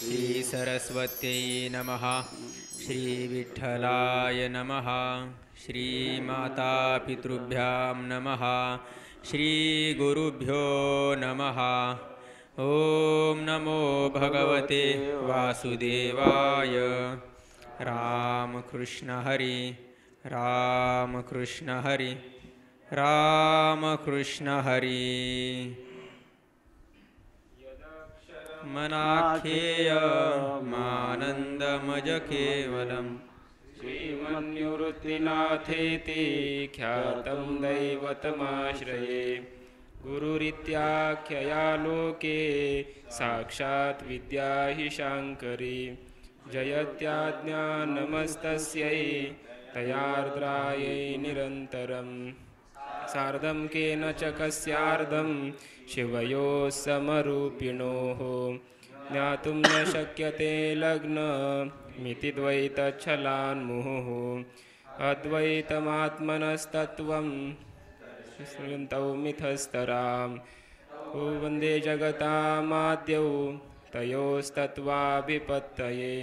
श्री सरस्वत्यै नमः। श्री विठ्ठलाय नमः। श्री मातापितृभ्यां नमः। श्री गुरुभ्यो नमः। ओम नमो भगवते वासुदेवाय। राम कृष्ण हरि राम कृष्ण हरि राम कृष्ण हरि। मनाख्येय मानन्दमज केवलम् श्रीमन्निवृत्तिनाथेति ख्यातं दैवतमाश्रये। गुरुरित्याख्यया लोके साक्षात् विद्या हि शाङ्करी। जयत्याज्ञानमस्तस्यै तयार्द्रायै निरन्तरम्। सार्धं केन च कस्यार्धं शिवयोः समरूपिणोः। ज्ञातुं न शक्यते लग्नमिति द्वैतच्छलान्मुहुः। अद्वैतमात्मनस्तत्त्वं श्रुतौ मिथस्तराम्। वन्दे जगतामाद्यौ तयोस्तत्त्वाभिपत्तये।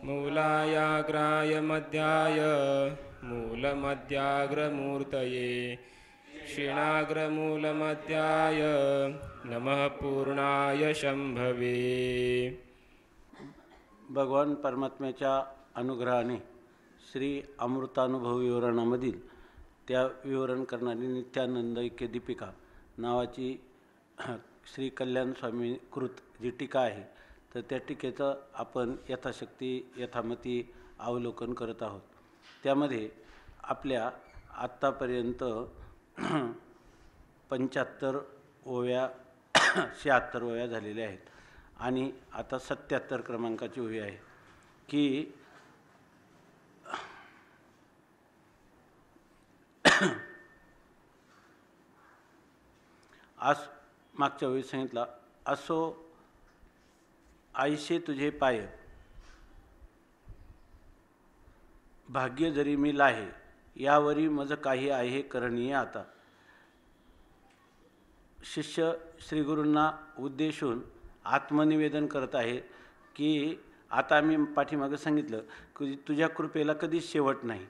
मूलायाग्राय मध्याय मूलमध्याग्रमूर्तये। क्षीणाग्रमूलमध्याय नमः पूर्णाय शंभवे। भगवान परमात्म्याच्या अनुग्रहाने श्री अमृतानुभव विवरणामधील त्या विवरण करणारी नित्यानंद ऐक्य दीपिका नावाची श्री कल्याण स्वामी कृत जी टीका आहे, तर त्या टीकेचं आपण यथाशक्ती यथामती अवलोकन करत आहोत. त्यामध्ये आपल्या आत्तापर्यंत 75 ओव्या 76 ओव्या झालेल्या आहेत आणि आता 77 क्रमांकाची ओवी आहे की आज मागच्या वेळी सांगितलं, असो आईशे तुझे पाय भाग्य जरी मी लाहे, यावरी मज काही आहे करणीय. आता शिष्य श्रीगुरूंना उद्देशून आत्मनिवेदन करत आहे की आता मी पाठीमागं सांगितलं की तुझ्या कृपेला कधीच शेवट नाही.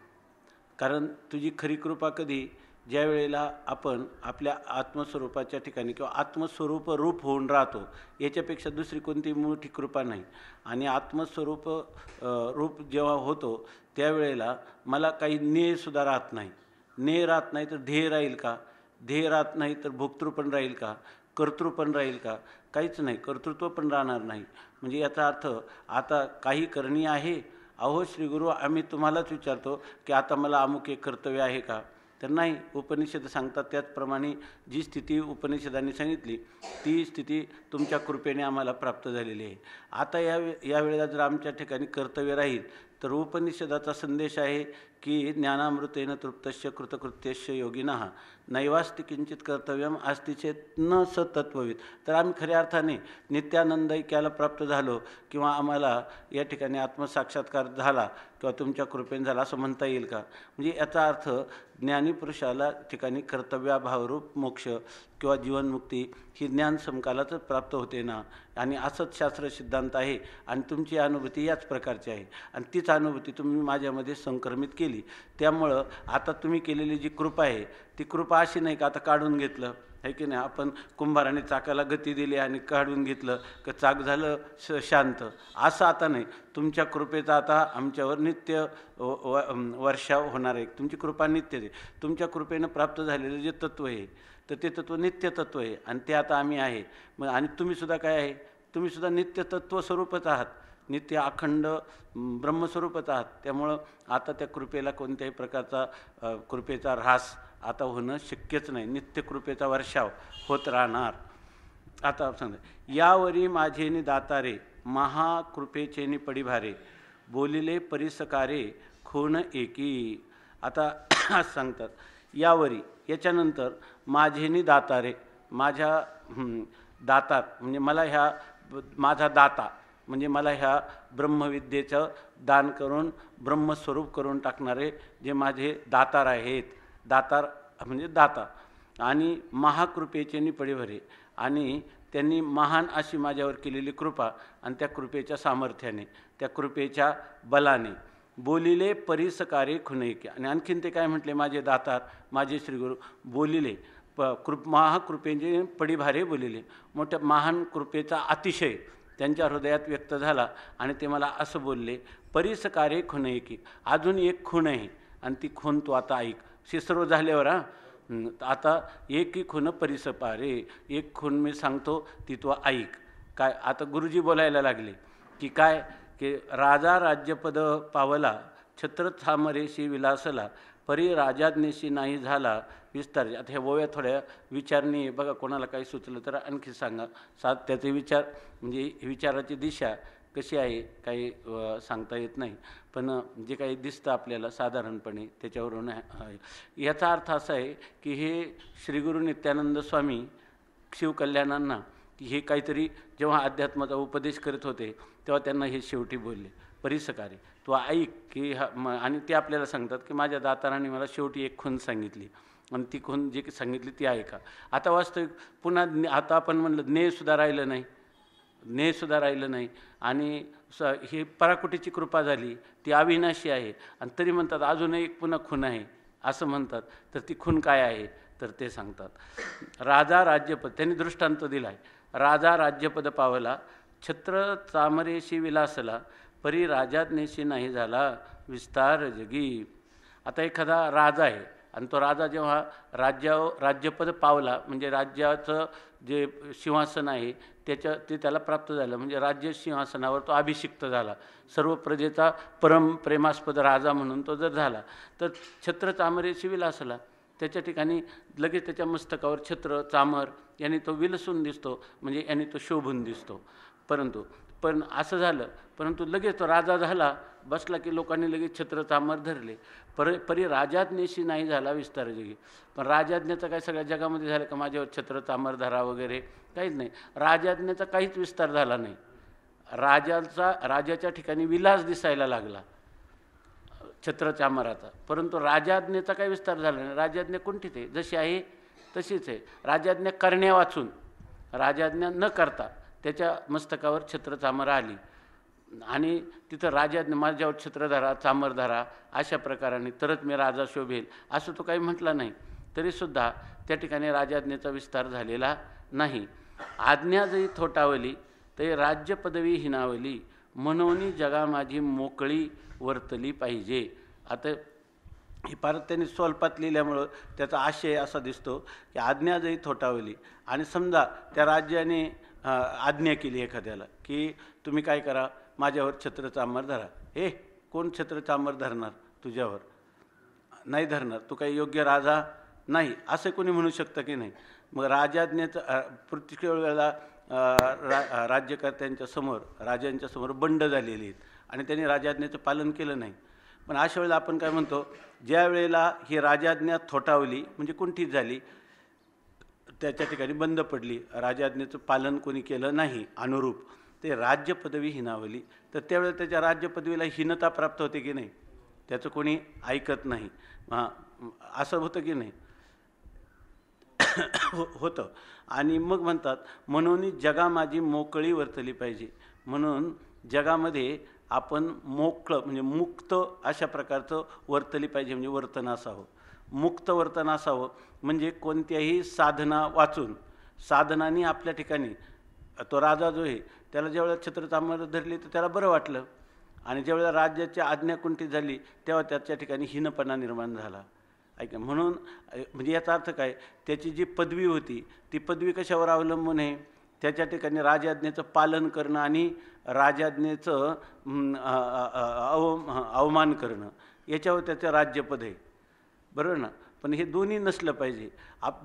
कारण तुझी खरी कृपा कधी, ज्या वेळेला आपण आपल्या आत्मस्वरूपाच्या ठिकाणी किंवा आत्मस्वरूप रूप होऊन राहतो, याच्यापेक्षा दुसरी कोणती मोठी कृपा नाही. आणि आत्मस्वरूप रूप जेव्हा होतो त्यावेळेला मला काही नेयसुद्धा राहत नाही. नेय राहत नाही तर ध्येय राहील का? ध्येय राहत नाही तर भोक्तृ पण राहील का? कर्तृ पण राहील का? काहीच नाही, कर्तृत्व पण राहणार नाही. म्हणजे याचा अर्थ आता काही करणी आहे. अहो श्रीगुरू, आम्ही तुम्हालाच विचारतो की आता मला अमुक एक कर्तव्य आहे का? तर नाही. उपनिषद सांगतात त्याचप्रमाणे जी स्थिती उपनिषदांनी सांगितली ती स्थिती तुमच्या कृपेने आम्हाला प्राप्त झालेली आहे. आता यावेळेला जर आमच्या ठिकाणी कर्तव्य राहील तर उपनिषदाचा संदेश आहे की ज्ञानामृतेन तृप्तस्य कृतकृत्यस्य योगिनः नैवास्ति किंचित कर्तव्यम अस्ति चेत न स तत्वविद. तर आम्ही खऱ्या अर्थाने नित्यानंद ऐक्याला प्राप्त झालो किंवा आम्हाला या ठिकाणी आत्मसाक्षात्कार झाला किंवा तुमच्या कृपेने झाला असं म्हणता येईल का? म्हणजे याचा अर्थ ज्ञानीपुरुषाला ठिकाणी कर्तव्याभावरूप मोक्ष किंवा जीवनमुक्ती ही ज्ञान समकालाच प्राप्त होते ना. आणि असंच शास्त्र सिद्धांत आहे आणि तुमची अनुभूती याच प्रकारची आहे आणि तीच अनुभूती तुम्ही माझ्यामध्ये संक्रमित केली. त्यामुळं आता तुम्ही केलेली जी कृपा आहे ती कृपा अशी नाही का आता काढून घेतलं आहे की नाही, आपण कुंभाराने चाकाला गती दिली आणि काढून घेतलं की चाक झालं शांत, असं आता नाही. तुमच्या कृपेचा आता आमच्यावर नित्य वर्षाव होणार आहे. तुमची कृपा नित्य आहे. तुमच्या कृपेनं प्राप्त झालेलं जे तत्त्व आहे तर ते तत्त्व नित्य तत्त्व आहे आणि ते आता आम्ही आहे. मग आणि तुम्हीसुद्धा काय आहे? तुम्हीसुद्धा नित्य तत्त्वस्वरूपच आहात, नित्य अखंड ब्रह्मस्वरूपच आहात. त्यामुळं आता त्या कृपेला कोणत्याही प्रकारचा कृपेचा ऱ्हास आता होणं शक्यच नाही. नित्य कृपेचा वर्षाव होत राहणार. आता सांगा, यावरी माझेनी दातारे महाकृपेचेनी पडिभारे बोलिले परिसकारे खून एकी. आता सांगतात यावरी, याच्यानंतर माझेनी दातारे, माझ्या दातार म्हणजे मला ह्या माझा दाता म्हणजे मला ह्या ब्रह्मविद्येचं दान करून ब्रह्मस्वरूप करून टाकणारे जे माझे दातार आहेत, दातार म्हणजे दाता, आणि महाकृपेचे निपडीभरे आणि त्यांनी महान अशी माझ्यावर केलेली कृपा आणि त्या कृपेच्या सामर्थ्याने, त्या कृपेच्या बलाने बोलिले परिसकारे खुनैके. आणि आणखीन ते काय म्हटले, माझे दातार माझे श्रीगुरू बोलिले महाकृपेचे पडीभारे बोलिले. मोठ्या महान कृपेचा अतिशय त्यांच्या हृदयात व्यक्त झाला आणि ते मला असं बोलले, परिसकारे खुनैके. अजून एक खूण आहे आणि ती खूण तू आता ऐक. हे सर्व झाल्यावर आता एक खूण परिसपारे, एक खूण मी सांगतो ती तू ऐक. काय आता गुरुजी बोलायला लागले की काय, की राजा राज्यपद पावला छत्र थामरेशी विलासला परी राजाज्ञेशी नाही झाला विस्तार. आता ह्या ओव्या थोड्या विचारणी बघा, कोणाला काही सुचलं तर आणखी सांगा. त्याचे विचार म्हणजे विचाराची दिशा कशी आहे काही सांगता येत नाही, पण जे काही दिसतं आपल्याला साधारणपणे त्याच्यावरून आहे. याचा अर्थ असा आहे की हे श्रीगुरु नित्यानंद स्वामी शिवकल्याणांना हे काहीतरी जेव्हा अध्यात्माचा उपदेश करत होते तेव्हा त्यांना हे शेवटी बोलले, परिसकारे तू ऐक की आणि ते आपल्याला सांगतात की माझ्या दातारांनी मला शेवटी एक खूण सांगितली आणि ती खूण जी सांगितली ती ऐका. आता वास्तविक पुन्हा आता आपण म्हणलं ज्ञेयसुद्धा राहिलं नाही, ज्ञेयसुद्धा राहिलं नाही आणि ही पराकुटीची कृपा झाली, ती अविनाशी आहे आणि तरी म्हणतात अजूनही एक पुन्हा खूण आहे असं म्हणतात. तर ती खूण काय आहे तर ते सांगतात, राजा राज्यपद. त्यांनी दृष्टांत दिला आहे, राजा राज्यपद पावला छत्र चामरेशी विलासला परी राजाज्ञेशी नाही झाला विस्तार जगी. आता एखादा राजा आहे आणि तो राजा जेव्हा राज्यपद पावला म्हणजे राज्याचं जे सिंहासन आहे ते त्याला प्राप्त झालं, म्हणजे राज्य सिंहासनावर तो अभिषिक्त झाला, सर्व प्रजेचा प्रेमास्पद राजा म्हणून तो जर झाला तर छत्र चामरेशी विलासला, त्याच्या ठिकाणी लगेच त्याच्या मस्तकावर छत्र चामर याने तो विलसून दिसतो, म्हणजे याने तो शोभून दिसतो. पण असं झालं, परंतु लगेच तो राजा झाला बसला की लोकांनी लगेच छत्र चामर धरले. परी राजाज्ञेशी नाही झाला विस्तार जगी. पण राजाज्ञेचा काय सगळ्या जगामध्ये झालं का माझ्यावर छत्र चामर धरा वगैरे काहीच नाही. राजाज्ञेचा काहीच विस्तार झाला नाही. राजाच्या ठिकाणी विलास दिसायला लागला छत्र चामराचा, परंतु राजाज्ञेचा काही विस्तार झाला नाही. राजाज्ञा कोणतीच आहे, जशी आहे तशीच आहे. राजाज्ञा करण्या वाचून, राजाज्ञा न करता त्याच्या मस्तकावर छत्र चामर आली आणि तिथं राजाज्ञा माझ्यावर छत्र धरा चामर धरा अशा प्रकाराने तरच मी राजा शोभेल असं तो काही म्हटला नाही. तरीसुद्धा त्या ठिकाणी राजाज्ञेचा विस्तार झालेला नाही. आज्ञा जरी थोटावली तरी राज्य पदवी हिनावली म्हणून जगा माझी मोकळी वर्तली पाहिजे. आता ही परत त्यांनी स्वल्पात लिहिल्यामुळं त्याचा आशय असा दिसतो की आज्ञा जरी थोटावली आणि समजा त्या राज्याने आज्ञा केली एखाद्याला की तुम्ही काय करा माझ्यावर छत्र चामर धरा. कोण छत्र चामर धरणार तुझ्यावर? नाही धरणार, तू काही योग्य राजा नाही असं कोणी म्हणू शकतं की नाही. मग राजाज्ञेचं प्रत्येक वेळेला राज्यकर्त्यांच्या समोर राजांच्या समोर बंड झालेली आहेत आणि त्यांनी राजाज्ञेचं पालन केलं नाही. पण अशा वेळेला आपण काय म्हणतो, ज्या वेळेला ही राजाज्ञा थोटावली म्हणजे कुंठित झाली, त्याच्या ठिकाणी बंद पडली, राजाज्ञेचं पालन कोणी केलं नाही अनुरूप, ते राज्य पदवी हिनावली, तर त्यावेळेला त्याच्या राज्य पदवीला हीनता प्राप्त होते की नाही, त्याचं कोणी ऐकत नाही. असं होतं की नाही होतं. आणि मग म्हणतात म्हणून जगा माझी मोकळी वर्तली पाहिजे. म्हणून जगामध्ये आपण मोकळं म्हणजे मुक्त अशा प्रकारचं वर्तली पाहिजे, म्हणजे वर्तन असावं, मुक्त वर्तन असावं. म्हणजे कोणत्याही साधना वाचून साधनाने आपल्या ठिकाणी तो राजा जो आहे त्याला ज्यावेळेला छत्र चामर धरली तर त्याला बरं वाटलं आणि ज्यावेळेला राज्याची आज्ञा कुंठित झाली तेव्हा त्याच्या ठिकाणी हीनपणा निर्माण झाला. ऐका, म्हणून म्हणजे याचा अर्थ काय, त्याची जी पदवी होती ती पदवी कशावर अवलंबून आहे, त्याच्या ठिकाणी राजाज्ञेचं पालन करणं आणि राजाज्ञेचं अवमान करणं याच्यावर त्याचं राज्यपद आहे, बरोबर ना. पण हे दोन्ही नसलं पाहिजे.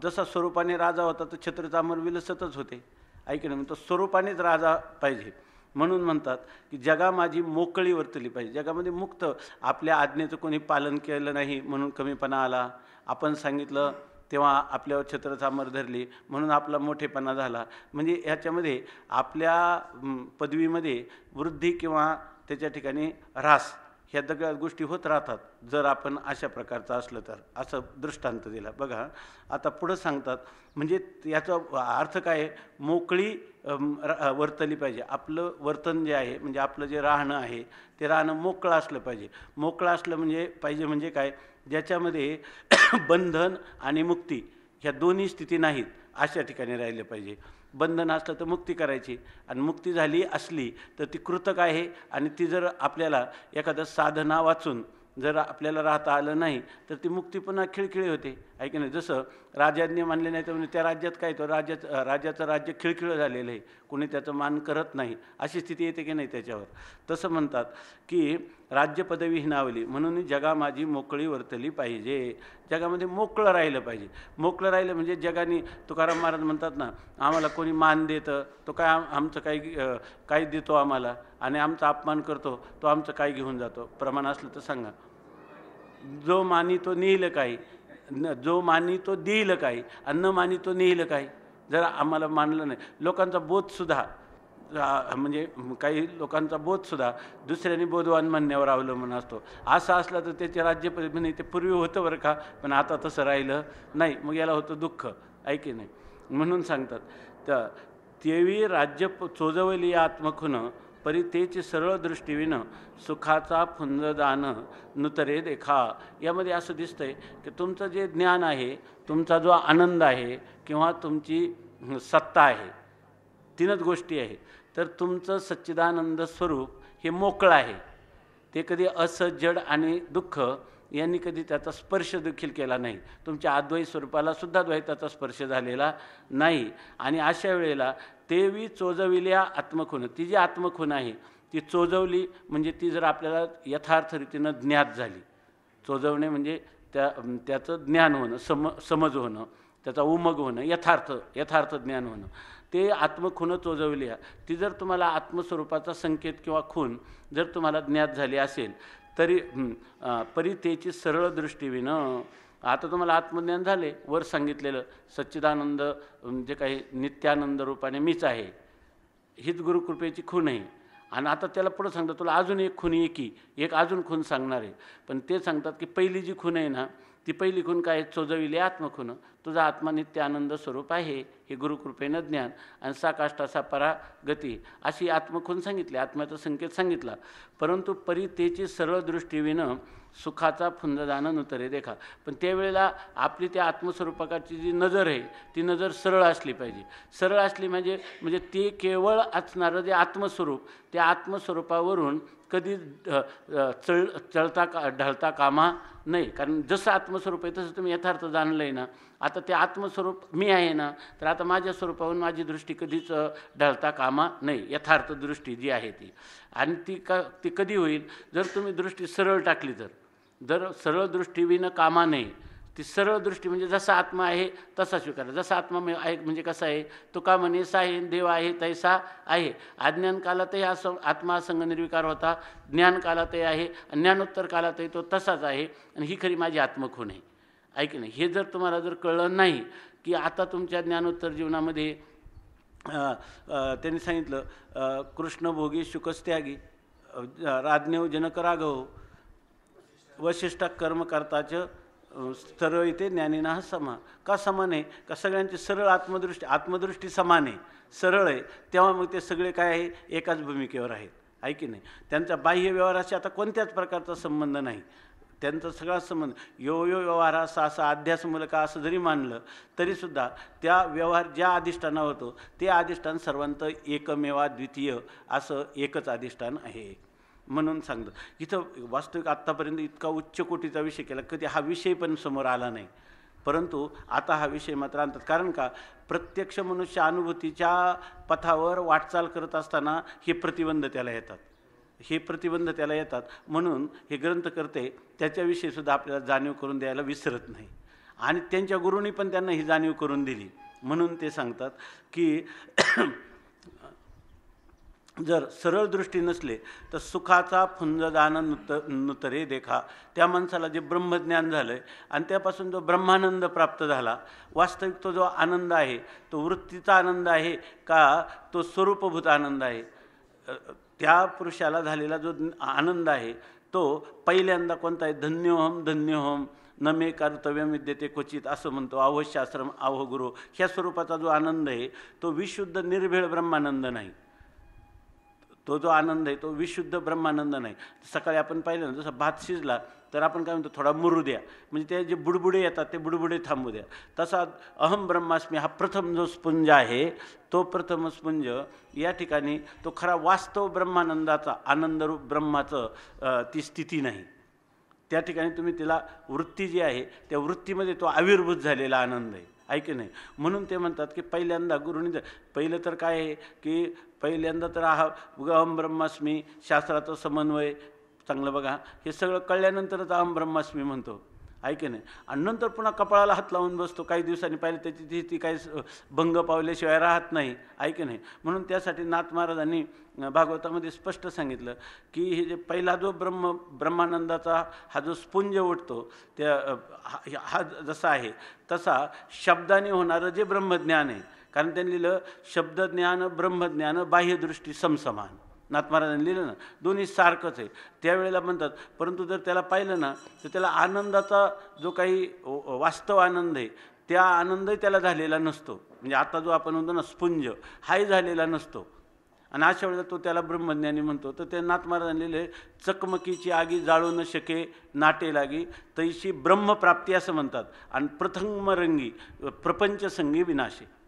जसा स्वरूपाने राजा होता तर छत्र चामर विलसतच होते, ऐक ना, तो स्वरूपानेच राजा पाहिजे. म्हणून म्हणतात की जगा माझी मोकळी वर्तली पाहिजे. जगामध्ये मुक्त, आपल्या आज्ञेचं कोणी पालन केलं नाही म्हणून कमीपणा आला, आपण सांगितलं तेव्हा आपल्यावर छत्र चामर धरली म्हणून आपला मोठेपणा झाला. म्हणजे ह्याच्यामध्ये आपल्या पदवीमध्ये वृद्धी किंवा त्याच्या ठिकाणी ह्रास ह्या सगळ्या गोष्टी होत राहतात जर आपण अशा प्रकारचं असलं तर, असं दृष्टांत दिला. बघा आता पुढं सांगतात, म्हणजे याचा अर्थ काय आहे, मोकळी वर्तली पाहिजे. आपलं वर्तन जे आहे म्हणजे आपलं जे राहणं आहे ते राहणं मोकळं असलं पाहिजे. मोकळं असलं म्हणजे काय, ज्याच्यामध्ये बंधन आणि मुक्ती ह्या दोन्ही स्थिती नाहीत अशा ठिकाणी राहिले पाहिजे. बंधन असलं तर मुक्ती करायची, आणि मुक्ती झाली असली तर ती कृतक आहे. आणि ती जर आपल्याला एखादं साधना वाचून जर आपल्याला राहता आलं नाही तर ती मुक्ती पुन्हा खिळखिळी होते, आहे की नाही. जसं राजाज्ञे मानले नाही तर म्हणजे त्या राज्यात काय, तो राजाचं राज्य खिळखिळं झालेलं आहे, कोणी त्याचं मान करत नाही, अशी स्थिती येते की नाही त्याच्यावर. तसं म्हणतात की राज्यपदवी हिनावली म्हणून जगा माझी मोकळी वर्तली पाहिजे. जगामध्ये मोकळं राहिलं पाहिजे. मोकळं राहिलं म्हणजे जगाने, तुकाराम महाराज म्हणतात ना, आम्हाला कोणी मान देतं तो काय आमचं काही देतो आम्हाला, आणि आमचा अपमान करतो तो आमचं काय घेऊन जातो. प्रमाण असलं तर सांगा. जो मानी तो नेईल काही, जो मानी तो देईल काही, आणि न मानी तो नेईल काही. जर आम्हाला मानलं नाही, लोकांचा बोधसुद्धा म्हणजे काही लोकांचा बोधसुद्धा दुसऱ्याने बोधवान म्हणण्यावर अवलंबून असतो. असं असलं तर त्याचे राज्यपदी ते पूर्वी होतं बरं का, पण आता तसं राहिलं नाही, मग याला होतं दुःख, ऐके नाही. म्हणून सांगतात तर तेवी राज्य चोजवली आत्मखुन परी तेची सरळ दृष्टीविन सुखाचा फुंजदान नुतरे देखा. यामध्ये असं दिसतंय की तुमचं जे ज्ञान आहे, तुमचा जो आनंद आहे किंवा तुमची सत्ता आहे, तीनच गोष्टी आहे. तर तुमचं सच्चिदानंद स्वरूप हे मोकळं आहे. ते कधी असज्जड आणि दुःख यांनी कधी त्याचा स्पर्श देखील केला नाही. तुमच्या अद्वैत स्वरूपाला सुद्धा द्वैताचा स्पर्श झालेला नाही. आणि अशा वेळेला तेवी चोजविल्या आत्मखुन, ती जी आत्मखुन आहे ती चोजवली म्हणजे ती जर आपल्याला यथार्थ रीतीनं ज्ञात झाली. चोजवणे म्हणजे त्याचं ज्ञान होणं, समज होणं, त्याचा उमग होणं, यथार्थ ज्ञान होणं. ते आत्मखुन चोजवली, ती जर तुम्हाला आत्मस्वरूपाचा संकेत किंवा खून जर तुम्हाला ज्ञात झाली असेल तरी परी त्याची सरळ दृष्टीविनं. आता तुम्हाला आत्मज्ञान झाले, वर सांगितलेलं सच्चिदानंद जे काही नित्यानंद रूपाने मीच आहे, हीच गुरुकृपेची खूण आहे. आणि आता त्याला पुढं सांगतात तुला अजून एक खून एक अजून खून सांगणार आहे. पण ते सांगतात की पहिली जी खूण आहे ना, ती पहिली खूण काय, चोजविली आत्मखुन, तुझा आत्मा नित्य आनंद स्वरूप आहे, हे गुरुकृपेनं ज्ञान, आणि सा काष्टा सा परा गती, अशी आत्मखुन सांगितली, आत्म्याचा संकेत सांगितला. परंतु परी तेची सरळ दृष्टीविनं सुखाचा फुंजदान नुतरे देखा. पण त्यावेळेला आपली त्या आत्मस्वरूपाची जी नजर आहे ती नजर सरळ असली पाहिजे. सरळ असली म्हणजे ते केवळ असणारं जे आत्मस्वरूप, त्या आत्मस्वरूपावरून कधी ढळता कामा नाही. कारण जसं आत्मस्वरूप आहे तसं तुम्ही यथार्थ जाणलं आहे ना. आता ते आत्मस्वरूप मी आहे ना, तर आता माझ्या स्वरूपावरून माझी दृष्टी कधीच ढळता कामा नाही, यथार्थ दृष्टी जी आहे ती. आणि ती कधी होईल, जर तुम्ही दृष्टी सरळ टाकली तर. जर सरळ दृष्टीविनं कामा नाही, ती सरळ दृष्टी म्हणजे जसा आत्मा आहे तसा स्वीकार. जसा आत्मा आहे म्हणजे कसा आहे, तो का म्हणे सा आहे देव आहे तैसा आहे. अज्ञान कालातही आत्मा संग निर्विकार होता, ज्ञान कालातही आहे, ज्ञानोत्तर कालातही तो तसाच आहे. आणि ही खरी माझी आत्मखून आहे, ऐक नाही. हे जर तुम्हाला जर कळलं नाही की आता तुमच्या ज्ञानोत्तर जीवनामध्ये त्यांनी सांगितलं कृष्ण भोगी शुकस्त्यागी राज्ञव जनक राघव वशिष्ठ कर्मकर्ताचं सरळ इथे ज्ञानीना समा. का समान आहे, का सगळ्यांची सरळ आत्मदृष्टी समान आहे, सरळ आहे. तेव्हा मग ते सगळे काय आहे, एकाच भूमिकेवर आहेत, आहे की नाही. त्यांचा बाह्य व्यवहाराशी आता कोणत्याच प्रकारचा संबंध नाही. त्यांचा सगळा संबंध यो व्यवहार असा अध्यासमूलक असं जरी मानलं तरीसुद्धा त्या व्यवहार ज्या अधिष्ठानावर होतो ते अधिष्ठान सर्वांत एकमेवा द्वितीय असं एकच अधिष्ठान आहे. म्हणून सांगतो इथं वास्तविक आत्तापर्यंत इतका उच्च कोटीचा विषय केला, कधी हा विषय पण समोर आला नाही. परंतु आता हा विषय मात्र आणतात. कारण का, प्रत्यक्ष मनुष्य अनुभूतीच्या पथावर वाटचाल करत असताना हे प्रतिबंध त्याला येतात. म्हणून हे ग्रंथकर्ते त्याच्याविषयी सुद्धा आपल्याला जाणीव करून द्यायला विसरत नाही. आणि त्यांच्या गुरूंनी पण त्यांना ही जाणीव करून दिली. म्हणून ते सांगतात की जर सरळ दृष्टी नसले तर सुखाचा फुंजदान नुतरे देखा. त्या माणसाला जे ब्रह्मज्ञान झालं आहे आणि त्यापासून जो ब्रह्मानंद प्राप्त झाला, वास्तविक तो जो आनंद आहे तो वृत्तीचा आनंद आहे का तो स्वरूपभूत आनंद आहे. त्या पुरुषाला झालेला जो आनंद आहे तो पहिल्यांदा कोणता आहे, धन्योहम धन्योहम न मे कर्तव्यम विद्यते क्वचित असं म्हणतो. अहो शास्त्रम अहो गुरु, ह्या स्वरूपाचा जो आनंद आहे तो विशुद्ध निर्भेळ ब्रह्मानंद नाही. तो जो आनंद आहे तो विशुद्ध ब्रह्मानंद नाही. सकाळी आपण पाहिलं ना, जसं भात शिजला तर आपण काय म्हणतो, थोडा मुरू द्या, म्हणजे ते जे बुडबुडे येतात ते बुडबुडे थांबू द्या. तसा अहम ब्रह्मास्मी हा प्रथम जो स्पुंज आहे, तो प्रथम स्पुंज या ठिकाणी तो खरा वास्तव ब्रह्मानंदाचा, आनंदरूप ब्रह्माचं ती स्थिती नाही. त्या ठिकाणी तुम्ही तिला वृत्ती जी आहे त्या वृत्तीमध्ये तो आविर्भूत झालेला आनंद आहे, ऐक नाही. म्हणून ते म्हणतात की पहिल्यांदा गुरुनी पहिलं तर काय आहे की पहिल्यांदा तर हा अहम ब्रह्मास्मी शास्त्राचा समन्वय चांगलं बघा, हे सगळं कळल्यानंतरच अहम ब्रह्मास्मी म्हणतो, ऐक नाही. आणि नंतर पुन्हा कपाळाला हात लावून बसतो, काही दिवसांनी पाहिलं त्याची ती काही भंग पावल्याशिवाय राहत नाही, ऐक नाही. म्हणून त्यासाठी नाथ महाराजांनी भागवतामध्ये स्पष्ट सांगितलं की हे जे पहिला जो ब्रह्मानंदाचा हा जो स्पुंज उठतो त्या हा जसा आहे तसा शब्दाने होणारं जे ब्रह्मज्ञान आहे, कारण त्यांनी लिहिलं शब्दज्ञान ब्रह्मज्ञान बाह्यदृष्टी समसमान, नाथ महाराजांनी लिहिलं ना, दोन्ही सारखंच आहे. त्यावेळेला म्हणतात, परंतु जर त्याला पाहिलं ना तर त्याला आनंदाचा जो काही वास्तव आनंद आहे त्या आनंदही त्याला झालेला नसतो. म्हणजे आता जो आपण म्हणतो ना स्पुंज, हाही झालेला नसतो. आणि अशा वेळेला तो त्याला ब्रह्मज्ञानी म्हणतो. तर ते नाथ महाराजांनी लिहिले, चकमकीची आगी जाळू न शके नाटे लागी तैशी ब्रह्मप्राप्ती असं म्हणतात. आणि प्रथमरंगी प्रपंचसंगी विनाशे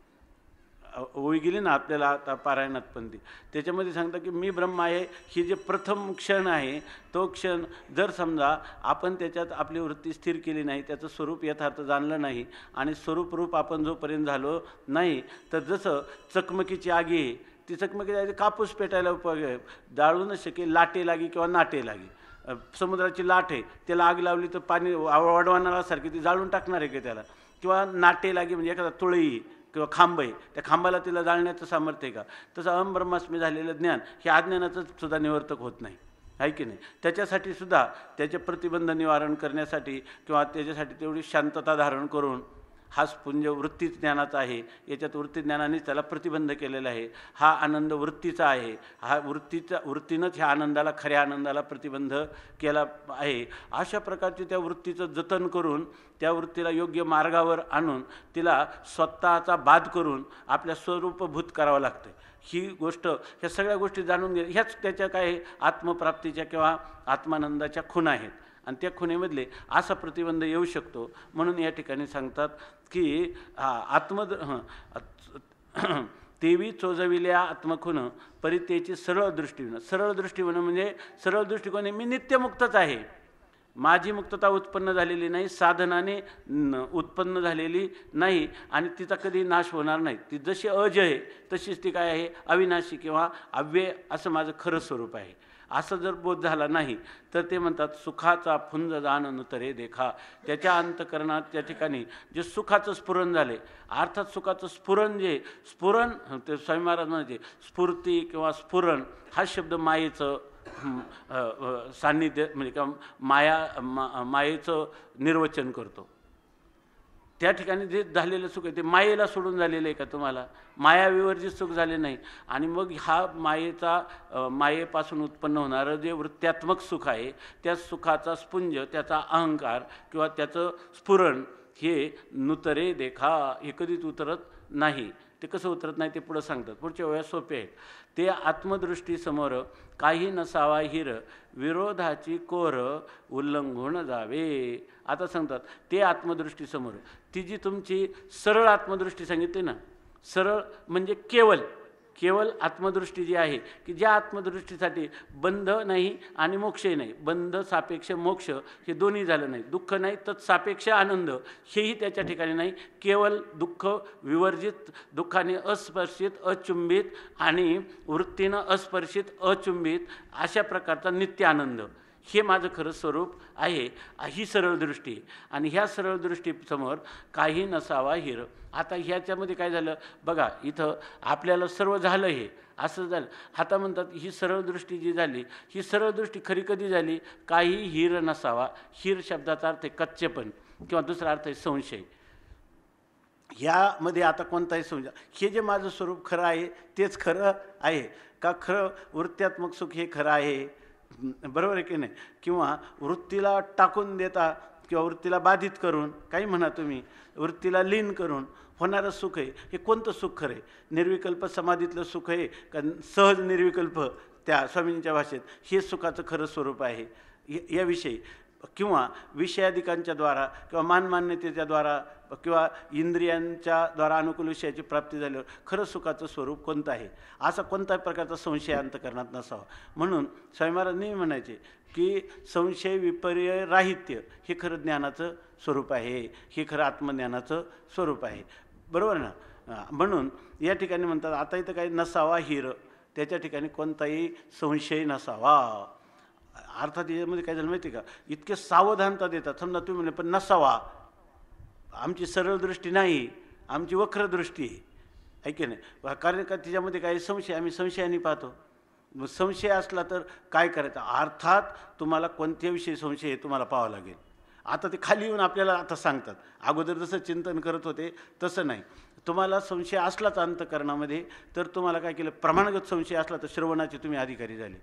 ओळी गेली ना आपल्याला आता पारायणात, पण ती त्याच्यामध्ये सांगतात की मी ब्रह्म आहे. ही जे प्रथम क्षण आहे तो क्षण जर समजा आपण त्याच्यात आपली वृत्ती स्थिर केली नाही, त्याचं स्वरूप यथार्थ जाणलं नाही आणि स्वरूपरूप आपण जोपर्यंत झालो नाही, तर जसं चकमकीची आगी आहे, ती चकमकीची आगी कापूस पेटायला उपयोग आहे, जाळू न शके लाटे लागी किंवा नाटे लागी. समुद्राची लाट आहे, त्याला आग लावली तर पाणी वाढवणारासारखी ती जाळून टाकणार आहे की त्याला, किंवा नाटे लागी म्हणजे एखादा तुळई किंवा खांब आहे, त्या खांबाला तिला जाळण्याचं सामर्थ्य आहे का. तसं अहम ब्रह्मास्मी झालेलं ज्ञान हे अज्ञानाचं सुद्धा निवर्तक होत नाही, आहे की नाही. त्याच्यासाठी सुद्धा त्याचे प्रतिबंध निवारण करण्यासाठी किंवा त्याच्यासाठी तेवढी शांतता धारण करून हा स्पुंज वृत्ती ज्ञानाचा आहे. याच्यात वृत्ती ज्ञानानेच त्याला प्रतिबंध केलेला आहे. हा आनंद वृत्तीचा आहे. हा वृत्तीनंच ह्या आनंदाला, खऱ्या आनंदाला प्रतिबंध केला आहे. अशा प्रकारचे त्या वृत्तीचं जतन करून त्या वृत्तीला योग्य मार्गावर आणून तिला स्वतःचा बाध करून आपल्या स्वरूपभूत करावं लागतं. ही गोष्ट, ह्या सगळ्या गोष्टी जाणून घ्या, ह्याच त्याच्या काय आत्मप्राप्तीच्या किंवा आत्मानंदाच्या खुणा आहेत. आणि त्या खुणेमधले असा प्रतिबंध येऊ शकतो. म्हणून या ठिकाणी सांगतात की तेवी चोजविल्या आत्मखुन परितेची सरळ दृष्टीनं. सरळ दृष्टीनं म्हणजे सरळ दृष्टिकोने मी नित्यमुक्तच आहे, माझी मुक्तता उत्पन्न झालेली नाही, साधनाने उत्पन्न झालेली नाही आणि तिचा कधी नाश होणार नाही. ती जशी अज आहे तशीच ती काय आहे, अविनाशी किंवा अव्यय असं माझं खरं स्वरूप आहे. असं जर बोध झाला नाही तर ते म्हणतात सुखाचा फुंज जाण नुतरे देखा. त्याच्या अंतकरणात त्या ठिकाणी जे सुखाचं स्फुरण झाले, अर्थात सुखाचं स्फुरण जे स्फुरण ते स्वामी महाराज म्हणजे स्फूर्ती किंवा स्फुरण हा शब्द मायेचं सान्निध्य म्हणजे किंवा मायेचं निर्वचन करतो. त्या ठिकाणी जे झालेलं सुख आहे ते मायेला सोडून झालेलं आहे का तुम्हाला, मायाविवर्जित सुख झाले नाही. आणि मग हा मायेपासून उत्पन्न होणारं जे वृत्त्यात्मक सुख आहे त्या सुखाचा स्पुंज, त्याचा अहंकार किंवा त्याचं स्फुरण हे नुतरे देखा, हे कधीच उतरत नाही. ते कसं उतरत नाही ते पुढं सांगतात, पुढच्या वेळा सोपे आहेत. ते आत्मदृष्टीसमोर काही नसावा हिर, विरोधाची कोर उल्लंघून जावे. आता सांगतात ते आत्मदृष्टीसमोर, ती जी तुमची सरळ आत्मदृष्टी सांगितली ना, सरळ म्हणजे केवळ आत्मदृष्टी जी आहे की ज्या आत्मदृष्टीसाठी बंध नाही आणि मोक्षही नाही. बंध सापेक्ष मोक्ष हे दोन्ही झालं नाही, दुःख नाही तर सापेक्ष आनंद हेही त्याच्या ठिकाणी नाही. केवळ दुःख विवर्जित, दुःखाने अस्पर्शित अचुंबित आणि वृत्तीनं अस्पर्शित अचुंबित अशा प्रकारचा नित्य आनंद हे माझं खरं स्वरूप आहे. ही सरळ दृष्टी. आणि ह्या सरळ दृष्टीसमोर काही नसावा हिर. आता ह्याच्यामध्ये काय झालं बघा, इथं आपल्याला सर्व झालं हे असं झालं. आता म्हणतात ही सरळ दृष्टी जी झाली, ही सरळ दृष्टी खरी कधी झाली, काही हिर नसावा. हिर शब्दाचा अर्थ आहे कच्चेपण किंवा दुसरा अर्थ आहे संशय. ह्यामध्ये आता कोणताही संशय, हे जे माझं स्वरूप खरं आहे तेच खरं आहे का, खरं वृत्त्यात्मक सुख हे खरं आहे, बरोबर आहे की नाही? किंवा वृत्तीला टाकून देता किंवा वृत्तीला बाधित करून, काही म्हणा तुम्ही, वृत्तीला लीन करून होणारं सुख आहे, हे कोणतं सुख खरं आहे? निर्विकल्प समाधीतलं सुख आहे का सहज निर्विकल्प त्या स्वामींच्या भाषेत हे सुखाचं खरं स्वरूप आहे याविषयी, किंवा विषयाधिकांच्या द्वारा किंवा मानमान्यतेच्या द्वारा किंवा इंद्रियांच्या द्वारा अनुकूल विषयाची प्राप्ती झाल्यावर खरं सुखाचं स्वरूप कोणतं आहे, असा कोणत्याही प्रकारचा संशय अंतःकरणात नसावा. म्हणून स्वामी महाराज नेहमी म्हणायचे की संशय विपर्य राहित्य हे खरं ज्ञानाचं स्वरूप आहे, हे खरं आत्मज्ञानाचं स्वरूप आहे. बरोबर ना? म्हणून या ठिकाणी म्हणतात आता इथं काही नसावा हिर, त्याच्या ठिकाणी कोणताही संशय नसावा. अर्थात याच्यामध्ये काय झालं माहिती का, इतके सावधानता देतात. समजा तुम्ही म्हणले पण नसावा, आमची सरळ दृष्टी नाही, आमची वक्र दृष्टी आहे की नाही? कारण का तिच्यामध्ये काही संशय, आम्ही संशयाने पाहतो. संशय असला तर काय करायचं? अर्थात तुम्हाला कोणत्याविषयी संशय हे तुम्हाला पाहावं लागेल. आता ते खाली येऊन आपल्याला आता सांगतात, अगोदर जसं चिंतन करत होते तसं नाही. तुम्हाला संशय असलाच अंतःकरणामध्ये तर तुम्हाला काय केलं, प्रमाणगत संशय असला तर श्रवणाचे तुम्ही अधिकारी झाले.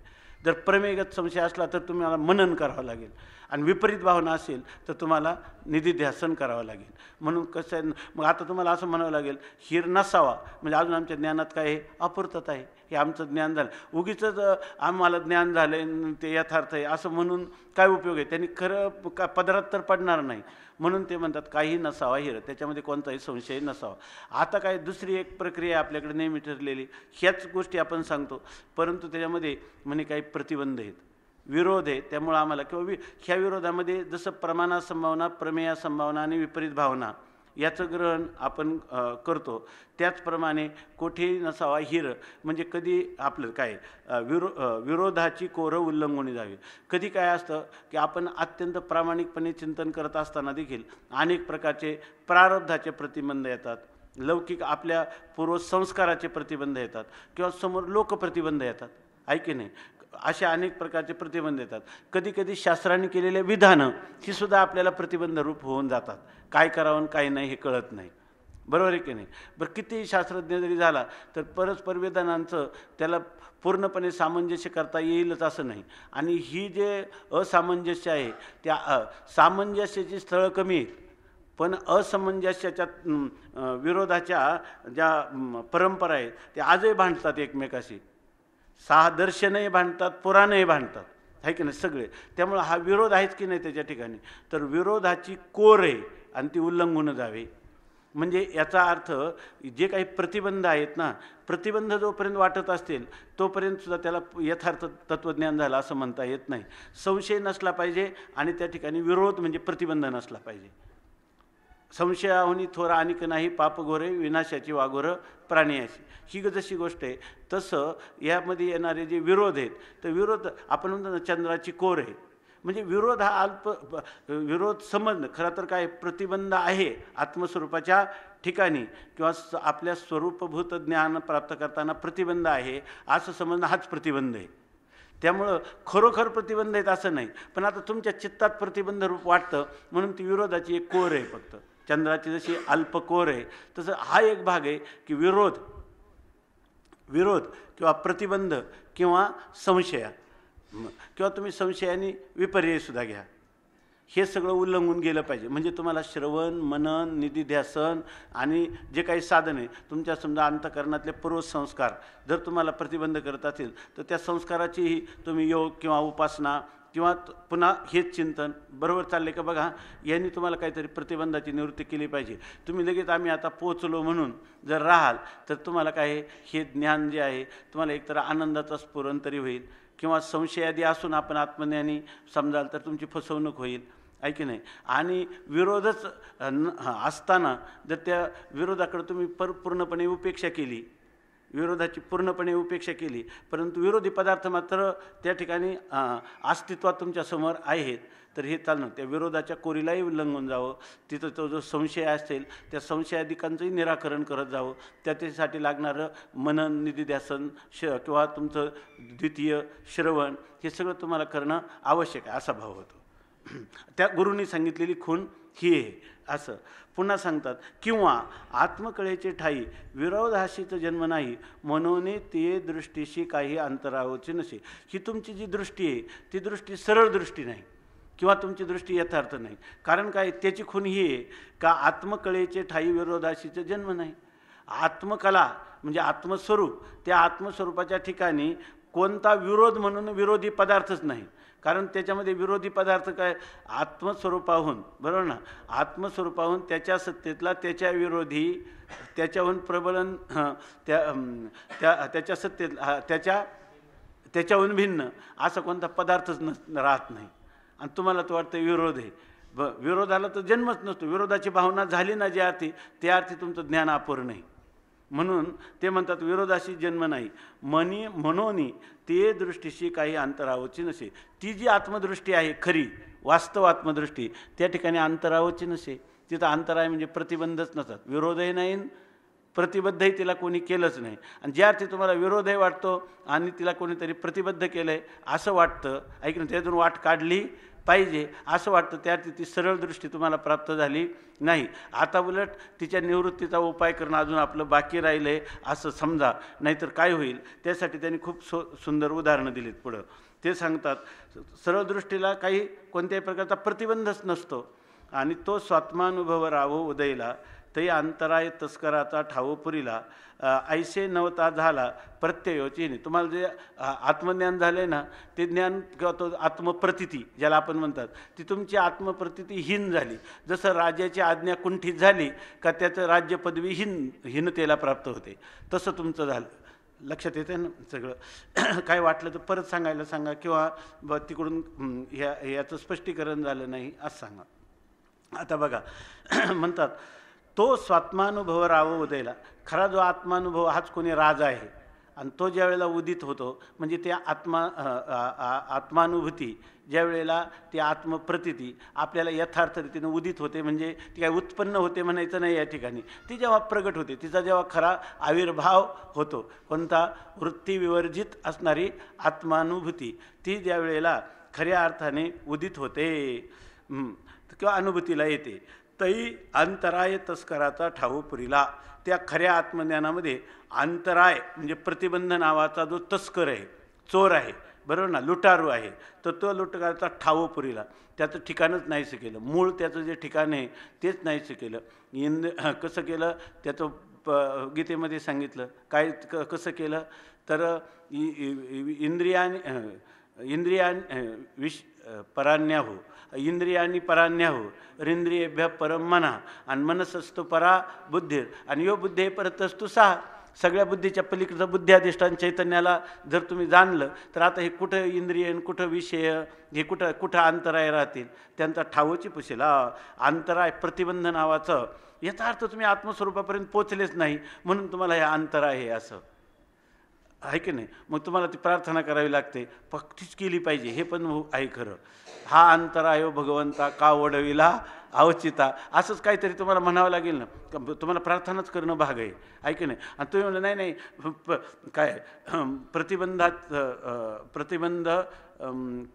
जर प्रमेयगत संशय असला तर तुम्हाला मनन करावं लागेल, आणि विपरीत भावना असेल तर तुम्हाला निधिध्यासन करावं लागेल. म्हणून कसं आहे, मग आता तुम्हाला असं म्हणावं लागेल हिर नसावा म्हणजे अजून आमच्या ज्ञानात काय आहे, अपूर्तता आहे. हे आमचं ज्ञान झालं, उगीच आम्हाला ज्ञान झालं आहे ते यथार्थ आहे असं म्हणून काय उपयोग आहे? त्यांनी खरं का पदरात तर पडणार नाही. म्हणून ते म्हणतात काही नसावा हिर, त्याच्यामध्ये कोणताही संशय नसावा. आता काय दुसरी एक प्रक्रिया आपल्याकडे नेहमी ठरलेली, ह्याच गोष्टी आपण सांगतो, परंतु त्याच्यामध्ये म्हणे काही प्रतिबंध आहेत, विरोध आहे. त्यामुळं आम्हाला किंवा ह्या विरोधामध्ये जसं प्रमाणा संभावना, प्रमेया संभावना आणि विपरीत भावना याचं ग्रहण आपण करतो, त्याचप्रमाणे कोठेही नसावा हिर म्हणजे कधी आपलं काय विरोधाची कोरं उल्लंघून जावी. कधी काय असतं की आपण अत्यंत प्रामाणिकपणे चिंतन करत असताना देखील अनेक प्रकारचे प्रारब्धाचे प्रतिबंध येतात, लौकिक आपल्या पूर्वसंस्काराचे प्रतिबंध येतात, किंवा समोर लोकप्रतिबंध येतात, आहे की नाही? अशा अनेक प्रकारचे प्रतिबंध येतात. कधी कधी शास्त्रांनी केलेले विधानं ही सुद्धा आपल्याला प्रतिबंधरूप होऊन जातात. काय करावं काय नाही हे कळत नाही. बरोबर आहे की नाही? बरं, कितीही शास्त्रज्ञ जरी झाला तर परस्पर विधानांचं त्याला पूर्णपणे सामंजस्य करता येईलच असं नाही. आणि ही जे असामंजस्य आहे त्या सामंजस्याची स्थळं कमी आहेत, पण असमंजस्याच्या विरोधाच्या ज्या परंपरा आहेत त्या आजही भांडतात एकमेकाशी. 6 दर्शनही भांडतात, पुराणही भांडतात, आहे की नाही सगळे. त्यामुळं हा विरोध आहेच की नाही त्याच्या ठिकाणी. तर विरोधाची कोर आहे आणि ती उल्लंघून जावे. म्हणजे याचा अर्थ जे काही प्रतिबंध आहेत ना, प्रतिबंध जोपर्यंत वाटत असतील तोपर्यंत सुद्धा त्याला यथार्थ तत्त्वज्ञान झालं असं म्हणता येत नाही. संशय नसला पाहिजे आणि त्या ठिकाणी विरोध म्हणजे प्रतिबंध नसला पाहिजे. संशयाहुनी थोर आणिक नाही, पाप घोरे विनाशाची वाघोरं प्राणियाशी, ही जशी गोष्ट आहे तसं यामध्ये येणारे जे विरोध आहेत तर विरोध आपण म्हणतो ना चंद्राची कोर आहे. म्हणजे विरोध हा विरोध समजणं खरं तर काय प्रतिबंध आहे आत्मस्वरूपाच्या ठिकाणी, किंवा आपल्या स्वरूपभूत ज्ञान प्राप्त करताना प्रतिबंध आहे असं समजणं हाच प्रतिबंध आहे. त्यामुळं खरोखर प्रतिबंध आहेत असं नाही, पण आता तुमच्या चित्तात प्रतिबंध रूप वाटतं म्हणून ती विरोधाची एक कोर आहे. फक्त चंद्राची जशी अल्पकोर आहे तसं हा एक भाग आहे की विरोध किंवा प्रतिबंध किंवा संशया, किंवा तुम्ही संशयाने विपर्ययसुद्धा घ्या, हे सगळं उल्लंघून गेलं पाहिजे. म्हणजे तुम्हाला श्रवण, मनन, निधिध्यासन आणि जे काही साधन आहे तुमच्या समजा अंतःकरणातले पूर्वसंस्कार जर तुम्हाला प्रतिबंध करत असेल तर त्या संस्काराचीही तुम्ही योग किंवा उपासना किंवा पुन्हा हेच चिंतन बरोबर चालले का बघा, यांनी तुम्हाला काहीतरी प्रतिबंधाची निवृत्ती केली पाहिजे. तुम्ही लगेच आम्ही आता पोचलो म्हणून जर राहाल तर तुम्हाला काय हे ज्ञान जे आहे तुम्हाला एकतर आनंदाचा स्फुरण तरी होईल, किंवा संशयादी असून आपण आत्मज्ञानी समजाल तर तुमची फसवणूक होईल, आहे की नाही? आणि विरोधच असताना जर त्या विरोधाकडे तुम्ही पूर्णपणे उपेक्षा केली, विरोधाची पूर्णपणे उपेक्षा केली, परंतु विरोधी पदार्थ मात्र त्या ठिकाणी अस्तित्वात तुमच्यासमोर आहेत, तर हे चालणं त्या विरोधाच्या कोरीलाही उल्लंघन जावं. तिथं तो जो संशय असेल त्या संशयाधिकांचंही निराकरण करत जावं. त्याच्यासाठी लागणारं मनन, निधिध्यासन किंवा तुमचं द्वितीय श्रवण हे सगळं तुम्हाला करणं आवश्यक आहे, असा भाव होतो. त्या गुरूंनी सांगितलेली खूण ही आहे असं पुन्हा सांगतात. किंवा आत्मकळेचे ठाई विरोधाशीच जन्म नाही, म्हणून ते दृष्टीशी काही अंतरावची नसे. ही तुमची जी दृष्टी आहे ती दृष्टी सरळ दृष्टी नाही किंवा तुमची दृष्टी यथार्थ नाही. कारण काय, त्याची खूण ही आहे का आत्मकळेचे ठाई विरोधाशीच जन्म नाही. आत्मकला म्हणजे आत्मस्वरूप, त्या आत्मस्वरूपाच्या ठिकाणी कोणता विरोध म्हणून विरोधी पदार्थच नाही. कारण त्याच्यामध्ये विरोधी पदार्थ काय, आत्मस्वरूपाहून, बरोबर ना, आत्मस्वरूपाहून त्याच्या सत्तेतला त्याच्या विरोधी, त्याच्याहून प्रबलन त्याच्या सत्तेत त्याच्याहून भिन्न असा कोणता पदार्थच राहत नाही. आणि तुम्हाला तो वाटतं विरोध आहे. विरोधाला तर जन्मच नसतो. विरोधाची भावना झाली ना ज्या अर्थी, त्या अर्थी तुमचं ज्ञान अपूर नाही. म्हणून ते म्हणतात विरोधाशी जन्म नाही, म्हणून ते दृष्टीशी काही अंतरावची नसे. ती जी आत्मदृष्टी आहे खरी वास्तव आत्मदृष्टी, त्या ठिकाणी अंतरावची नसे. तिथं अंतराय म्हणजे प्रतिबंधच नसतात, विरोधही नाही, प्रतिबद्धही तिला कोणी केलंच नाही. आणि ज्या अर्थी तुम्हाला विरोधही वाटतो आणि तिला कोणीतरी प्रतिबद्ध केलं आहे असं वाटतं, ऐकून त्यातून वाट काढली पाहिजे असं वाटतं, त्या अर्थी ती सरळ दृष्टी तुम्हाला प्राप्त झाली नाही. आता उलट तिच्या निवृत्तीचा उपाय करणं अजून आपलं बाकी राहिलं आहे असं समजा, नाहीतर काय होईल. त्यासाठी त्यांनी खूप सुंदर उदाहरणं दिलीत पुढं. ते सांगतात सरळ दृष्टीला काही कोणत्याही प्रकारचा प्रतिबंधच नसतो आणि तो स्वात्मानुभव राहो उदयला, तै अंतराय तस्कराचा ठावो पुरीला, ऐसे नवता झाला प्रत्ययोची. तुम्हाला जे आत्मज्ञान झाले ना, ते ज्ञान किंवा तो आत्मप्रतीती ज्याला आपण म्हणतात, ती तुमची आत्मप्रतीती हीन झाली. जसं राजाची आज्ञा कुंठित झाली का त्याचं राज्य पदवी हीनतेला प्राप्त होते, तसं तुमचं झालं. लक्षात येते ना सगळं. काय वाटलं तर परत सांगायला सांगा, किंवा तिकडून याचं स्पष्टीकरण झालं नाही असं सांगा. आता बघा म्हणतात तो स्वात्मानुभव राहो उदयला. खरा जो आत्मानुभव हाच कोणी राजा आहे, आणि तो ज्या वेळेला उदित होतो म्हणजे त्या आत्मानुभूती ज्या वेळेला ती आत्मप्रतीती आपल्याला यथार्थ रीतीनं उदित होते, म्हणजे ती काय उत्पन्न होते म्हणायचं नाही या ठिकाणी. ती जेव्हा प्रगट होते, तिचा जेव्हा खरा आविर्भाव होतो, कोणता वृत्तीविवर्जित असणारी आत्मानुभूती, ती ज्या वेळेला खऱ्या अर्थाने उदित होते किंवा अनुभूतीला येते, तै अंतराय तस्कराचा ठावो पुरीला. त्या खऱ्या आत्मज्ञानामध्ये अंतराय म्हणजे प्रतिबंध नावाचा जो तस्कर आहे, चोर आहे, बरोबर ना, लुटारू आहे, तर तो लुटकाराचा ठावो पुरीला. त्याचं ठिकाणच नाहीसं केलं. मूळ त्याचं जे ठिकाण आहे तेच नाहीसं केलं. कसं केलं त्याचं गीतेमध्ये सांगितलं. काय कसं केलं तर परान्याहो इंद्रियानी परान्याहो रिंद्रियेभ्य परम मना आणि मनसस्तु परा बुद्धीर आणि यो बुद्धे परतस्तु सा. सगळ्या बुद्धीच्या पलीकडचं बुद्ध्याधिष्ठान चैतन्याला जर तुम्ही जाणलं तर आता हे कुठं इंद्रिय कुठं विषय हे कुठं अंतराय राहतील, त्यांचा ठावोची पुशेला. अंतराय प्रतिबंध नावाचं याचा तुम्ही आत्मस्वरूपापर्यंत पोचलेच नाही, म्हणून तुम्हाला हे अंतराय आहे असं आहे की नाही. मग तुम्हाला ती प्रार्थना करावी लागते, पक्तीच केली पाहिजे, हे पण आहे खरं. हा अंतराय भगवंता का वडविला अवचिता, असंच काहीतरी तुम्हाला म्हणावं लागेल ना. तुम्हाला प्रार्थनाच करणं भाग आहे, आहे की नाही. आणि तुम्ही म्हणलं नाही काय प्रतिबंध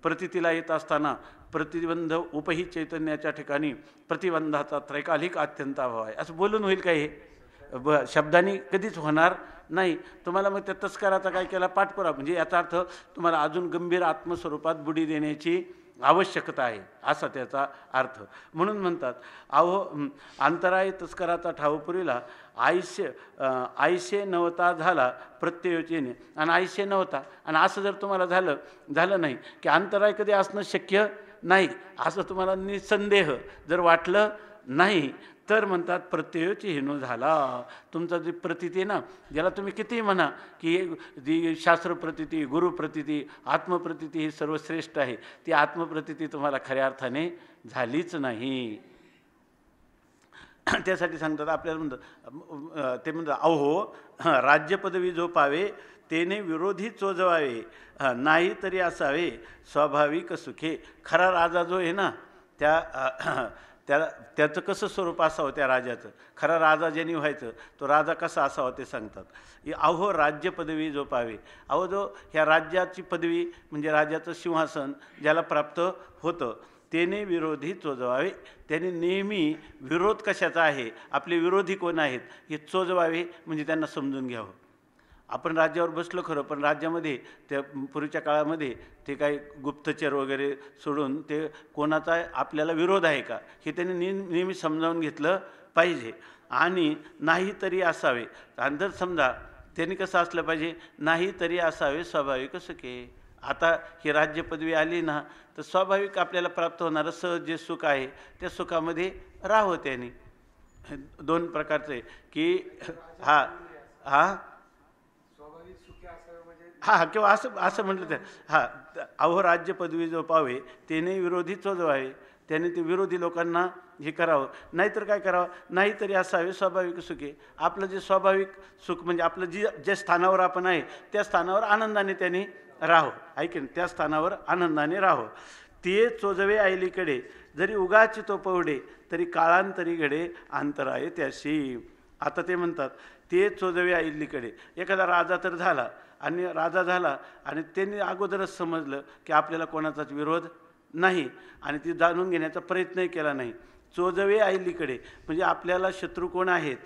प्रतीतीला येत असताना प्रतिबंध उपही चैतन्याच्या ठिकाणी प्रतिबंधाचा त्रैकालिक अत्यंत अभाव आहे असं बोलून होईल काय? हे शब्दांनी कधीच होणार नाही. तुम्हाला मग त्या तस्कराचा काय केला पाठपुरावा, म्हणजे याचा अर्थ तुम्हाला अजून गंभीर आत्मस्वरूपात बुडी देण्याची आवश्यकता आहे असा त्याचा अर्थ. म्हणून म्हणतात अहो अंतराय तस्कराचा ठावपुरीला आयशे नवता झाला प्रत्ययोचेने. आणि आयशे नवता आणि असं जर तुम्हाला झालं नाही की अंतराय कधी असणं शक्य नाही असं तुम्हाला निसंदेह जर वाटलं नाही तर म्हणतात प्रत्ययोची हिनो झाला. तुमचा जी प्रतीती आहे ना, ज्याला तुम्ही कितीही म्हणा की जी शास्त्रप्रतीती गुरुप्रतीती आत्मप्रतीती ही सर्वश्रेष्ठ आहे, ती आत्मप्रतीती तुम्हाला खऱ्या अर्थाने झालीच नाही. त्यासाठी सांगतात आपल्याला म्हणतात ते म्हणतात अहो राज्यपदवी जो पावे तेने विरोधी चोजवावे नाही तरी असावे स्वाभाविक सुखे. खरा राजा जो आहे ना त्याचं कसं स्वरूप असावं त्या राजाचं, खरा राजा ज्यांनी व्हायचं तो राजा कसा असावा ते सांगतात. अहो राज्य पदवी जो पावे, अहो जो ह्या राज्याची पदवी म्हणजे राजाचं सिंहासन ज्याला प्राप्त होतं तेने विरोधी चोजवावे. त्याने नेहमी विरोध कशाचा आहे, आपले विरोधी कोण आहेत हे चोजवावे, म्हणजे त्यांना समजून घ्यावं. आपण राज्यावर बसलो खरं, पण राज्यामध्ये त्या पूर्वीच्या काळामध्ये ते काही गुप्तचर वगैरे सोडून ते कोणाचा आपल्याला विरोध आहे का हे त्यांनी नेहमी समजावून घेतलं पाहिजे. आणि नाही तरी असावे. आणि जर समजा त्यांनी कसं असलं पाहिजे, नाही तरी असावे स्वाभाविक सुखे. आता ही राज्य पदवी आली ना, तर स्वाभाविक आपल्याला प्राप्त होणारं सहज जे सुख आहे त्या सुखामध्ये राहावं. त्यांनी दोन प्रकारचे की हा किंवा असं म्हटलं तर अहो राज्य पदवी जो पावे त्याने विरोधी चोजवावे. त्याने ते विरोधी लोकांना हे करावं. नाहीतर काय करावं, नाहीतरी असावे स्वाभाविक सुखे. आपलं जे स्वाभाविक सुख म्हणजे आपलं ज्या स्थानावर आपण आहे त्या स्थानावर आनंदाने त्यांनी राहावं. ऐकेन, त्या स्थानावर आनंदाने राहावं. ते चोजवे आईलीकडे जरी उगाच तो पवडे तरी काळांतरी घडे अंतराये त्याशी. आता ते म्हणतात ते चोजवे आईलीकडे. एखादा राजा तर झाला आणि त्यांनी अगोदरच समजलं की आपल्याला कोणाचाच विरोध नाही आणि ती जाणून घेण्याचा प्रयत्नही केला नाही. चोजवे आईलीकडे म्हणजे आपल्याला शत्रू कोण आहेत,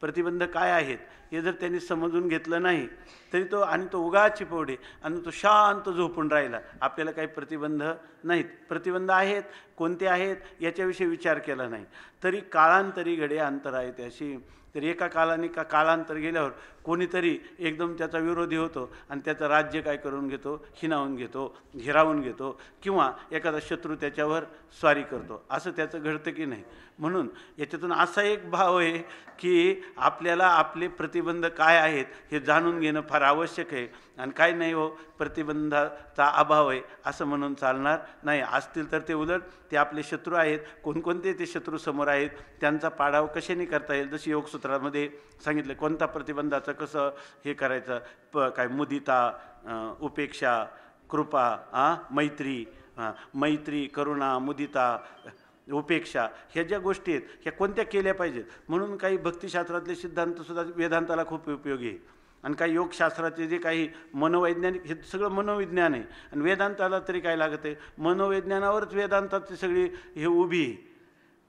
प्रतिबंध काय आहेत हे जर त्यांनी समजून घेतलं नाही तरी तो उगाच चिपवडे आणि तो शांत झोपून राहिला. आपल्याला काही प्रतिबंध नाहीत. प्रतिबंध आहेत, कोणते आहेत याच्याविषयी विचार केला नाही तरी काळांतरी घडे अंतराये त्याशी. तर एका कालांतर गेल्यावर कोणीतरी एकदम त्याचा विरोधी होतो आणि त्याचं राज्य काय करून घेतो, हिरावून घेतो किंवा एखादा शत्रू त्याच्यावर स्वारी करतो. असं त्याचं घडतं की नाही. म्हणून याच्यातून असा एक भाव आहे की आपल्याला आपले प्रतिबंध काय आहेत हे जाणून घेणं फार आवश्यक आहे. आणि काय नाही हो, प्रतिबंधाचा अभाव आहे असं म्हणून चालणार नाही. असतील तर ते उलट ते आपले शत्रू आहेत. कोणकोणते ते शत्रू समोर आहेत त्यांचा पाडाव कशाने करता येईल. जशी योगसूत्रामध्ये सांगितलं कोणता प्रतिबंधाचं कसं हे करायचं. काय मुदिता, उपेक्षा, कृपा, मैत्री, करुणा, मुदिता, उपेक्षा ह्या ज्या गोष्टी आहेत ह्या कोणत्या केल्या पाहिजेत. म्हणून काही भक्तिशास्त्रातले सिद्धांतसुद्धा वेदांताला खूप उपयोगी आहे. आणि काही योगशास्त्राचे जे काही मनोवैज्ञानिक हे सगळं मनोविज्ञान आहे. आणि वेदांताला तरी काय लागत आहे, मनोविज्ञानावरच वेदांताची सगळी हे उभी आहे.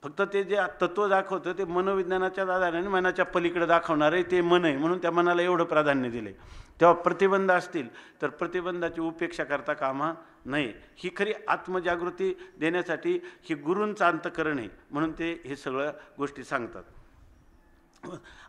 फक्त ते जे तत्त्व दाखवतं ते मनोविज्ञानाच्या आधाराने मनाच्या पलीकडे दाखवणार आहे ते मन आहे. म्हणून त्या मनाला एवढं प्राधान्य दिलं आहे. तेव्हा प्रतिबंध असतील तर प्रतिबंधाची उपेक्षा करता कामा नये. ही खरी आत्मजागृती देण्यासाठी ही गुरूंचं अंतःकरण आहे. म्हणून ते हे सगळ्या गोष्टी सांगतात.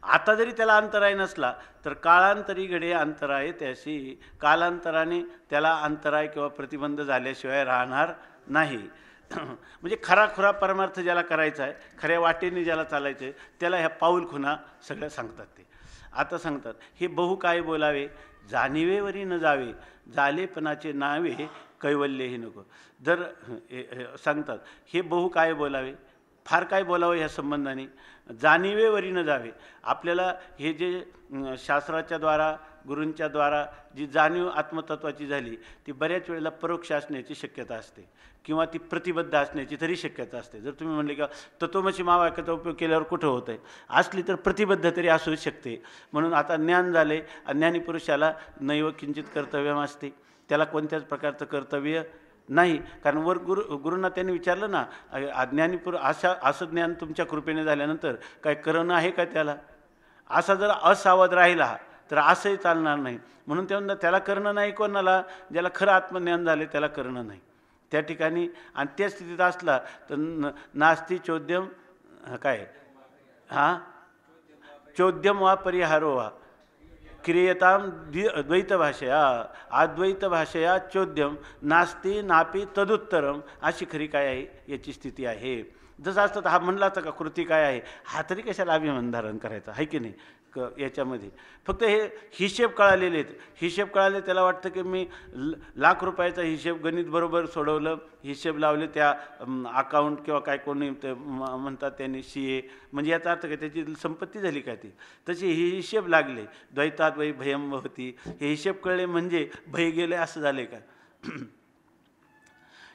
आता जरी त्याला अंतराय नसला तर काळांतरी घडे अंतराय त्याशी. कालांतराने त्याला अंतराय किंवा प्रतिबंध झाल्याशिवाय राहणार नाही. म्हणजे खरा परमार्थ ज्याला करायचा आहे, खऱ्या वाटेने ज्याला चालायचं आहे त्याला ह्या पाऊल खुणा सगळ्या सांगतात. ते आता सांगतात हे बहु काय बोलावे, जाणीवेवरी न जावे, जालेपणाचे नावे कैवल्यही नको. जर सांगतात हे बहु काय बोलावे, फार काय बोलावं ह्या संबंधाने, जाणीवेवरी न जावे. आपल्याला हे जे शास्त्राच्या द्वारा गुरूंच्या द्वारा जी जाणीव आत्मतत्वाची झाली ती बऱ्याच वेळेला परोक्ष असण्याची शक्यता असते किंवा ती प्रतिबद्ध असण्याची तरी शक्यता असते. जर तुम्ही म्हणले का तत्वमसी महावाक्याचा उपयोग केल्यावर कुठं होतं आहे, असली तर प्रतिबद्ध तरी असू शकते. म्हणून आता ज्ञान झाले, अज्ञानी पुरुषाला नैव किंचित कर्तव्यम असते. त्याला कोणत्याच प्रकारचं कर्तव्य नाही. कारण गुरूंना त्यांनी विचारलं ना, अज्ञानी असं ज्ञान तुमच्या कृपेने झाल्यानंतर काय करणं आहे का त्याला. असा जर असावध राहिला तर असंही चालणार नाही. म्हणून त्याला करणं नाही. कोणाला, ज्याला खरं आत्मज्ञान झाले त्याला करणं नाही त्या ठिकाणी. आणि त्या स्थितीत असला तर नास्ती चोद्यम काय चोद्यम वा परिहारो वा क्रियताम द्वैत भाषया अद्वैत भाषया चोद्यम नास्ती नापी तदुत्तरम. अशी खरी काय आहे याची स्थिती आहे. जसं असतं तर हा म्हणलाच का कृती काय आहे, हा तरी कशाला अभिमान धारण करायचा आहे की नाही. याच्यामध्ये फक्त हे हिशेब कळालेले आहेत. हिशेब कळाले त्याला वाटतं की मी लाख रुपयाचा हिशेब गणित बरोबर सोडवलं, हिशेब लावले त्या अकाउंट किंवा काय कोणी म्हणतात त्यांनी CA, म्हणजे याचा अर्थ काय त्याची संपत्ती झाली का ती. तशी ही हिशेब लागले. द्वैतात वै भयम होती, हे हिशेब कळले म्हणजे भय गेले असं झाले का.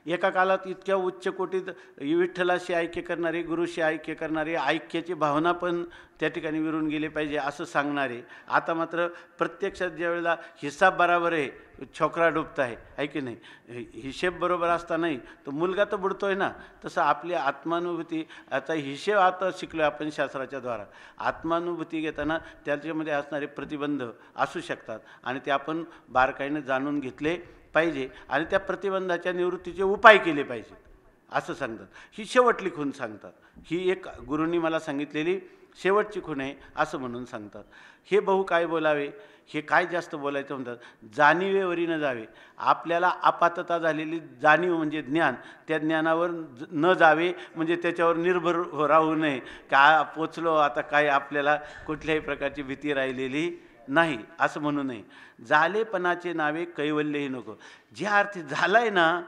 एका काळात इतक्या उच्च कोटीत विठ्ठलाशी ऐक्य करणारे, गुरुशी ऐक्य करणारे, ऐक्याची भावना पण त्या ठिकाणी विरून गेले पाहिजे असं सांगणारे, आता मात्र प्रत्यक्षात ज्यावेळेला हिसाब बराबर आहे छोकरा डुबता आहे की नाही, हिशेब बरोबर असता नाही तो मुलगा तर बुडतो आहे ना. तसं आपली आत्मानुभूती, आता हिशेब आता शिकलो आपण शास्त्राच्या द्वारा, आत्मानुभूती घेताना त्याच्यामध्ये असणारे प्रतिबंध असू शकतात आणि ते आपण बारकाईनं जाणून घेतले पाहिजे आणि त्या प्रतिबंधाच्या निवृत्तीचे उपाय केले पाहिजेत असं सांगतात. ही शेवटली खूण सांगतात, ही एक गुरूंनी मला सांगितलेली शेवटची खूण आहे असं म्हणून सांगतात. हे बहु काय बोलावे, हे काय जास्त बोलायचं म्हणतात, जाणीवेवरी न जावे. आपल्याला आपातता झालेली जाणीव म्हणजे ज्ञान, त्या ज्ञानावर न जावे म्हणजे त्याच्यावर निर्भर राहू नये. का पोचलो आता काय आपल्याला कुठल्याही प्रकारची भीती राहिलेली नाही असं म्हणू नये. झालेपणाचे नावे कैवल्यही नको. ज्या अर्थी झालाय ना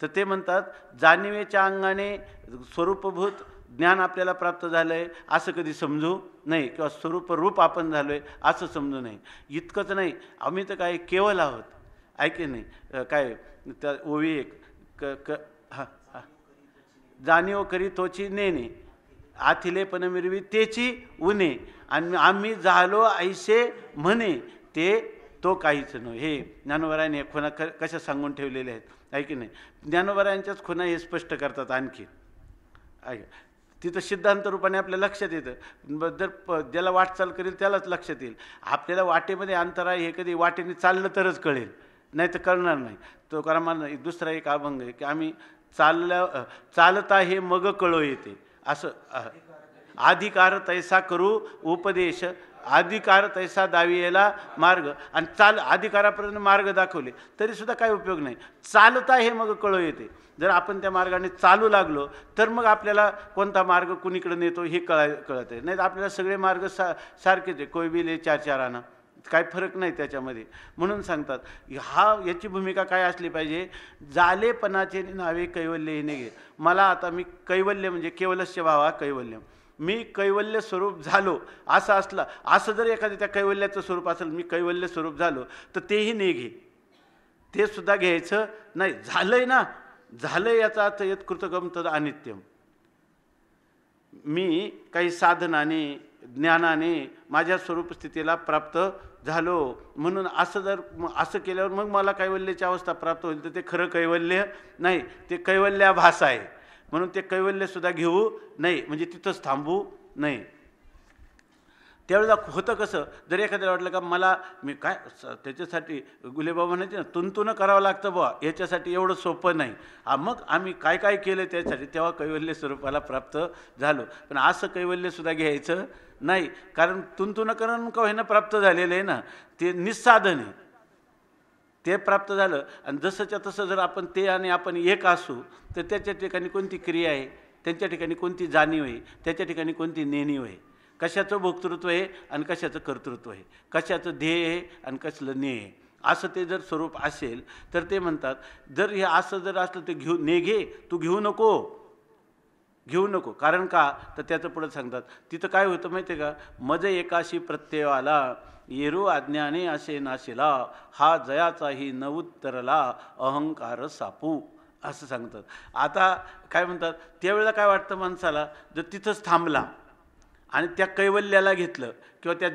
तर ते म्हणतात जाणीवेच्या अंगाने स्वरूपभूत ज्ञान आपल्याला प्राप्त झालं आहे असं कधी समजू नाही, किंवा स्वरूप आपण झालो आहे असं समजू नये. इतकंच नाही, आम्ही तर काय केवल आहोत ऐके नाही. काय त्या ओवी एक क क हा जाणीव करी तोची नेणे, आथिले पण मिरवी तेची उणे, आणि आम्ही झालो ऐसे म्हणे ते तो काहीच नव्हे. हे ज्ञानोबरायांनी खुणा कशा सांगून ठेवलेले आहेत ऐकी नाही. ज्ञानोबरायांच्याच खुणा हे स्पष्ट करतात आणखी ऐक. तिथं सिद्धांत रूपाने आपल्या लक्षात येतं, जर ज्याला वाटचाल करेल त्यालाच लक्षात येईल. आपल्याला वाटेमध्ये अंतर आहे हे कधी वाटेने चाललं तरच कळेल, नाही तर कळणार नाही. तो करामान दुसरा एक अभंग आहे की आम्ही चालता हे मग कळो येते असं. अधिकार तैसा करू उपदेश, अधिकार तैसा दावियेला मार्ग, आणि अधिकारापर्यंत मार्ग दाखवले तरीसुद्धा काही उपयोग नाही. चालता हे मग कळो येते. जर आपण त्या मार्गाने चालू लागलो तर मग आपल्याला कोणता मार्ग कुणीकडे नेतो हे कळत आहे. नाही तर आपल्याला सगळे मार्ग सारखेच आहे, कोई बी ले चार चार आणा, काय फरक नाही त्याच्यामध्ये. म्हणून सांगतात याची भूमिका काय असली पाहिजे, जालेपणाचे नावे कैवल्य हे नाही. मला आता मी कैवल्य म्हणजे केवलस्य भावा कैवल्य, मी कैवल्य स्वरूप झालो असं असलं, असं जर एखाद्या त्या कैवल्याचं स्वरूप असेल, मी कैवल्य स्वरूप झालो तर तेही नाही घे, ते सुद्धा घ्यायचं नाही. झालंय ना, झालं याचा अर्थ येत कृतगम तद अनित्यम. मी काही साधनाने ज्ञानाने माझ्या स्वरूप स्थितीला प्राप्त झालो म्हणून असं केल्यावर मग मला कैवल्याची अवस्था प्राप्त होईल तर ते खरं कैवल्य नाही, ते कैवल्याभास आहे. म्हणून ते कैवल्यसुद्धा घेऊ नाही, म्हणजे तिथंच थांबू नाही. त्यावेळेला होतं कसं, जर एखाद्याला वाटलं का मला मी काय त्याच्यासाठी गुलेबाबा म्हणायचे ना, तुंतून करावं लागतं बुवा, याच्यासाठी एवढं सोपं नाही. मग आम्ही काय काय केलं त्यासाठी, तेव्हा कैवल्य स्वरूपाला प्राप्त झालो. पण असं कैवल्यसुद्धा घ्यायचं नाही, कारण तुंतून करून का होईना प्राप्त झालेलं आहे ना, ते निस्साधन आहे, ते प्राप्त झालं. आणि जसंच्या तसं जर आपण ते आणि आपण एक असू तर त्याच्या ठिकाणी कोणती क्रिया आहे, त्यांच्या ठिकाणी कोणती जाणीव आहे, त्याच्या ठिकाणी कोणती नेणीव आहे, कशाचं भोक्तृत्व आहे आणि कशाचं कर्तृत्व आहे, कशाचं ध्येय आहे आणि कसलं ध्येय आहे, असं ते जर स्वरूप असेल तर ते म्हणतात जर हे असं जर असलं तर घे, तू घेऊ नको. कारण का तर त्याचं पुढं सांगतात तिथं काय होतं माहिती आहे का, मज एकाशी प्रत्यय आला, येरू अज्ञाने असे नाशिला, हा जयाचाही न उत्तरला, अहंकार सापू असं सांगतात. आता काय म्हणतात, त्यावेळेला काय वाटतं माणसाला, जर तिथंच थांबला आणि त्या कैवल्याला घेतलं किंवा त्या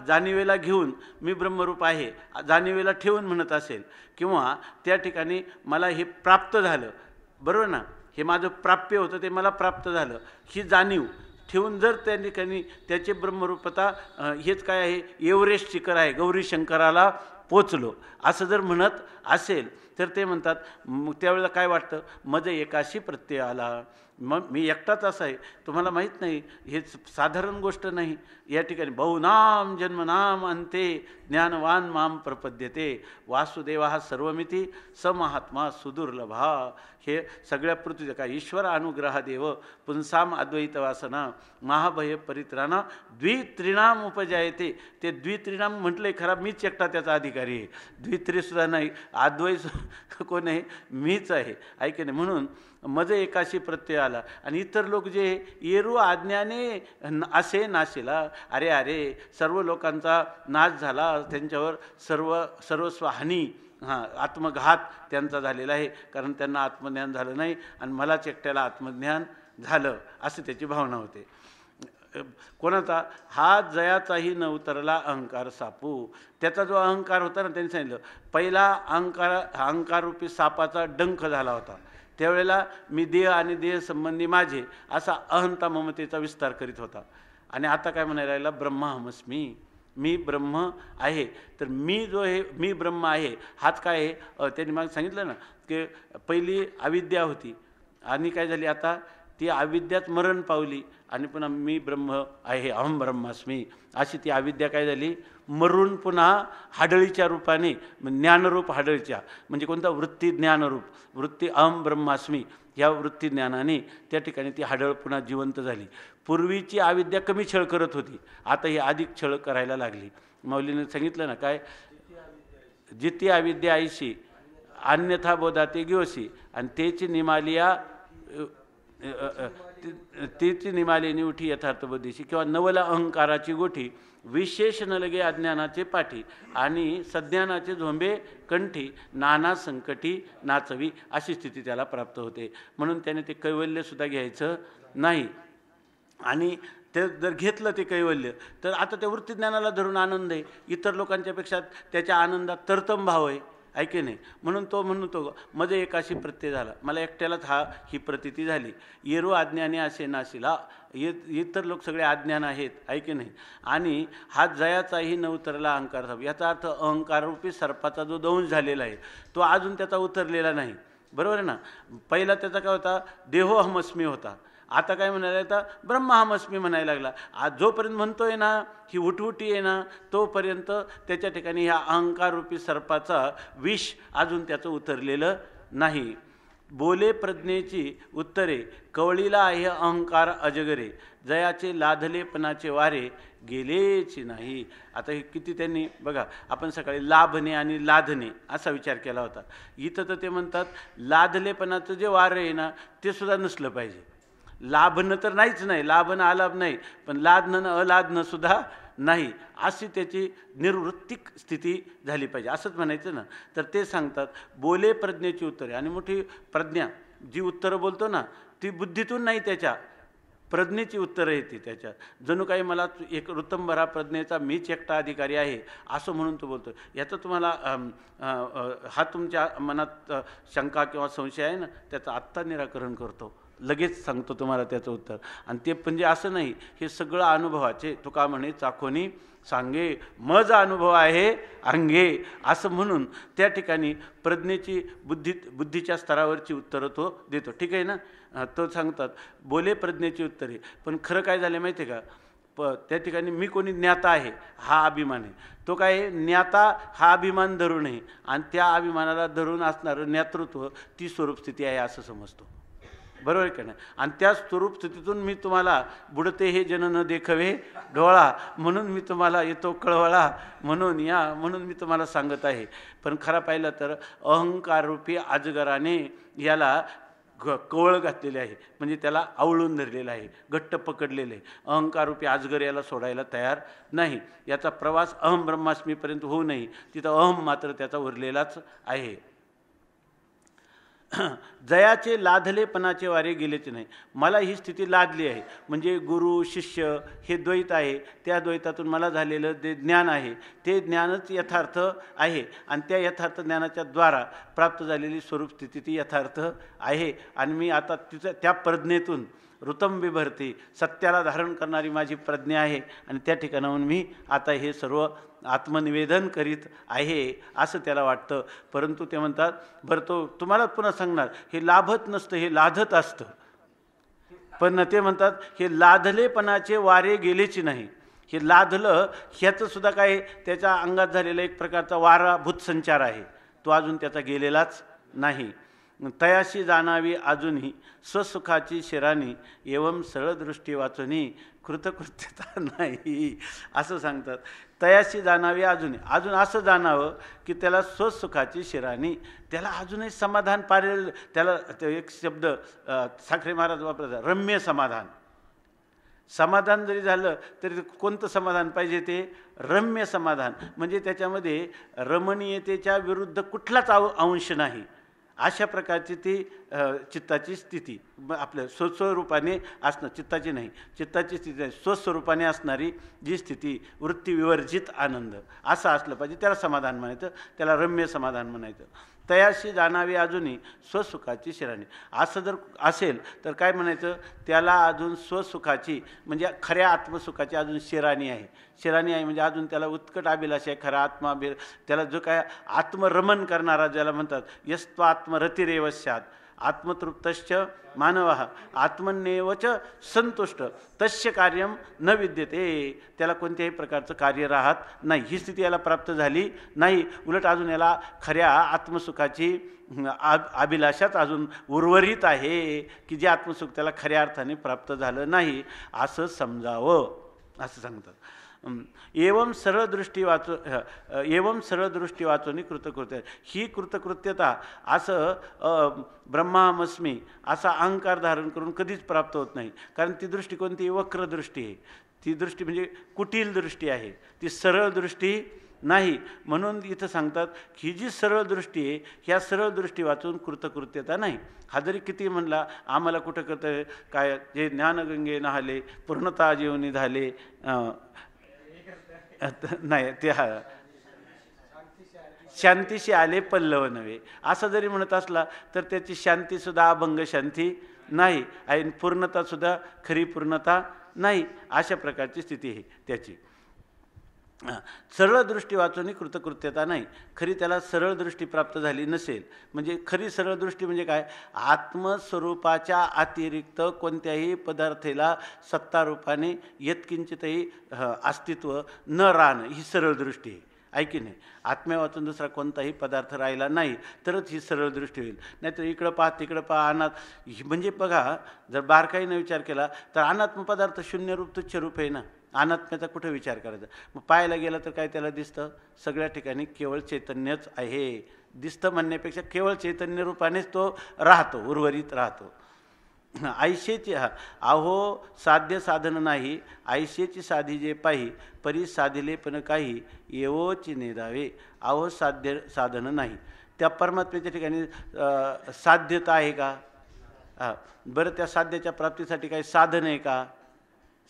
जाणीवेला घेऊन मी ब्रह्मरूप आहे जाणीवेला ठेवून म्हणत असेल, किंवा त्या ठिकाणी मला हे प्राप्त झालं, बरोबर ना, हे माझं प्राप्य होतं ते मला प्राप्त झालं, ही जाणीव ठेवून जर त्या ठिकाणी त्याचे ब्रह्मरूपता हेच काय आहे, एव्हरेस्ट शिखर आहे, गौरी शंकराला पोचलो असं जर म्हणत असेल तर ते म्हणतात मग त्यावेळेला काय वाटतं, मज एकाशी प्रत्यय आला, मग मी एकटाच असा आहे. तुम्हाला माहीत नाही, हे साधारण गोष्ट नाही. या ठिकाणी बहुनाम जन्मनाम अंते ज्ञानवान माम प्रपद्यते, वासुदेवा हा सर्वमिती स महात्मा सुदुर्लभा. हे सगळ्या पृथ्वी काय ईश्वर अनुग्रह देव पुंसाम अद्वैत वासना महाभय परित्राणा द्वित्रिणाम उपजायते. ते द्वित्रिणाम म्हटलंय खरा, मीच एकटा त्याचा अधिकारी आहे, द्वित्रीसुद्धा नाही, अद्वैत कोण आहे, मीच आहे ऐके नाही. म्हणून मज एकाशी प्रत्यय आला. आणि इतर लोक जे येरू आज्ञाने असे नाशिला, अरे सर्व लोकांचा नाश झाला, त्यांच्यावर सर्वस्व हानी आत्मघात त्यांचा झालेला आहे, कारण त्यांना आत्मज्ञान झालं नाही आणि मलाच एकट्याला आत्मज्ञान झालं असं त्याची भावना होते. कोणाचा? हा जयाचाही न उतरला अहंकार सापू. त्याचा जो अहंकार होता ना, त्यांनी सांगितलं पहिला अहंकाररूपी सापाचा डंख झाला होता. त्यावेळेला मी देह आणि देह संबंधी माझे असा अहंता ममतेचा विस्तार करीत होता. आणि आता काय म्हणायला लागला? ब्रह्माहमस्मी, मी ब्रह्म आहे. तर मी जो आहे, मी ब्रह्म आहे, हाच काय आहे? त्यांनी मग सांगितलं ना की पहिली अविद्या होती आणि काय झाली? आता ती अविद्यात मरण पावली आणि पुन्हा मी ब्रह्म आहे, अहम ब्रह्मास्मी, अशी ती अविद्या काय झाली? मरून पुन्हा हाडळीच्या रूपाने, ज्ञानरूप हाडळीच्या, म्हणजे कोणता? वृत्ती ज्ञानरूप, वृत्ती अहम ब्रह्मास्मी ह्या वृत्ती ज्ञानाने त्या ठिकाणी ती हाडळ पुन्हा जिवंत झाली. पूर्वीची अविद्या कमी छळ करत होती, आता ही अधिक छळ करायला लागली. माऊलीने सांगितलं ना काय? जिती अविद्या आईशी अन्यथा बोधाते गिवसी, आणि तेची निमालिया तेची निमालिनी उठी यथार्थबुद्धीशी, किंवा नवल अहंकाराची गोठी, विशेष न लगे अज्ञानाचे पाठी, आणि सज्ञानाचे झोंबे कंठी, नाना संकटी नाचवी, अशी स्थिती त्याला प्राप्त होते. म्हणून त्याने ते कैवल्यसुद्धा घ्यायचं नाही. आणि ते जर घेतलं ते कैवल्य, तर आता त्या वृत्तीज्ञानाला धरून आनंद आहे, इतर लोकांच्यापेक्षा त्याच्या आनंदात तरतम भाव आहे, ऐके नाही. म्हणून तो म्हणतो मध्ये एकाशी प्रत्यय झाला, मला एकट्यालाच ही प्रतीती झाली. येरू अज्ञानी असे नाशिला, इतर लोक सगळे अज्ञान आहेत, ऐके नाही. आणि हा जयाचाही न उतरला अहंकार साप. याचा अर्थ अहंकाररूपी सर्पाचा जो दंश झालेला आहे तो अजून त्याचा उतरलेला नाही. बरोबर आहे ना? पहिला त्याचा काय होता? देहोहमस्मी होता. आता काय म्हणायला येतं? ब्रह्माहमस्मी म्हणायला लागला. आज जोपर्यंत म्हणतोय ना ही उठउठी आहे ना, तोपर्यंत त्याच्या ठिकाणी ह्या अहंकाररूपी सर्पाचा विष अजून त्याचं उतरलेलं नाही. बोले प्रज्ञेची उत्तरे, कवळीला आहे अहंकार अजगरे, जयाचे लाधलेपणाचे वारे गेलेची नाही. आता हे किती त्यांनी बघा, आपण सकाळी लाभणे आणि लाधणे असा विचार केला होता. इथं तर ते म्हणतात लाधलेपणाचं जे वारं आहे ना ते सुद्धा नसलं पाहिजे. लाभणं तर नाहीच नाही, लाभणं अलाभ नाही, पण लादणं अलादणं सुद्धा नाही, अशी त्याची निर्वृत्तिक स्थिती झाली पाहिजे असंच म्हणायचं ना. तर ते सांगतात बोले प्रज्ञेची उत्तरे, आणि मोठी प्रज्ञा जी उत्तरं बोलतो ना ती बुद्धीतून नाही, त्याच्या प्रज्ञेची उत्तरं येते त्याच्यात. जणू काही मला एक ऋतंभरा प्रज्ञेचा मीच एकटा अधिकारी आहे असं म्हणून तो बोलतो. याचं तुम्हाला हा तुमच्या मनात शंका किंवा संशय आहे ना त्याचं आत्ता निराकरण करतो, लगेच सांगतो तुम्हाला त्याचं उत्तर. आणि ते म्हणजे असं नाही, हे सगळं अनुभवाचे, तुका म्हणे चाखोनी सांगे मज अनुभव आहे अंगे, असं म्हणून त्या ठिकाणी प्रज्ञेची बुद्धीच्या स्तरावरची उत्तरं तो देतो. ठीक आहे ना? तो सांगतात बोले प्रज्ञेची उत्तरे. पण खरं काय झालं माहिती आहे का? त्या ठिकाणी मी कोणी ज्ञाता आहे हा अभिमान आहे. तो काय ज्ञाता हा अभिमान धरून आहे, आणि त्या अभिमानाला धरून असणारं ज्ञातृत्व ती स्वरूपस्थिती आहे असं समजतो. बरोबर आहे का नाही? आणि त्या स्वरूप स्थितीतून मी तुम्हाला बुडते हे जन न देखवे डोळा, म्हणून मी तुम्हाला येतो कळवळा, म्हणून मी तुम्हाला सांगत आहे. पण खरा पाहिलं तर अहंकाररूपी अजगराने याला कवळ घातलेले आहे, म्हणजे त्याला आवळून धरलेलं आहे, घट्ट पकडलेलं आहे. अहंकाररूपी अजगर याला सोडायला तयार नाही. याचा प्रवास अहम ब्रह्मास्मीपर्यंत होऊ नये, तिथं अहम मात्र त्याचा उरलेलाच आहे. जयाचे लाधलेपणाचे वारे गेलेच नाही. मला ही स्थिती लादली आहे, म्हणजे गुरु शिष्य हे द्वैत आहे, त्या द्वैतातून मला झालेलं जे ज्ञान आहे ते ज्ञानच यथार्थ आहे, आणि त्या यथार्थ ज्ञानाच्या द्वारा प्राप्त झालेली स्वरूपस्थिती ती यथार्थ आहे. आणि मी आता त्या प्रज्ञेतून ऋतंबी भरते, सत्याला धारण करणारी माझी प्रज्ञा आहे, आणि त्या ठिकाणाहून मी आता हे सर्व आत्मनिवेदन करीत आहे असं त्याला वाटतं. परंतु ते म्हणतात बरं, तो तुम्हाला पुन्हा सांगणार, हे लाभत नसतं, हे लाधत असतं. पण ते म्हणतात हे लाधलेपणाचे वारे गेलेची नाही. हे लाधलं ह्याचं सुद्धा काय, त्याच्या अंगात झालेला एक प्रकारचा वारा भूतसंचार आहे, तो अजून त्याचा गेलेलाच नाही. तयाशी जाणावी अजूनही स्वसुखाची शिराणी, एवं सरळ दृष्टी वाचुनी कृतकृत्यता नाही, असं सांगतात. तयाशी जाणावी अजून असं जाणावं की त्याला स्वसुखाची शिराणी, त्याला अजूनही समाधान पारेल. त्याला एक शब्द साखरे महाराज वापरतात, रम्य समाधान. समाधान जरी झालं तरी कोणतं समाधान पाहिजे? ते रम्य समाधान, म्हणजे त्याच्यामध्ये रमणीयतेच्या विरुद्ध कुठलाच अंश नाही, अशा प्रकारची ती चित्ताची स्थिती आपल्या स्वस्वरूपाने असणं, चित्ताची नाही, चित्ताची स्थिती नाही, स्वस्वरूपाने असणारी जी स्थिती, वृत्तीविवर्जित आनंद, असं असलं पाहिजे. त्याला समाधान म्हणायचं, त्याला रम्य समाधान म्हणायचं. तयाशी जाणावी अजूनही स्वसुखाची शिराणी, असं जर असेल तर काय म्हणायचं? त्याला अजून स्वसुखाची म्हणजे खऱ्या आत्मसुखाची अजून शिराणी आहे. शिराणी आहे म्हणजे अजून त्याला उत्कट अभिलाष आहे, खरा आत्मा त्याला जो काय आत्मरमण करणारा ज्याला म्हणतात, यस्त्व आत्मरतिरेव स्यात् आत्मतृप्तश्च मानव आत्मन्येवच संतुष्ट तस्य कार्यम न विद्यते. त्याला कोणत्याही प्रकारचं कार्य राहत नाही, ही स्थिती याला प्राप्त झाली नाही. उलट अजून याला खऱ्या आत्मसुखाची अभिलाषाच अजून उर्वरित आहे, की जे आत्मसुख त्याला खऱ्या अर्थाने प्राप्त झालं नाही, असं समजावं, असं सांगतात. एवं सरळ दृष्टी वाचून कृतकृत्य, ही कृतकृत्यता असं ब्रह्माहमस्मी असा अहंकार धारण करून कधीच प्राप्त होत नाही. कारण ती दृष्टी कोणती? वक्र दृष्टी आहे. ती दृष्टी म्हणजे कुटील दृष्टी आहे, ती सरळ दृष्टी नाही. म्हणून इथं सांगतात ही जी सरळ दृष्टी आहे, ह्या सरळ दृष्टी वाचून कृतकृत्यता नाही. हा जरी किती म्हणला आम्हाला कुठं करतं काय, जे ज्ञानगंगे नहाले पूर्णता जीवनी झाले नाही, ते शांतीशी आले पल्लव नव्हे, असं जरी म्हणत असला तर त्याची शांतीसुद्धा अभंग शांती नाही आणि पूर्णतासुद्धा खरी पूर्णता नाही. अशा प्रकारची स्थिती आहे त्याची. सरळ दृष्टी वाचून कृतकृत्यता नाही. खरी त्याला सरळ दृष्टी प्राप्त झाली नसेल, म्हणजे खरी सरळ दृष्टी म्हणजे काय? आत्मस्वरूपाच्या अतिरिक्त कोणत्याही पदार्थाला सत्तारूपाने यत्किंचितही अस्तित्व न राहणं, ही सरळ दृष्टी आहे. ऐकी नाही, आत्म्या वाचून दुसरा कोणताही पदार्थ राहिला नाही तरच ही सरळ दृष्टी होईल. नाहीतर इकडं पहा तिकडं पहा म्हणजे बघा, जर बारकाईनं विचार केला तर अनात्म पदार्थ शून्यरूप तुच्छरूप आहे ना. अनात्म्याचा कुठं विचार करायचा? मग पाहायला गेलं तर काय त्याला दिसतं? सगळ्या ठिकाणी केवळ चैतन्यच आहे. दिसतं म्हणण्यापेक्षा केवळ चैतन्य रूपानेच तो राहतो, उर्वरित राहतो. आयशेची अहो साध्य साधन नाही, आयशेची साधी जे पाही परी साधिले पण काही येवोची नेदावे. अहो साध्य साधन नाही, त्या परमात्म्याच्या ठिकाणी साध्यता आहे का? बरं, त्या साध्याच्या प्राप्तीसाठी काही साधन आहे का?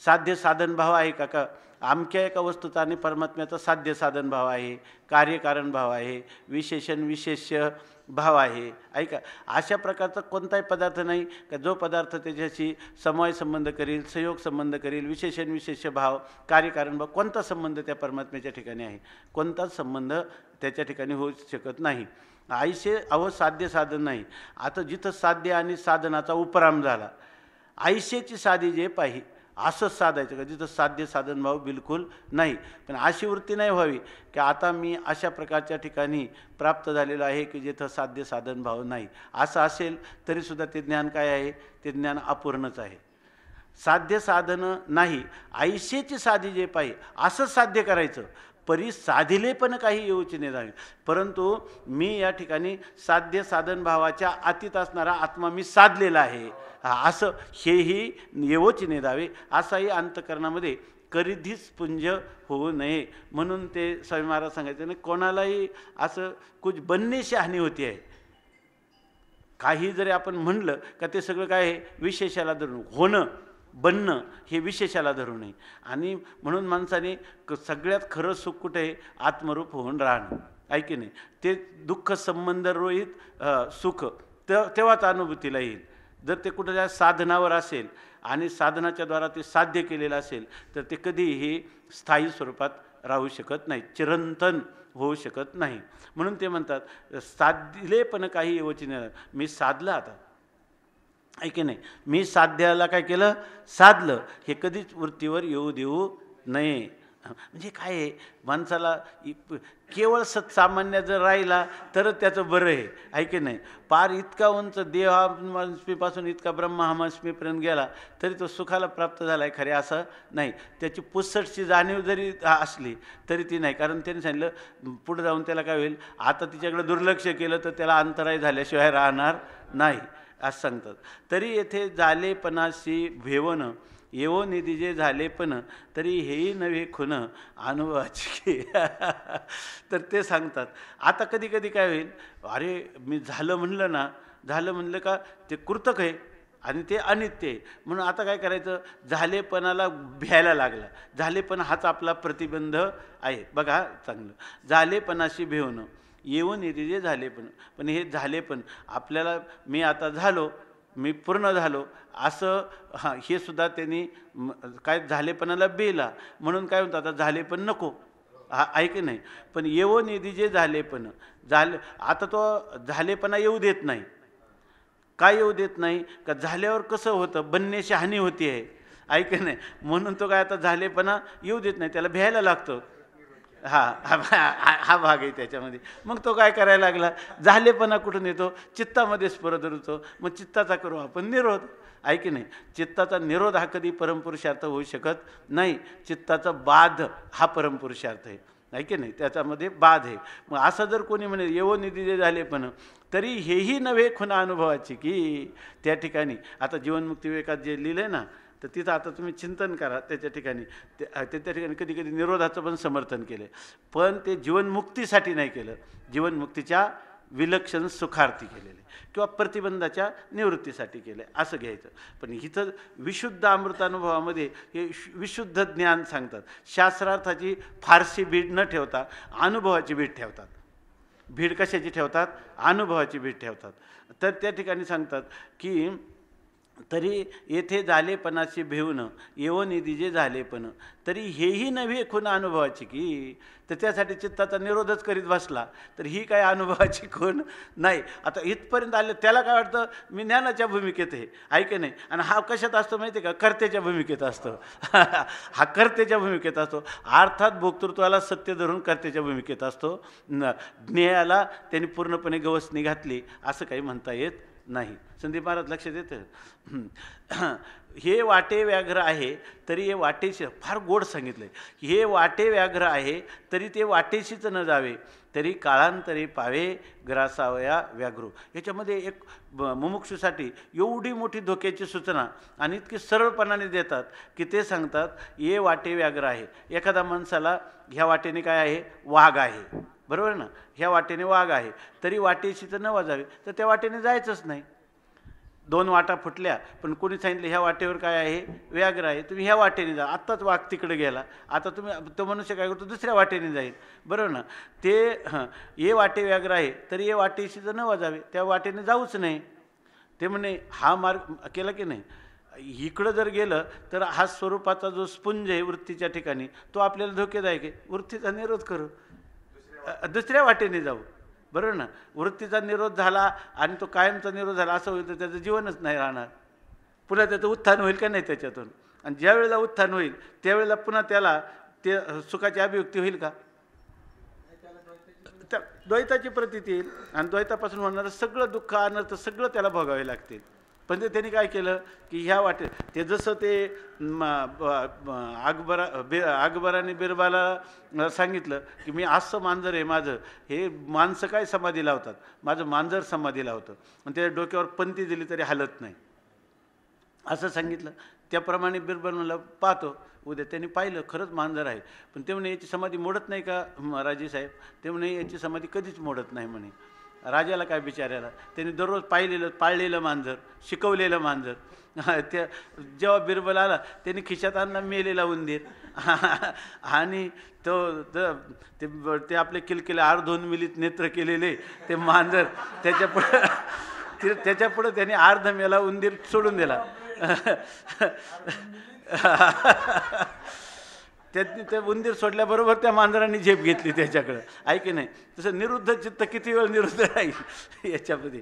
साध्य साधन भाव आहे का? अमक्या एका वस्तूचा आणि परमात्म्याचा साध्य साधन भाव आहे, कार्यकारण भाव आहे, विशेषण विशेष्य भाव आहे. ऐका, अशा प्रकारचा कोणताही पदार्थ नाही का जो पदार्थ त्याच्याशी समवाय संबंध करील, संयोग संबंध करील, विशेषण विशेष्य भाव, कार्यकारण भाव, कोणता संबंध त्या परमात्म्याच्या ठिकाणी आहे? कोणताच संबंध त्याच्या ठिकाणी होऊ शकत नाही. आयशे अहो साध्य साधन नाही. आता जिथं साध्य आणि साधनाचा उपराम झाला, आयशेची साधी जे पाही असंच साधायचं का? जिथं साध्य साधन भाव बिलकुल नाही. पण अशी वृत्ती नाही व्हावी की आता मी अशा प्रकारच्या ठिकाणी प्राप्त झालेलं आहे की जिथं साध्य साधन भाव नाही. असं असेल तरीसुद्धा ते ज्ञान काय आहे? ते ज्ञान अपूर्णच आहे. साध्य साधन नाही, आयशेची साधी जे पाहिजे असंच साध्य करायचं, परी साधिले पण काही येऊची नेदावे. परंतु मी या ठिकाणी साध्य साधन भावाच्या अतीत असणारा आत्मा मी साधलेला आहे, असं हेही येवोची नेदावे. असाही अंतकरणामध्ये कधीच पुंज होऊ नये. म्हणून ते स्वामी महाराज सांगायचे नाही, कोणालाही असं कुछ बनने से हानी होती आहे. काही जरी आपण म्हणलं का ते सगळं काय आहे? विशेषाला धरून. होणं बनणं हे विशेषाला धरू नये. आणि म्हणून माणसाने सगळ्यात खरं सुख कुठे आहे? आत्मरूप होऊन राहणं. ऐकी नाही, ते दुःख संबंध रोहित सुख तेव्हाच अनुभूतीला येईल. जर ते कुठल्या साधनावर असेल आणि साधनाच्या द्वारा ते साध्य केलेलं असेल तर ते कधीही स्थायी स्वरूपात राहू शकत नाही, चिरंतन होऊ शकत नाही. म्हणून ते म्हणतात साधले पण काही येवची नाही. मी साधलं, आता ऐके नाही, मी साध्याला काय केलं? साधलं. हे कधीच वृत्तीवर येऊ देऊ नये. म्हणजे काय आहे, माणसाला केवळ सत्सामान्य जर राहिला तरच त्याचं बरं आहे. ऐके नाही, पार इतका उंच देहास्मीपासून इतका ब्रह्माहमस्मीपर्यंत गेला तरी तो सुखाला प्राप्त झाला आहे खरे असं नाही. त्याची पुसटची जाणीव जरी असली तरी ती नाही. कारण त्यांनी सांगितलं पुढे जाऊन त्याला काय होईल? आता तिच्याकडे दुर्लक्ष केलं तर त्याला अंतराय झाल्याशिवाय राहणार नाही असं सांगतात. तरी येथे जालेपणाशी भेवणं येवो निधी जे झाले पण तरी हेही नव्हे खुन अनुभवाची तर ते सांगतात. आता कधी कधी काय होईल, अरे मी झालं म्हणलं ना, झालं म्हणलं का ते कृतक आहे आणि ते अनित्य आहे, म्हणून आता काय करायचं, झालेपणाला भ्यायला लागला. झालेपण हाच आपला प्रतिबंध आहे. बघा चांगलं, झालेपणाशी भेवणं, येऊन येते जे झालेपण. पण हे झालेपण आपल्याला, मी आता झालो, मी पूर्ण झालो असं, हां, हे सुद्धा त्यांनी काय झालेपणाला बेला, म्हणून काय म्हणतात आता झालेपण नको, हा आहे की नाही. पण येवो निधी जे झालेपण झाले, आता तो झालेपणा येऊ देत नाही. काय येऊ देत नाही का, झाल्यावर कसं होतं, बनण्याची हानी होती आहे की नाही, म्हणून तो काय आता झालेपणा येऊ देत नाही, त्याला भ्यायला लागतं. हा भाग आहे त्याच्यामध्ये. मग तो काय करायला लागला, झालेपणा कुठून येतो, चित्तामध्ये स्फुरत होतो. मग चित्ताचा करू आपण निरोध, आहे की नाही. चित्ताचा निरोध हा कधी परमपुरुषार्थ होऊ शकत नाही. चित्ताचा बाध हा परमपुरुषार्थ आहे की नाही, त्याच्यामध्ये बाध आहे. मग असं जर कोणी म्हणे येवो निधी जे झालेपण तरी हेही नव्हे खुणा अनुभवाची, की त्या ठिकाणी आता जीवनमुक्ती विवेकात जे लिहिलं आहे ना, तर तिथं आता तुम्ही चिंतन करा. त्याच्या ठिकाणी त्या ठिकाणी कधी कधी निरोधाचं पण समर्थन केलं, पण ते जीवनमुक्तीसाठी नाही केलं, जीवनमुक्तीच्या विलक्षण सुखार्थी केलेले किंवा प्रतिबंधाच्या निवृत्तीसाठी केले असं घ्यायचं. पण इथं विशुद्ध अमृतानुभवामध्ये हे विशुद्ध ज्ञान सांगतात. शास्त्रार्थाची फारशी भीड न ठेवता अनुभवाची भीड ठेवतात. भीड कशाची ठेवतात, अनुभवाची भीड ठेवतात. तर त्या ठिकाणी सांगतात की तरी येथे झालेपणाशी भेवणं, येवो निधी जे झालेपण तरी हेही नव्हे खुण अनुभवाची, की तर त्यासाठी चित्ताचा निरोधच करीत बसला तर ही काय अनुभवाची खूण नाही. आता इथपर्यंत आले, त्याला काय वाटतं मी ज्ञानाच्या भूमिकेत आहे की नाही, आणि हा कशात असतो माहिती आहे का, कर्त्याच्या भूमिकेत असतो. हा कर्त्याच्या भूमिकेत असतो, अर्थात भोक्तृत्वाला सत्य धरून कर्त्याच्या भूमिकेत असतो. ज्ञेयाला त्यांनी पूर्णपणे गवसणी घातली असं काही म्हणता येत नाही. संदीप महाराज लक्षात येतं. हे वाटे व्याघ्र आहे तरी हे वाटेशी, फार गोड सांगितलं आहे, हे वाटे व्याघ्र आहे तरी ते वाटेशीच न जावे, तरी काळांतरे पावे ग्रासावया व्याघ्रो. याच्यामध्ये एक मुमुक्षूसाठी एवढी मोठी धोक्याची सूचना आणि इतकी सरळपणाने देतात की ते सांगतात ये वाटे व्याघ्र आहे. एखाद्या माणसाला ह्या वाटेने काय आहे, वाघ आहे, बरोबर ना, ह्या वाटेने वाघ आहे तरी वाटेशी तर न वाजावे, तर त्या वाटेने जायचंच नाही. दोन वाटा फुटल्या, पण कोणी सांगितलं ह्या वाटेवर काय आहे, व्याघ्र आहे, तुम्ही ह्या वाटेने जा. आत्ताच वाघ तिकडे गेला, आता तुम्ही, तो मनुष्य काय करतो, दुसऱ्या वाटेने जाईल, बरोबर ना. ते ये वाटे व्याघ्र आहे तरी ये वाटेशी तर न वाजावे, त्या वाटेने जाऊच नाही. ते म्हणे हा मार्ग केला की नाही, इकडं जर गेलं तर हा स्वरूपाचा जो स्पुंज आहे वृत्तीच्या ठिकाणी, तो आपल्याला धोकेदायक आहे. वृत्तीचा निरोध करू, दुसऱ्या वाटेने जाऊ, बरोबर ना. वृत्तीचा निरोध झाला आणि तो कायमचा निरोध झाला असं होईल तर त्याचं जीवनच नाही राहणार. पुन्हा त्याचं उत्थान होईल का नाही त्याच्यातून, आणि ज्या वेळेला उत्थान होईल त्यावेळेला पुन्हा त्याला ते सुखाची अभिव्यक्ती होईल का, त्या द्वैताची प्रतीती येईल आणि द्वैतापासून होणारं सगळं दुःख अनर्थ सगळं त्याला भोगावे लागतील. पण ते त्यांनी काय केलं की ह्या वाटे, ते जसं ते अकबराने बिरबाला सांगितलं की मी असं मांजर आहे माझं, हे माणसं काय समाधी लावतात, माझं मांजर समाधी लावतं, आणि त्याच्या डोक्यावर पंती दिली तरी हलत नाही असं सांगितलं. त्याप्रमाणे बिरबल म्हणलं पाहतो उद्या. त्यांनी पाहिलं खरंच मांजर आहे, पण ते म्हणे याची समाधी मोडत नाही का राजे साहेब, ते म्हणे याची समाधी कधीच मोडत नाही म्हणे. राजाला काय बिचाऱ्याला, त्यांनी दररोज पाळलेलं मांजर, शिकवलेलं मांजर. त्या जेव्हा बिरबल आला त्यांनी खिशात आणला मेलेला उंदीर, आणि ते आपले किलकिले अर्धोन्मिलित नेत्र केलेले ते मांजर, त्याच्यापुढं त्यांनी अर्ध मेला उंदीर सोडून दिला. त्यांनी ते उंदीर सोडल्याबरोबर त्या मांजरांनी झेप घेतली त्याच्याकडं, आहे की नाही. तसं निरुद्ध चित्त किती वेळ निरुद्ध राहील याच्यामध्ये.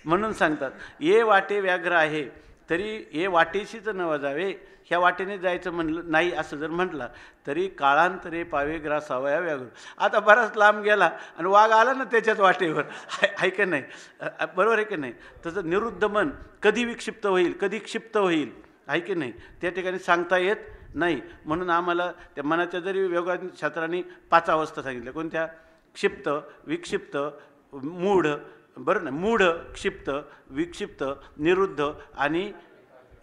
म्हणून सांगतात ये वाटे व्याघ्र आहे तरी ये वाटेशीच न वाजावे, ह्या वाटेने जायचं म्हणलं नाही असं जर म्हटलं तरी काळांतरे पावे ग्रासावया व्याघ्र. आता बराच लांब गेला आणि वाघ आला ना त्याच्याच वाटेवर, आहे की नाही, बरोबर आहे की नाही. तसं निरुद्ध मन कधी विक्षिप्त होईल, कधी क्षिप्त होईल, आहे की नाही, त्या ठिकाणी सांगता येत नाही. म्हणून आम्हाला त्या मनाच्या जरी योगशास्त्रांनी 5 अवस्था सांगितल्या, कोणत्या, क्षिप्त, विक्षिप्त, मूढ, बरं ना, मूढ, क्षिप्त, विक्षिप्त, निरुद्ध आणि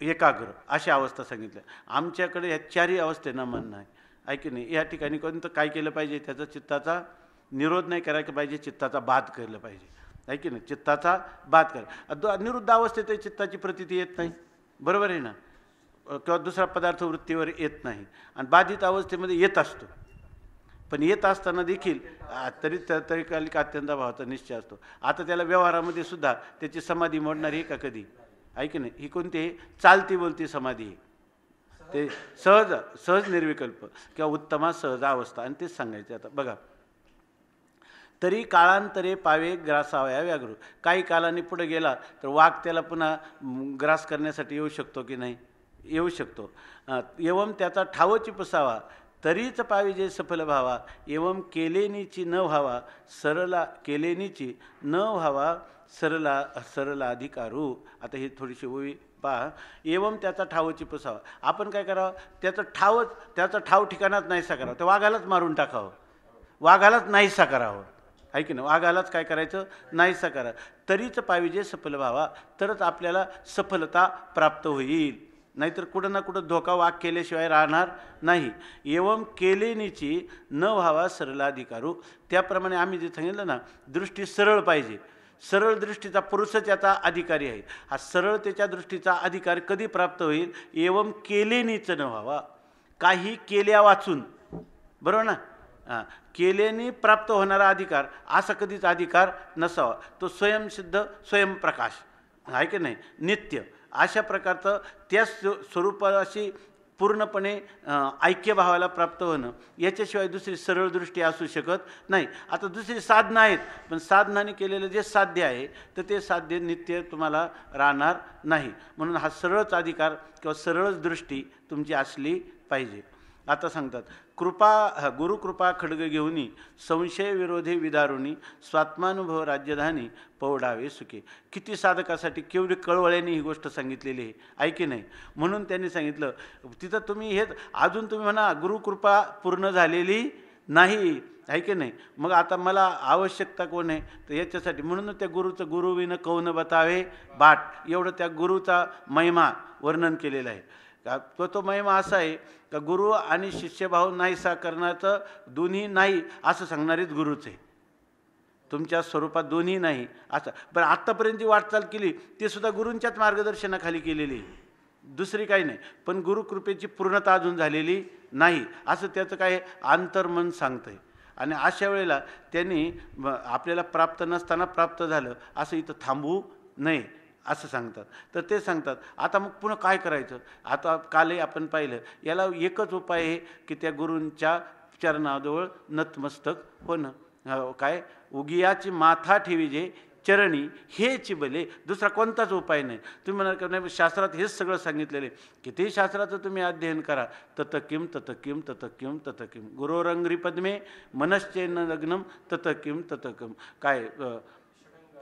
एकाग्र अशी अवस्था सांगितल्या. आमच्याकडे या चारही अवस्थेना म्हणणं आहे, आहे की नाही. या ठिकाणी कोणतं काय केलं पाहिजे, त्याचा चित्ताचा निरोध नाही करायला पाहिजे, चित्ताचा बाध केलं पाहिजे, आहे की नाही. चित्ताचा बाध कर. निरुद्ध अवस्थेत चित्ताची प्रतीती येत नाही, बरोबर आहे ना, किंवा दुसरा पदार्थ वृत्तीवर येत नाही. आणि बाधित अवस्थेमध्ये येत असतो, पण येत असताना देखील तरी कालिक अत्यंताभावाचा निश्चय असतो. आता त्याला व्यवहारामध्ये सुद्धा त्याची समाधी मोडणारी आहे का कधी, आहे की नाही. ही कोणती चालती बोलती समाधी आहे, ते सहज निर्विकल्प किंवा उत्तमा सहज अवस्था. आणि तेच सांगायचे. आता बघा, तरी काळांतरे पावे ग्रासावया व्याघ्र. काही कालाने पुढे गेला तर वाघ त्याला पुन्हा ग्रास करण्यासाठी येऊ शकतो की नाही, येऊ शकतो. एवम त्याचा ठावची पुसावा, तरीच पावे जे सफल व्हावा. एवम केलेनीची न व्हावा सरला, केलेनीची न व्हावा सरला अधिकारू. आता ही थोडीशी ओवी पहा. एवम त्याचा ठावची पुसावा. आपण काय करावं, त्याचा ठाव ठिकाणात नाहीसा करावं, त्या वाघालाच मारून टाकावं, वाघालाच नाहीसा करावं, आहे की नाही. वाघालाच काय करायचं, नाहीसा करा. तरीच पाहिजे सफल व्हावा, तरच आपल्याला सफलता प्राप्त होईल. नाहीतर कुठं ना कुठं धोका वाघ केल्याशिवाय राहणार नाही. एवम केलेनीची न व्हावा सरलाधिकारू. त्याप्रमाणे आम्ही जे सांगितलं ना, दृष्टी सरळ पाहिजे. सरळ दृष्टीचा पुरुषच याचा अधिकारी आहे. हा सरळतेच्या दृष्टीचा अधिकार कधी प्राप्त होईल, एवम केलेनीच न व्हावा. काही केल्या वाचून, बरोबर ना, केल्याने प्राप्त होणारा अधिकार असा कधीच अधिकार नसावा. तो स्वयंसिद्ध स्वयंप्रकाश, आहे की नाही, नित्य अशा प्रकारचं त्या स्वरूपाशी पूर्णपणे ऐक्यभावाला प्राप्त होणं, याच्याशिवाय दुसरी सरळ दृष्टी असू शकत नाही. आता दुसरी साधनं आहेत, पण साधनाने केलेलं जे साध्य आहे तर ते साध्य नित्य तुम्हाला राहणार नाही. म्हणून हा सरळच अधिकार किंवा सरळच दृष्टी तुमची असली पाहिजे. आता सांगतात, गुरुकृपा खड्ग घेऊनी संशय विरोधी विदारुणी स्वात्मानुभव राज्यधानी पौडावे सुखे. किती साधकासाठी केवढी कळवळ्याने ही गोष्ट सांगितलेली आहे, ऐकी नाही. म्हणून त्यांनी सांगितलं तिथं तुम्ही हे अजून तुम्ही म्हणा गुरुकृपा पूर्ण झालेली नाही, आहे की नाही. मग आता मला आवश्यकता कोण आहे, तर याच्यासाठी म्हणून त्या गुरुचं गुरुविन कौन बतावे बाट, एवढं त्या गुरुचा महिमा वर्णन केलेलं आहे. तो महिमा असा आहे का गुरु आणि शिष्यभाव नाहीसा करण्याचं दोन्ही नाही असं सांगणारीच गुरुच आहे. तुमच्या स्वरूपात दोन्ही नाही असं. पण आत्तापर्यंत जी वाटचाल केली ती सुद्धा गुरूंच्याच मार्गदर्शनाखाली केलेली आहे, दुसरी काही नाही. पण गुरुकृपेची पूर्णता अजून झालेली नाही असं त्याचं काय अंतर्मन सांगतं आहे. आणि अशा वेळेला त्यांनी आपल्याला प्राप्त नसताना प्राप्त झालं असं इथं थांबवू नये असं सांगतात. तर ते सांगतात आता मग पुन्हा काय करायचं. आता कालही आपण पाहिलं, याला एकच उपाय आहे की त्या गुरूंच्या चरणाजवळ नतमस्तक होणं. काय उगियाची माथा ठेवी जे चरणी हेची बले, दुसरा कोणताच उपाय नाही. तुम्ही म्हणाल का नाही शास्त्रात हेच सगळं सांगितलेलं आहे, कितीही शास्त्राचं तुम्ही अध्ययन करा, ततकिम ततकिम ततकिम ततकिम गुरोरंग्री पद्मे मनश्चेन्न लग्नम ततकिम ततकिम. काय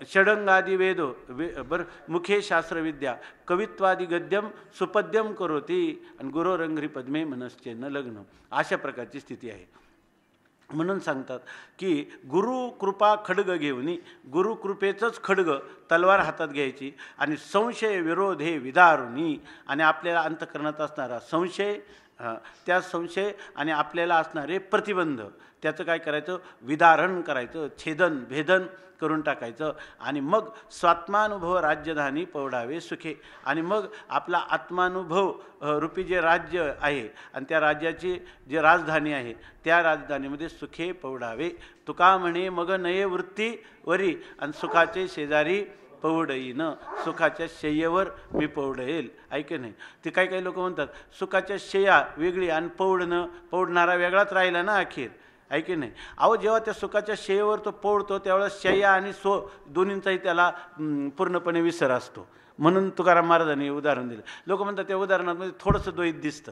षडंगादि वेदो बरं मुखे शास्त्रविद्या कवित्वादि गद्यम सुपद्यम करोती आणि गुरोरंग्री पद्मे मनश्चेन्न लग्न, अशा प्रकारची स्थिती आहे. म्हणून सांगतात की गुरुकृपा खड्ग घेऊनी, गुरुकृपेचंच खड्ग तलवार हातात घ्यायची आणि संशय विरोध हे विदारुनी, आणि आपल्याला अंतःकरणात असणारा संशय, त्या संशय आणि आपल्याला असणारे प्रतिबंध त्याचं काय करायचं, विदारण करायचं, छेदन भेदन करून टाकायचं. आणि मग स्वात्मानुभव राज्यधानी पौडावे सुखे, आणि मग आपला आत्मानुभव रूपी जे राज्य आहे आणि त्या राज्याची जे राजधानी आहे त्या राजधानीमध्ये सुखे पौडावे. तुका म्हणे मग नये वृत्ती वरी आणि सुखाचे शेजारी पौडईन, सुखाच्या शय्येवर मी पौडेल, ऐके नाही. ते काही लोक म्हणतात सुखाच्या शय्या वेगळी आणि पौडणारा वेगळाच राहिला ना अखेर, ऐके नाही. अहो जेव्हा त्या सुखाच्या शय्येवर तो पौडतो त्यावेळेस शय्या आणि दोन्हींचाही त्याला पूर्णपणे विसर असतो. म्हणून तुकाराम महाराजांनी उदाहरण दिलं. लोक म्हणतात त्या उदाहरणामध्ये थोडंसं द्वैत दिसतं.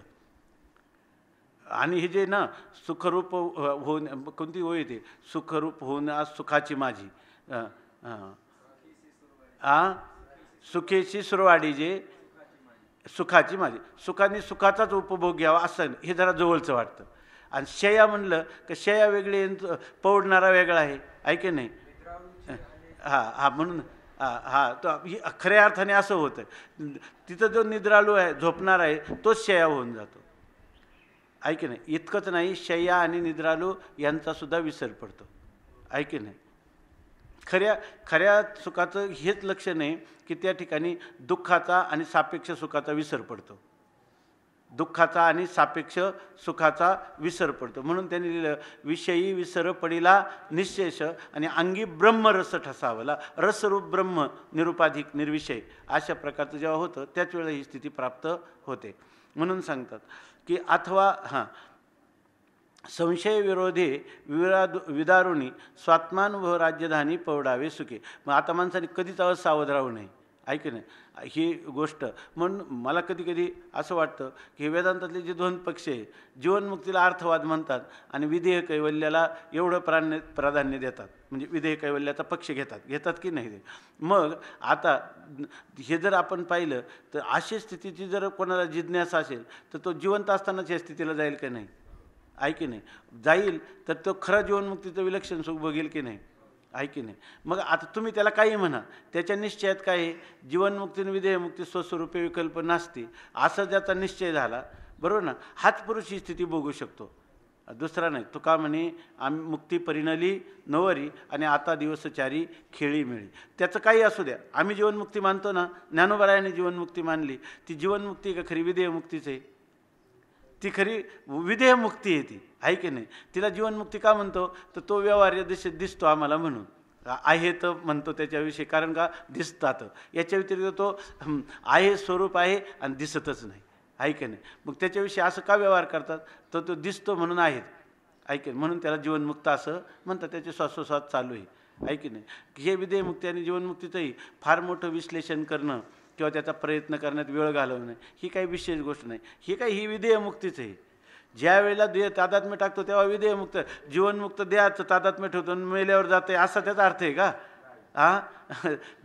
आणि हे जे ना सुखरूप होऊन कोणती होई ते सुखरूप होऊन आज सुखाची माझी सुखेची सुरवाडी जे सुखाची माझी, सुखाने सुखाचाच उपभोग घ्यावा असं हे जरा जवळचं वाटतं. आणि शया म्हणलं की शया वेगळी, पौडणारा वेगळा आहे, ऐके नाही. म्हणून हा तो खऱ्या अर्थाने असं होतं. तिथं जो निद्रालू आहे, झोपणार आहे, तोच शय्या होऊन जातो. ऐक नाही. इतकंच नाही, शय्या आणि निद्रालू यांचासुद्धा विसर पडतो. ऐक नाही. खऱ्या सुखाचं हेच लक्षण आहे की त्या ठिकाणी दुःखाचा आणि सापेक्ष सुखाचा विसर पडतो. दुःखाचा आणि सापेक्ष सुखाचा विसर पडतो. म्हणून त्यांनी लिहिलं, विषयी विसर पडिला निशेष आणि अंगी ब्रह्मरस ठसावला. रसरूप ब्रह्म निरुपाधिक निर्विषय अशा प्रकारचं जेव्हा होतं त्याच वेळेला ही स्थिती प्राप्त होते. म्हणून सांगतात की अथवा संशय विरोधी विदारुणी स्वात्मानुभव राज्यधानी पवडावे सुखे. मग आता माणसाने कधीच असावध राहू नये. ऐक नाही. ही गोष्ट म्हणून मला कधी कधी असं वाटतं की वेदांतातले जे दोन पक्ष आहे, जीवनमुक्तीला अर्थवाद म्हणतात आणि विधेय कैवल्याला एवढं प्राधान्य देतात, म्हणजे विधेय कैवल्याचा पक्ष घेतात की नाही ते. मग आता हे जर आपण पाहिलं तर अशी स्थितीची जर कोणाला जिज्ञासा असेल तर तो जिवंत असतानाच या स्थितीला जाईल की नाही? ऐकी नाही. जाईल तर तो खरा जीवनमुक्तीचं विलक्षण सुख बघेल की नाही? ऐकी नाही. मग आता तुम्ही त्याला काही म्हणा, त्याच्या निश्चयात काय आहे? जीवनमुक्ती आणि विधेयमुक्ती स्वस्वरूपे विकल्प नसते असं ज्याचा निश्चय झाला, बरोबर ना, हाच पुरुष ही स्थिती बघू शकतो, दुसरा नाही. तुका म्हणे, आम्ही मुक्ती परिणली नवरी आणि आता दिवसचारी खेळी मिळी. त्याचं काही असू द्या, आम्ही जीवनमुक्ती मानतो ना, ज्ञानोबरायाने जीवनमुक्ती मानली, ती जीवनमुक्ती का खरी विधेयमुक्तीच आहे? ती खरी विधेयमुक्ती आहे. ती आहे की नाही? तिला जीवनमुक्ती का म्हणतो? तर तो व्यवहार्य दिसतो आम्हाला म्हणून आहे तर म्हणतो त्याच्याविषयी, कारण का दिसतात. याच्या व्यतिरिक्त तो आहे, स्वरूप आहे आणि दिसतच नाही. आहे की नाही? मग त्याच्याविषयी असं का व्यवहार करतात? तर तो दिसतो म्हणून आहेत. ऐकेन म्हणून त्याला जीवनमुक्त असं म्हणतात. त्याचे श्वासोश्वास चालू आहे. ऐकी नाही. हे विधेयमुक्ती आणि जीवनमुक्तीचंही फार मोठं विश्लेषण करणं किंवा त्याचा प्रयत्न करण्यात वेळ घालवणं ही काही विशेष गोष्ट नाही. ही विधेयमुक्तीच आहे. ज्या वेळेला देह तादात्म्य टाकतो तेव्हा विधेयमुक्त. जीवनमुक्त देहाचं तादात्म्य ठेवतो आणि मेल्यावर जाते असा त्याचा अर्थ आहे का?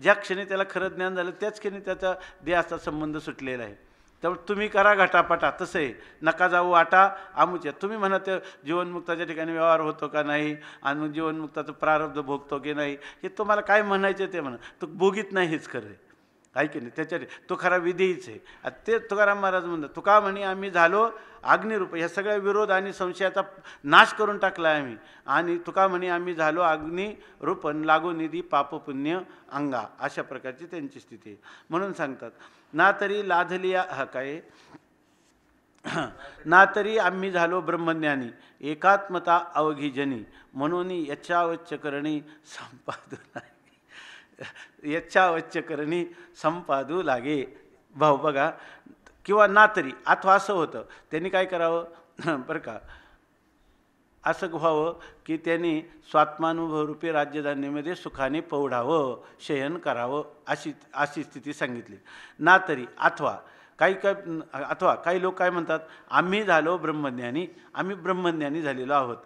ज्या क्षणी त्याला खरं ज्ञान झालं त्याच क्षणी त्याचा देहाचा संबंध सुटलेला आहे. त्यामुळे तुम्ही करा घाटापाटा, तसं आहे. नका जाऊ वाटा आमुच्या. तुम्ही म्हणा ते जीवनमुक्ताच्या ठिकाणी व्यवहार होतो का नाही आणि मग जीवनमुक्ताचं प्रारब्ध भोगतो की नाही, हे तुम्हाला काय म्हणायचं ते म्हणा. तो भोगीत नाही हेच खरं आहे. ऐके नाही. त्याच्या तो खरा विधेयीच आहे. ते तुकाराम महाराज म्हणतात, तुका म्हणे आम्ही झालो अग्निरूप. ह्या सगळ्या विरोध आणि संशयाचा नाश करून टाकला आहे आम्ही. आणि तुका म्हणे आम्ही झालो अग्निरूप लागो निधी पाप पुण्य अंगा. अशा प्रकारची त्यांची स्थिती आहे. म्हणून सांगतात, ना तरी लाधलिया काय ना तरी आम्ही झालो ब्रह्मज्ञानी एकात्मता अवघी जनी म्हणून यच्चावच्च करणी संपादू लागे. यच्चावच्च करणी संपादू लागे. भाऊ बघा. किंवा ना तरी अथवा असं होतं, त्यांनी काय करावं बरं का, असं व्हावं की त्यांनी स्वात्मानुभवरूपी राज्यधानीमध्ये सुखाने पौढावं, शयन करावं, अशी स्थिती सांगितली. ना तरी अथवा काही लोक काय म्हणतात, आम्ही झालो ब्रह्मज्ञानी, आम्ही ब्रह्मज्ञानी झालेलो आहोत.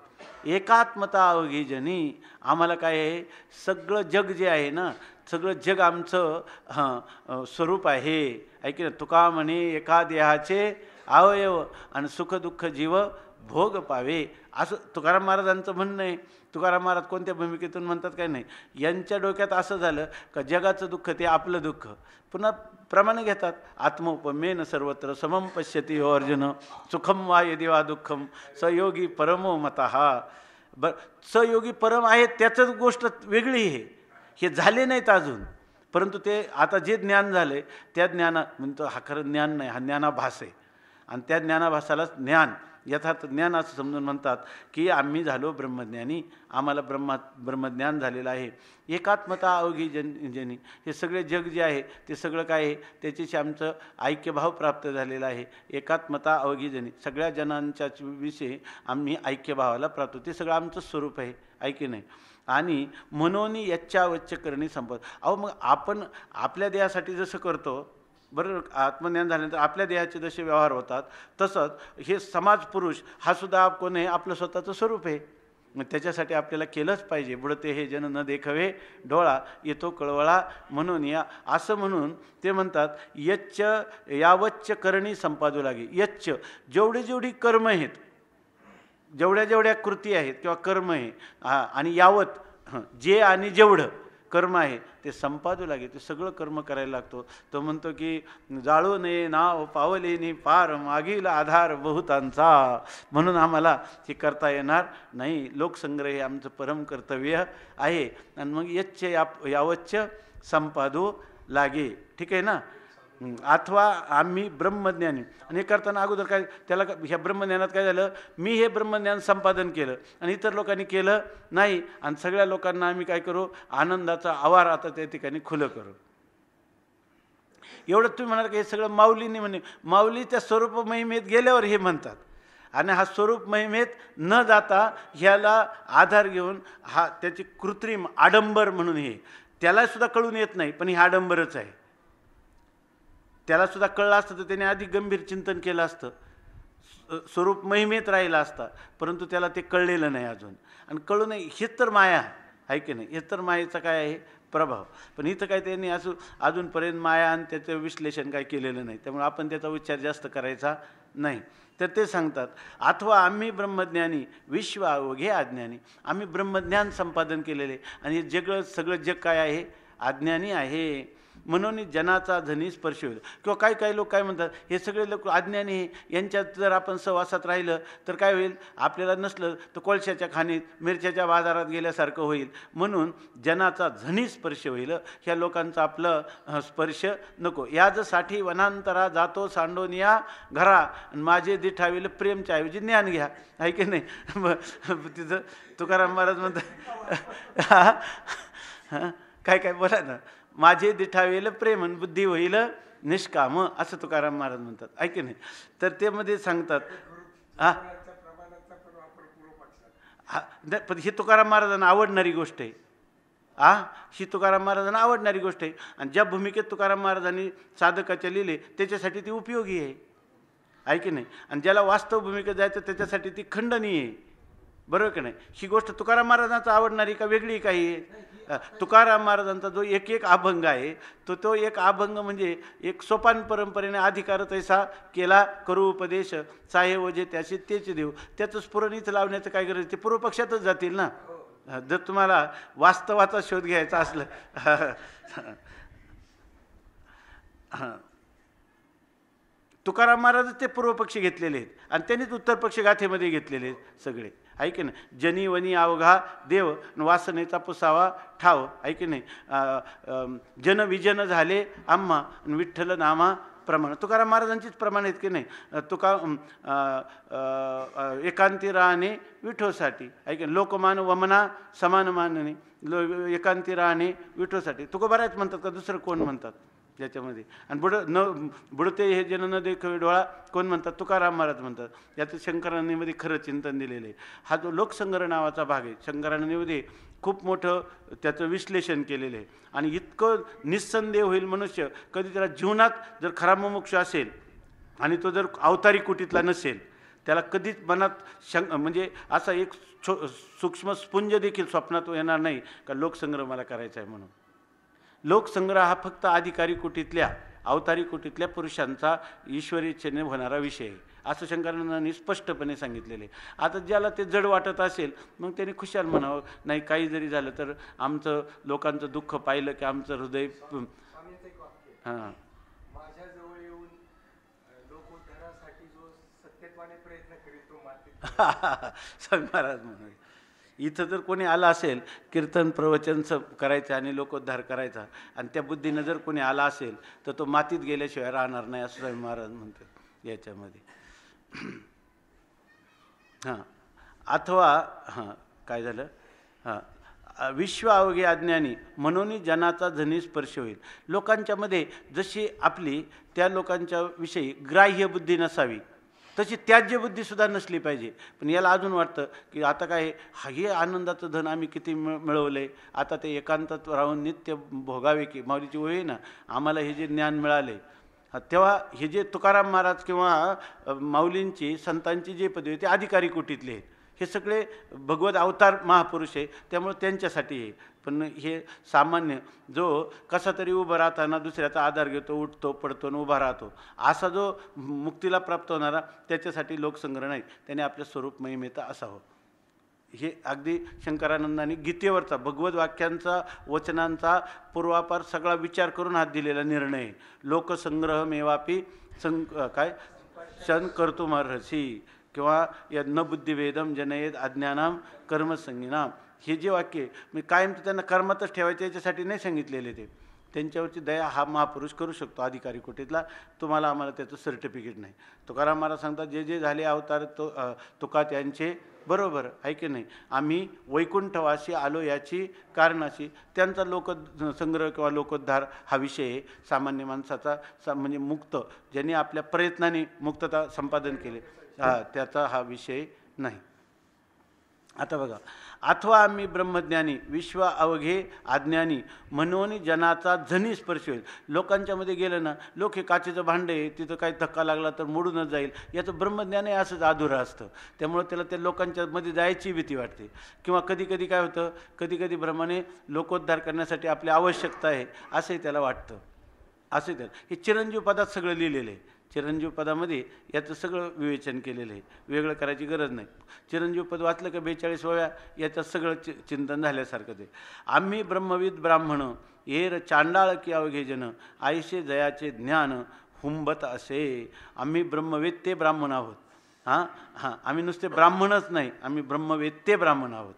एकात्मता अवघी जनी. आम्हाला काय आहे, सगळं जग जे आहे ना, सगळं जग आमचं स्वरूप आहे. ऐक ना, तुका म्हणे एका देहाचे अवयव आणि सुखदुःख जीव भोग पावे. असं तुकाराम महाराजांचं म्हणणं आहे. तुकाराम महाराज कोणत्या भूमिकेतून म्हणतात काय नाही, यांच्या डोक्यात असं झालं का जगाचं दुःख ते आपलं दुःख. पुन्हा प्रमाणे घेतात, आत्मोपमेन सर्वत्र समम पश्यती हो अर्जुन सुखम वा यदि वा दुःखम सयोगी परमो मतः. सयोगी परम आहे त्याचंच गोष्ट वेगळी आहे. हे झाले नाहीत अजून, परंतु ते आता जे ज्ञान झाले त्या ज्ञाना म्हणतो हा खरं ज्ञान नाही, हा ज्ञानाभास आहे. आणि त्या ज्ञानाभासालाच ज्ञान यथार्थ ज्ञान असं समजून म्हणतात की आम्ही झालो ब्रह्मज्ञानी, आम्हाला ब्रह्मज्ञान झालेलं आहे. एकात्मता अवघी जनी. हे सगळे जग जे आहे ते सगळं काय आहे, त्याच्याशी आमचं ऐक्यभाव प्राप्त झालेला आहे. एकात्मता अवघी जनी. सगळ्या जनांच्या विषयी आम्ही ऐक्यभावाला प्राप्त, ते सगळं आमचं स्वरूप आहे. ऐके नाही. आणि म्हणून यच्चावच्च करणी संपद. मग आपण आपल्या देहासाठी जसं करतो, बरोबर, आत्मज्ञान झाल्यानंतर आपल्या देहाचे जसे व्यवहार होतात तसंच हे समाज पुरुष हा सुद्धा कोण आहे, आपलं स्वतःचं स्वरूप आहे. मग त्याच्यासाठी आपल्याला केलंच पाहिजे. बुडते हे जन न देखवे डोळा येतो कळवळा म्हणून या. असं म्हणून ते म्हणतात यच्च यावच्च करणी संपादू लागे. यच्च जेवढी कर्म आहेत, जेवढ्या कृती आहेत किंवा कर्म आहे, आणि यावत जे आणि जेवढं कर्म आहे ते संपादू लागे, ते सगळं कर्म करायला लागतो. तो म्हणतो की जाळू नये नाव पावलेनी पार, मागील आधार बहुतांचा. म्हणून आम्हाला हे करता येणार नाही. लोकसंग्रह हे आमचं परम कर्तव्य आहे. आणि मग यच्च यावच्च संपादू लागे. ठीक आहे ना. अथवा आम्ही ब्रह्मज्ञानी. आणि हे करताना अगोदर काय त्याला ह्या ब्रह्मज्ञानात काय झालं, मी हे ब्रह्मज्ञान संपादन केलं आणि इतर लोकांनी केलं नाही. आणि सगळ्या लोकांना आम्ही काय करू, आनंदाचा आवार आता त्या ठिकाणी खुलं करू. एवढं तुम्ही म्हणाल की हे सगळं माऊलींनी म्हणे. माऊली त्या स्वरूप महिमेत गेल्यावर हे म्हणतात. आणि हा स्वरूप महिमेत न जाता ह्याला आधार घेऊन हा त्याची कृत्रिम आडंबर म्हणून हे त्यालासुद्धा कळून येत नाही, पण हे आडंबरच आहे. त्यालासुद्धा कळलं असतं तर त्याने अधिक गंभीर चिंतन केलं असतं, स्वरूप महिमेत राहिला असता. परंतु त्याला ते कळलेलं नाही अजून. आणि कळू नाही हेच तर माया आहे की नाही. हेच तर मायेचा काय आहे प्रभाव. पण इथं काय त्यांनी अजूनपर्यंत माया आणि त्याचं विश्लेषण काय केलेलं नाही. त्यामुळे आपण त्याचा उच्चार जास्त करायचा नाही. तर ते सांगतात अथवा आम्ही ब्रह्मज्ञानी विश्व अवघे अज्ञानी. आम्ही ब्रह्मज्ञान संपादन केलेले आणि हे सगळं जग काय आहे, अज्ञानी आहे. म्हणून जनाचा धनी स्पर्श होईल. किंवा काही लोक काय म्हणतात, हे सगळे लोक अज्ञानी आहे, यांच्यात जर आपण सहवासात राहिलं तर काय होईल, आपल्याला नसलं तर कोळशाच्या खाणीत मिरच्याच्या बाजारात गेल्यासारखं होईल. म्हणून जनाचा धनी स्पर्श होईल. ह्या लोकांचा आपलं स्पर्श नको. याजसाठी वनांतरा जातो सांडोनिया घरा, माझे दिठावेल प्रेमच्या ऐवजी ज्ञान घ्या. आहे की नाही. तिथं तुकाराम महाराज म्हणतात काय बोला ना, माझे दिठावेल प्रेम बुद्धी होईल निष्काम, असं तुकाराम महाराज म्हणतात. ऐके नाही. तर ते मध्ये सांगतात पण ही तुकाराम महाराजांना आवडणारी गोष्ट आहे. ही तुकाराम महाराजांना आवडणारी गोष्ट आहे. आणि ज्या भूमिकेत तुकाराम महाराजांनी साधकाच्या लिहिले त्याच्यासाठी ती उपयोगी आहे. ऐके नाही. आणि ज्याला वास्तव भूमिकेत जायचं त्याच्यासाठी ती खंडनीय आहे. बरोबर की नाही. ही गोष्ट तुकाराम महाराजांचा आवडणारी का वेगळी काही आहे. तुकाराम महाराजांचा जो एक अभंग आहे तो एक अभंग म्हणजे एक सोपान परंपरेने अधिकार तैसा केला करू उपदेश, साहे वजे त्याशी तेच देऊ. त्याचं स्फुरणीच लावण्याचं काय गरज, ते पूर्वपक्षातच जातील ना. जर तुम्हाला वास्तवाचा शोध घ्यायचा असलं तुकाराम महाराज ते पूर्वपक्षी घेतलेले आहेत आणि त्यांनीच उत्तरपक्ष गाथेमध्ये घेतलेले आहेत सगळे. ऐके ना. जनी वनी अवघा देव वासनेचा पुसावा ठाव. ऐके नाही. जन विजन झाले आम्हा विठ्ठल नामा प्रमाण. तुकाराम महाराजांचीच प्रमाण आहेत की नाही. एकांती राहणे विठोसाठी. ऐक लोकमान वमना समान मानणे. एकांती राहणे विठोसाठी. तुकोबाराच म्हणतात का दुसरं कोण म्हणतात याच्यामध्ये. आणि बुडते हे जन न देखावे डोळा कोण म्हणतात, तुकाराम महाराज म्हणतात. याचं शंकरांनीमध्ये खरं चिंतन दिलेलं आहे. हा जो लोकसंग्रह नावाचा भाग आहे, शंकरांनीमध्ये खूप मोठं त्याचं विश्लेषण केलेलं आहे. आणि इतकं निस्संदेह होईल मनुष्य, कधी त्याला जीवनात जर खरा मोक्ष असेल आणि तो जर अवतारी कुटीतला नसेल, त्याला कधीच मनात म्हणजे असा एक सूक्ष्म स्पुंज देखील स्वप्नात येणार नाही का लोकसंग्रह मला करायचा आहे म्हणून. लोकसंग्रह हा फक्त अधिकारी कुटीतल्या अवतारी कुटीतल्या पुरुषांचा ईश्वरी इच्छेने होणारा विषय आहे, असं शंकरानंदांनी स्पष्टपणे सांगितलेले. आता ज्याला ते जड वाटत असेल मग त्याने खुशाल म्हणावं, नाही काही जरी झालं तर आमचं लोकांचं दुःख पाहिलं की आमचं हृदय हां माझ्याजवळ येऊन लोकोद्धारासाठी जो सत्यत्वाने प्रयत्न करीत तो सांग महाराज म्हणून. इथं जर कोणी आला असेल कीर्तन प्रवचन करायचं आणि लोकोद्धार करायचा आणि त्या बुद्धीनं जर कोणी आला असेल तर तो मातीत गेल्याशिवाय राहणार नाही, असं स्वामी महाराज म्हणतात याच्यामध्ये. हां अथवा काय झालं, विश्व अवघे अज्ञानी म्हणून जनाचा धनी स्पर्श होईल. लोकांच्यामध्ये जशी आपली त्या लोकांच्या विषयी ग्राह्य बुद्धी नसावी तशी त्याज्य बुद्धीसुद्धा नसली पाहिजे. पण याला अजून वाटतं की आता काय हे आनंदाचं धन आम्ही किती मिळवलं आहे, आता ते एकांतात राहून नित्य भोगावे की माऊलीची ओळी ना, आम्हाला हे जे ज्ञान मिळाले. तेव्हा हे जे तुकाराम महाराज किंवा माऊलींची संतांची जे पदवी ते अधिकारी कुटीतले आहेत, हे सगळे भगवत अवतार महापुरुष आहे, त्यामुळे त्यांच्यासाठी आहे. पण हे सामान्य जो कसा तरी उभं राहताना दुसऱ्याचा आधार घेतो, उठतो पडतो आणि उभा राहतो, असा जो मुक्तीला प्राप्त होणारा त्याच्यासाठी लोकसंग्रह नाही, त्याने आपल्या स्वरूप महिमेता असावं. हे अगदी शंकरानंदांनी गीतेवरचा भगवत वाक्यांचा वचनांचा पूर्वापार सगळा विचार करून हात दिलेला निर्णय आहे. लोकसंग्रह मेवापी काय शन कर्तुमर्हसी किंवा यज्ञ बुद्धिवेदम जनयेद अज्ञानाम कर्मसंगीनाम, हे जे वाक्य मी कायम त्यांना कर्मातच ठेवायचे याच्यासाठी नाही सांगितलेले. ते त्यांच्यावरची दया हा महापुरुष करू शकतो अधिकारी कोटीतला. तुम्हाला आम्हाला त्याचं सर्टिफिकेट नाही. तुकाराम महाराज सांगतात जे जे झाले अवतार तुका त्यांचे बरोबर आहे की नाही. आम्ही वैकुंठवासी आलो याची कारणाशी त्यांचा लोकसंग्रह किंवा लोकोद्धार हा विषय आहे. सामान्य माणसाचा म्हणजे मुक्त ज्यांनी आपल्या प्रयत्नाने मुक्तता संपादन केले त्याचा हा विषय नाही. आता बघा, अथवा आम्ही ब्रह्मज्ञानी विश्व अवघे अज्ञानी म्हणून जनाचा झनी स्पर्श होईल. लोकांच्यामध्ये गेलं ना, लोक हे काचेचं भांडं आहे तिथं काही धक्का लागला तर मोडूनच जाईल याचं ब्रह्मज्ञान आहे असंच अधुरं असतं. त्यामुळे त्याला त्या लोकांच्यामध्ये जायची भीती वाटते. किंवा कधी कधी काय होतं, कधी कधी ब्रह्माने लोकोद्धार करण्यासाठी आपली आवश्यकता आहे असंही त्याला वाटतं. असंही त्याला हे चिरंजीव पदात सगळं लिहिलेलं आहे. चिरंजीव पदामध्ये याचं सगळं विवेचन केलेलं आहे. वेगळं करायची गरज नाही. चिरंजीव पद वाचलं का 42व्या याचं सगळं चिंतन झाल्यासारखं ते. आम्ही ब्रह्मविद ब्राह्मण येर चांडाळ की अवघे जन आईशे जयाचे ज्ञान हुंबत असे. आम्ही ब्रह्मवेत्ते ब्राह्मण आहोत. आम्ही नुसते ब्राह्मणच नाही, आम्ही ब्रह्मवेत्ते ब्राह्मण आहोत.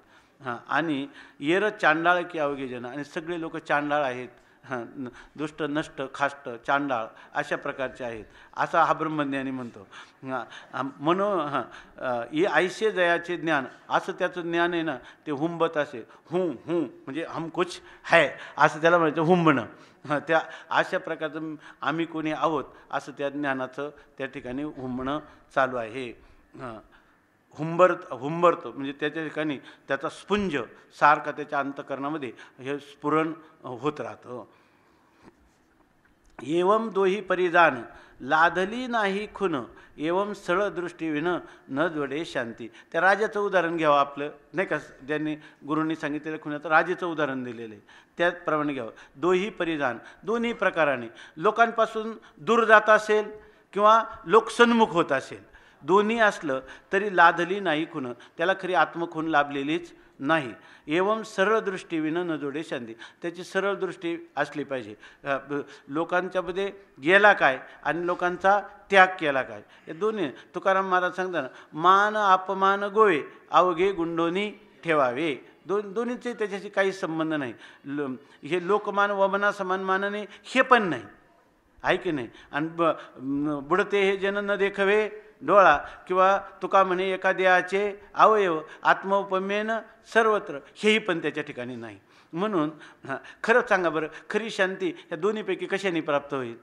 आणि येर चांडाळ की अवघे जन, आणि सगळे लोक चांडाळ आहेत. दुष्ट नष्ट खाष्ट चांडाळ अशा प्रकारचे आहेत असा हा ब्रह्मज्ञानी म्हणतो. म्हणून ये ऐसे जयाचे ज्ञान असं त्याचं ज्ञान आहे ना, ते हुंबत असे. म्हणजे हम कुछ है असं त्याला म्हणायचं हुंबणं. त्या अशा प्रकारचं आम्ही कोणी आहोत असं त्या ज्ञानाचं त्या ठिकाणी हुंबणं चालू आहे. हुंबरतो म्हणजे त्याच्या ठिकाणी त्याचा स्पुंज सारखा त्याच्या अंतःकरणामध्ये हे स्फुरण होत राहतं. एवम दोही परिजान लादली नाही खुन एवम सळ दृष्टी विन न जोडे शांती. त्या राजाचं उदाहरण घ्यावं आपलं, नाही का, ज्यांनी गुरूंनी सांगितलेलं खुनाचं राजाचं उदाहरण दिलेलं आहे त्याचप्रमाणे घ्यावं. दोही परिजान दोन्ही प्रकाराने लोकांपासून दूर जात असेल किंवा लोकसन्मुख होत असेल, दोन्ही असलं तरी लादली नाही खुन, त्याला खरी आत्मखून लाभलेलीच नाही. एवम सरळ दृष्टी विन न जोडे शांती, त्याची सरळ दृष्टी असली पाहिजे. लोकांच्यामध्ये गेला काय आणि लोकांचा त्याग केला काय हे दोन्ही. तुकाराम महाराज सांगताना मान अपमान गोवे अवघे गुंडोनी ठेवावे. दोन्हीचे त्याच्याशी काही संबंध नाही. हे लोकमान वमना सन्मानाने हे पण नाही, आहे की नाही. आणि बुडते हे जन न देखवे डोळा, किंवा तुका म्हणे एका देहाचे अवयव आत्मोपमेन सर्वत्र, हेही पण त्याच्या ठिकाणी नाही. म्हणून खरंच सांगा बरं, खरी शांती ह्या दोन्हीपैकी कशाने प्राप्त होईल?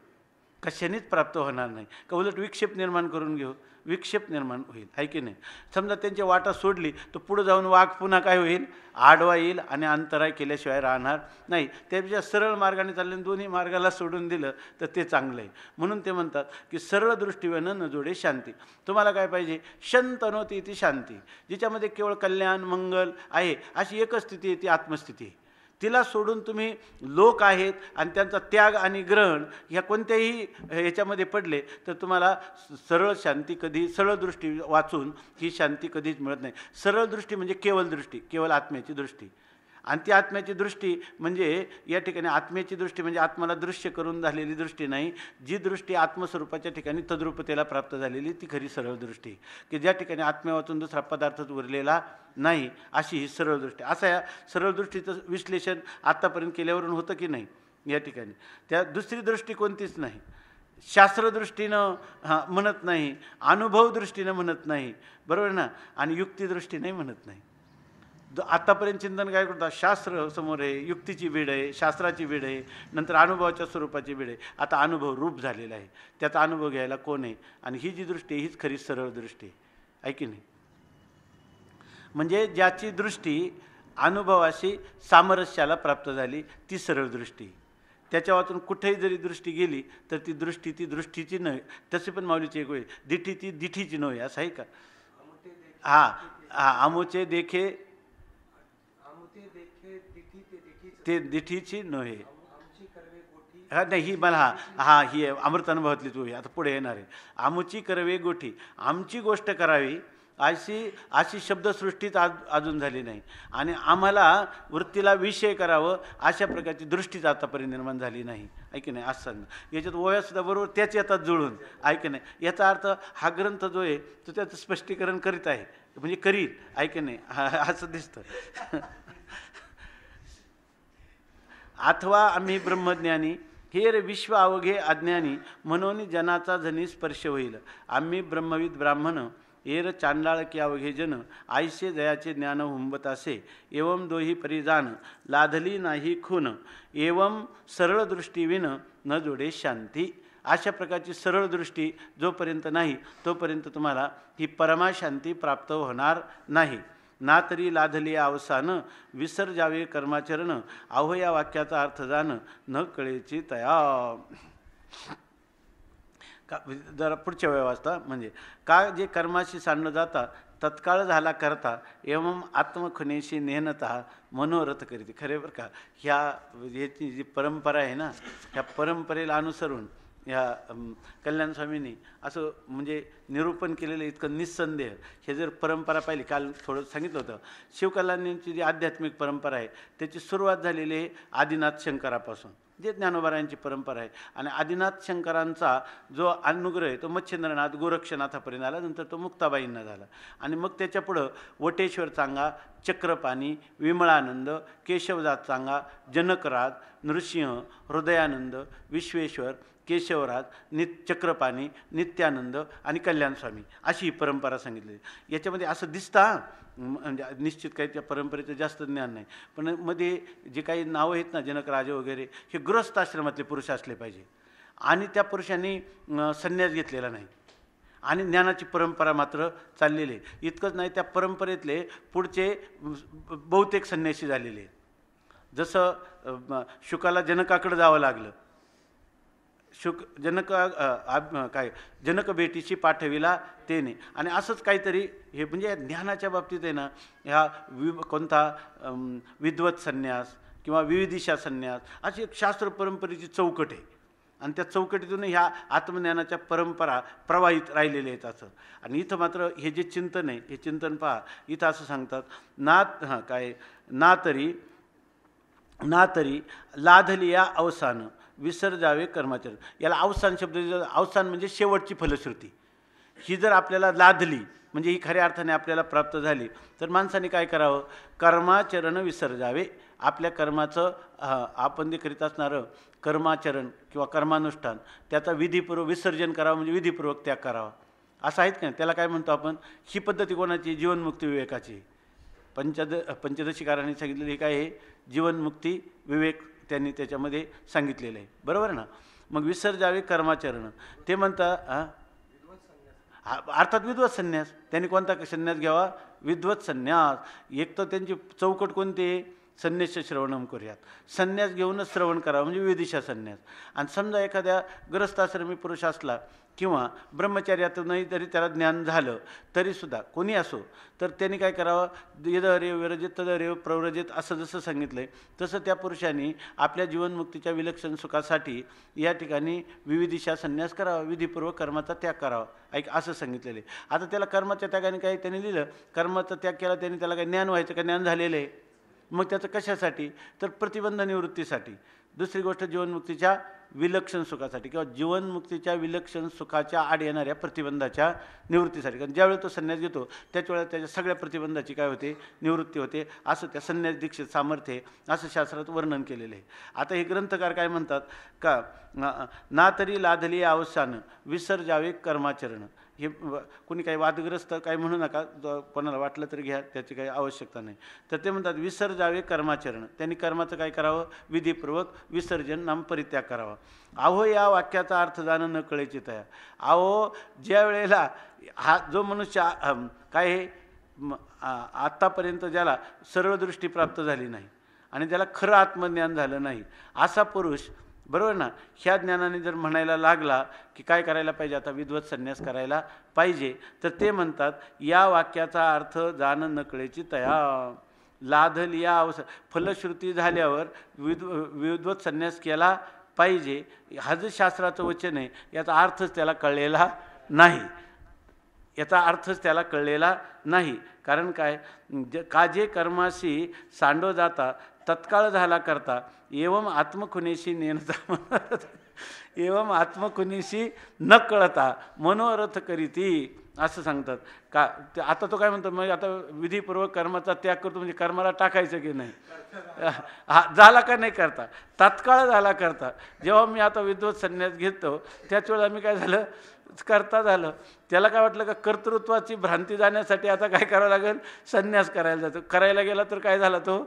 कशानेच प्राप्त होणार नाही. का उलट विक्षेप निर्माण करून घेऊ, विक्षेप निर्माण होईल, आहे की नाही. समजा त्यांची वाटा सोडली तर पुढं जाऊन वाघ पुन्हा काय होईल, आडवा येईल आणि अंतराय केल्याशिवाय राहणार नाही. त्यापेक्षा सरळ मार्गाने चालले दोन्ही मार्गाला सोडून दिलं तर ते चांगलं आहे. म्हणून ते म्हणतात की सरळ दृष्टीवेनं न जोडे शांती. तुम्हाला काय पाहिजे? शंतनोती ती शांती, जिच्यामध्ये केवळ कल्याण मंगल आहे अशी एकच स्थिती आहे, ती आत्मस्थिती आहे. तिला सोडून तुम्ही लोक आहेत आणि त्यांचा त्याग आणि ग्रहण ह्या कोणत्याही ह्याच्यामध्ये पडले तर तुम्हाला सरळ शांती कधी, सरळ दृष्टी वाचून ही शांती कधीच मिळत नाही. सरळ दृष्टी म्हणजे केवळ दृष्टी, केवळ आत्म्याची दृष्टी. आणि ती आत्म्याची दृष्टी म्हणजे या ठिकाणी आत्म्याची दृष्टी म्हणजे आत्माला दृश्य करून झालेली दृष्टी नाही. जी दृष्टी आत्मस्वरूपाच्या ठिकाणी तद्रूपतेला प्राप्त झालेली ती खरी सरळ दृष्टी, की ज्या ठिकाणी आत्म्या वाचून दुसरा पदार्थच उरलेला नाही, अशी ही सरळ दृष्टी. असं या सरळ दृष्टीचं विश्लेषण आत्तापर्यंत केल्यावरून होतं की नाही या ठिकाणी. त्या दुसरी दृष्टी कोणतीच नाही. शास्त्रदृष्टीनं म्हणत नाही, अनुभव दृष्टीनं म्हणत नाही, बरोबर ना, आणि युक्तिदृष्टीनंही म्हणत नाही. आत्तापर्यंत चिंतन काय करतात? शास्त्र समोर आहे, युक्तीची बीड आहे, शास्त्राची बीड आहे, नंतर अनुभवाच्या स्वरूपाची बीड आहे. आता अनुभव रूप झालेला आहे, त्याचा अनुभव घ्यायला कोण आहे? आणि ही जी दृष्टी आहे हीच खरी सरळ दृष्टी आहे की नाही. म्हणजे ज्याची दृष्टी अनुभवाशी सामरस्याला प्राप्त झाली ती सरळ दृष्टी. त्याच्या वाचून कुठेही जरी दृष्टी गेली तर ती दृष्टीची नव्हे. तसे पण माऊलीची एक वेळ दिठी ती दिठीची नव्हे, असं आहे का? आमोचे देखे ते दिठीची नव्हे. नाही, ही मला ही अमृत अनुभवातली तू आता पुढे येणार आहे. आमुची करवे गोठी, आमची गोष्ट करावी अशी शब्दसृष्टीच अजून झाली नाही. आणि आम्हाला वृत्तीला विषय करावं अशा प्रकारची दृष्टीच आतापर्यंत निर्माण झाली नाही. ऐक नाही असं सांग याच्यात ओव्यासुद्धा बरोबर त्याच येतात जुळून. ऐक नाही याचा अर्थ हा ग्रंथ जो आहे तो त्याचं स्पष्टीकरण करीत आहे म्हणजे करील. ऐक नाही असं दिसतं. अथवा आम्ही ब्रह्मज्ञानी हे रे विश्व अवघे अज्ञानी म्हणून जनाचा जनी स्पर्श होईल. आम्ही ब्रह्मविद ब्राह्मण एर चांडाळ की अवघे जन आयसे जयाचे ज्ञान हुंबत असे. एवं दोही परिजान लाधली नाही खून एवं सरळ दृष्टी विन न जोडे शांती. अशा प्रकारची सरळ दृष्टी जोपर्यंत नाही तोपर्यंत तुम्हाला ही परमाशांती प्राप्त होणार नाही. ना तरी लाधली अवसान विसर जावे कर्माचरण अहो या वाक्याचा अर्थ जाण न कळेची तया. का जरा पुढच्या वेळ वाचता म्हणजे का जे कर्माशी सांडणं जाता तत्काळ झाला करता एवं आत्मखुनेशी नेहनता मनोरथ करीते. खरे बरं का ह्याची जी परंपरा आहे ना ह्या परंपरेला अनुसरून ह्या कल्याण स्वामींनी असं म्हणजे निरूपण केलेलं इतकं निस्संदेह. हे जर परंपरा पाहिली काल थोडं सांगितलं होतं शिवकल्याणांची जी आध्यात्मिक परंपरा आहे त्याची सुरुवात झालेली आहे आदिनाथ शंकरापासून जे ज्ञानोबारायांची परंपरा आहे. आणि आदिनाथ शंकरांचा जो अनुग्रह आहे तो मच्छिंद्रनाथ गोरक्षनाथापर्यंत आला. नंतर तो मुक्ताबाईंना झाला. आणि मग त्याच्यापुढं वटेश्वर चांगा चक्रपाणी विमळानंद केशवदास चांगा जनकराज नृसिंह हृदयानंद विश्वेश्वर केशवराज चक्रपाणी नित्यानंद आणि कल्याणस्वामी अशी ही परंपरा सांगितली. याच्यामध्ये असं दिसतं म्हणजे निश्चित काही त्या परंपरेचं जास्त ज्ञान नाही पण मध्ये जे काही नावं आहेत ना जनकराजे वगैरे हे गृहस्थ आश्रमातले पुरुष असले पाहिजे. आणि त्या पुरुषांनी संन्यास घेतलेला नाही आणि ज्ञानाची परंपरा मात्र चाललेली आहे. इतकंच नाही त्या परंपरेतले पुढचे बहुतेक संन्यासी झालेले आहेत. जसं शुकाला जनकाकडे जावं लागलं जनक बेटीशी पाठविला तेने. आणि असंच काहीतरी हे म्हणजे ज्ञानाच्या बाबतीत आहे ना ह्या कोणता विद्वत संन्यास किंवा विविदिशा संन्यास अशी एक शास्त्र परंपरेची चौकट आहे. आणि त्या चौकटीतून ह्या आत्मज्ञानाच्या परंपरा प्रवाहित राहिलेल्या आहेत असं. आणि इथं मात्र हे जे चिंतन आहे हे चिंतन पहा इथं असं सांगतात ना तरी लाधलिया अवसान विसर जावे कर्माचरण. याला अवसान शब्द अवसान म्हणजे शेवटची फलश्रुती. ही जर आपल्याला लाधली म्हणजे ही खऱ्या अर्थाने आपल्याला प्राप्त झाली तर माणसाने काय करावं कर्माचरण विसर जावे. आपल्या कर्माचं आपण जे करीत असणारं कर्माचरण किंवा कर्मानुष्ठान त्याचा विधीपूर्वक विसर्जन करावं म्हणजे विधीपूर्वक त्याग करावा असं आहेत का. त्याला काय म्हणतो आपण ही पद्धती कोणाची जीवनमुक्ती विवेकाची. पंचदशीकारांनी सांगितलेली काय आहे जीवनमुक्ती विवेक त्यांनी त्याच्यामध्ये सांगितलेलं आहे बरोबर ना. मग विसर जावे कर्माचरण ते म्हणता अर्थात विद्वत संन्यास. त्यांनी कोणता संन्यास घ्यावा विद्वत संन्यास. एक तर त्यांची चौकट कोणती आहे संन्यास श्रवणम करूयात. संन्यास घेऊनच श्रवण करावं म्हणजे विदिशा संन्यास. आणि समजा एखाद्या ग्रस्ताश्रमी पुरुष असला किंवा ब्रह्मचार्यातूनही जरी त्याला ज्ञान झालं तरीसुद्धा कोणी असो तर त्यांनी काय करावं यदरेव विरजित तदरेव प्रव्रजित असं जसं सांगितलं आहे तसं त्या पुरुषांनी आपल्या जीवनमुक्तीच्या विलक्षण सुखासाठी या ठिकाणी विविदिशा संन्यास करावा विधीपूर्वक कर्माचा त्याग करावा ऐक असं सांगितलेलं आहे. आता त्याला कर्माच्या त्यागाने काही त्यांनी लिहिलं कर्माचा त्याग केला त्यांनी त्याला काही ज्ञान व्हायचं का ज्ञान झालेलं आहे. मग त्याचं कशासाठी तर प्रतिबंध निवृत्तीसाठी. दुसरी गोष्ट जीवनमुक्तीच्या विलक्षण सुखासाठी किंवा जीवनमुक्तीच्या विलक्षण सुखाच्या आड येणाऱ्या प्रतिबंधाच्या निवृत्तीसाठी. कारण ज्यावेळी तो संन्यास घेतो त्याच वेळेला त्याच्या सगळ्या प्रतिबंधाची काय होते निवृत्ती होते असं त्या संन्यास दीक्षित सामर्थ्य असं शास्त्रात वर्णन केलेलं आहे. आता हे ग्रंथकार काय म्हणतात का ना तरी लाधली अवसान विसर जावे कर्माचरण. हे कोणी काही वादग्रस्त काही म्हणू नका कोणाला वाटलं तरी घ्या त्याची काही आवश्यकता नाही. तर ते म्हणतात विसर जावे कर्माचरण. त्यांनी कर्माचं काय करावं विधीपूर्वक विसर्जन नाम परित्याग करावा. अहो या वाक्याचा अर्थ जाणं न कळेची तया. अहो ज्या वेळेला हा जो मनुष्य काय हे आत्तापर्यंत ज्याला सर्वदृष्टी प्राप्त झाली नाही आणि त्याला खरं आत्मज्ञान झालं नाही असा पुरुष बरोबर ना ह्या ज्ञानाने जर म्हणायला लागला की काय करायला पाहिजे आता विद्वत संन्यास करायला पाहिजे तर ते म्हणतात या वाक्याचा अर्थ जाणं न कळेची तया. लाधलिया अवसर फलश्रुती झाल्यावर विद्वत संन्यास केला पाहिजे हा जे शास्त्राचं वचन आहे याचा अर्थच त्याला कळलेला नाही. याचा अर्थच त्याला कळलेला नाही. कारण काय, काजे कर्माशी सांडो जाता तत्काळ झाला करता एवम आत्मखुनेशी नेनता एवम आत्मखुनेशी न कळता मनोरथ करीती असं सांगतात. का आता तो काय म्हणतो, मग आता विधीपूर्वक कर्माचा त्याग करतो म्हणजे कर्माला टाकायचं की नाही, हा झाला का नाही करता, तात्काळ झाला करता. जेव्हा मी आता विद्वत संन्यास घेतो त्याच वेळेला मी काय झालं, करता झालं. त्याला काय वाटलं का कर्तृत्वाची भ्रांती जाण्यासाठी आता काय करावं लागेल, संन्यास करायला जातो. करायला गेला तर काय झाला तो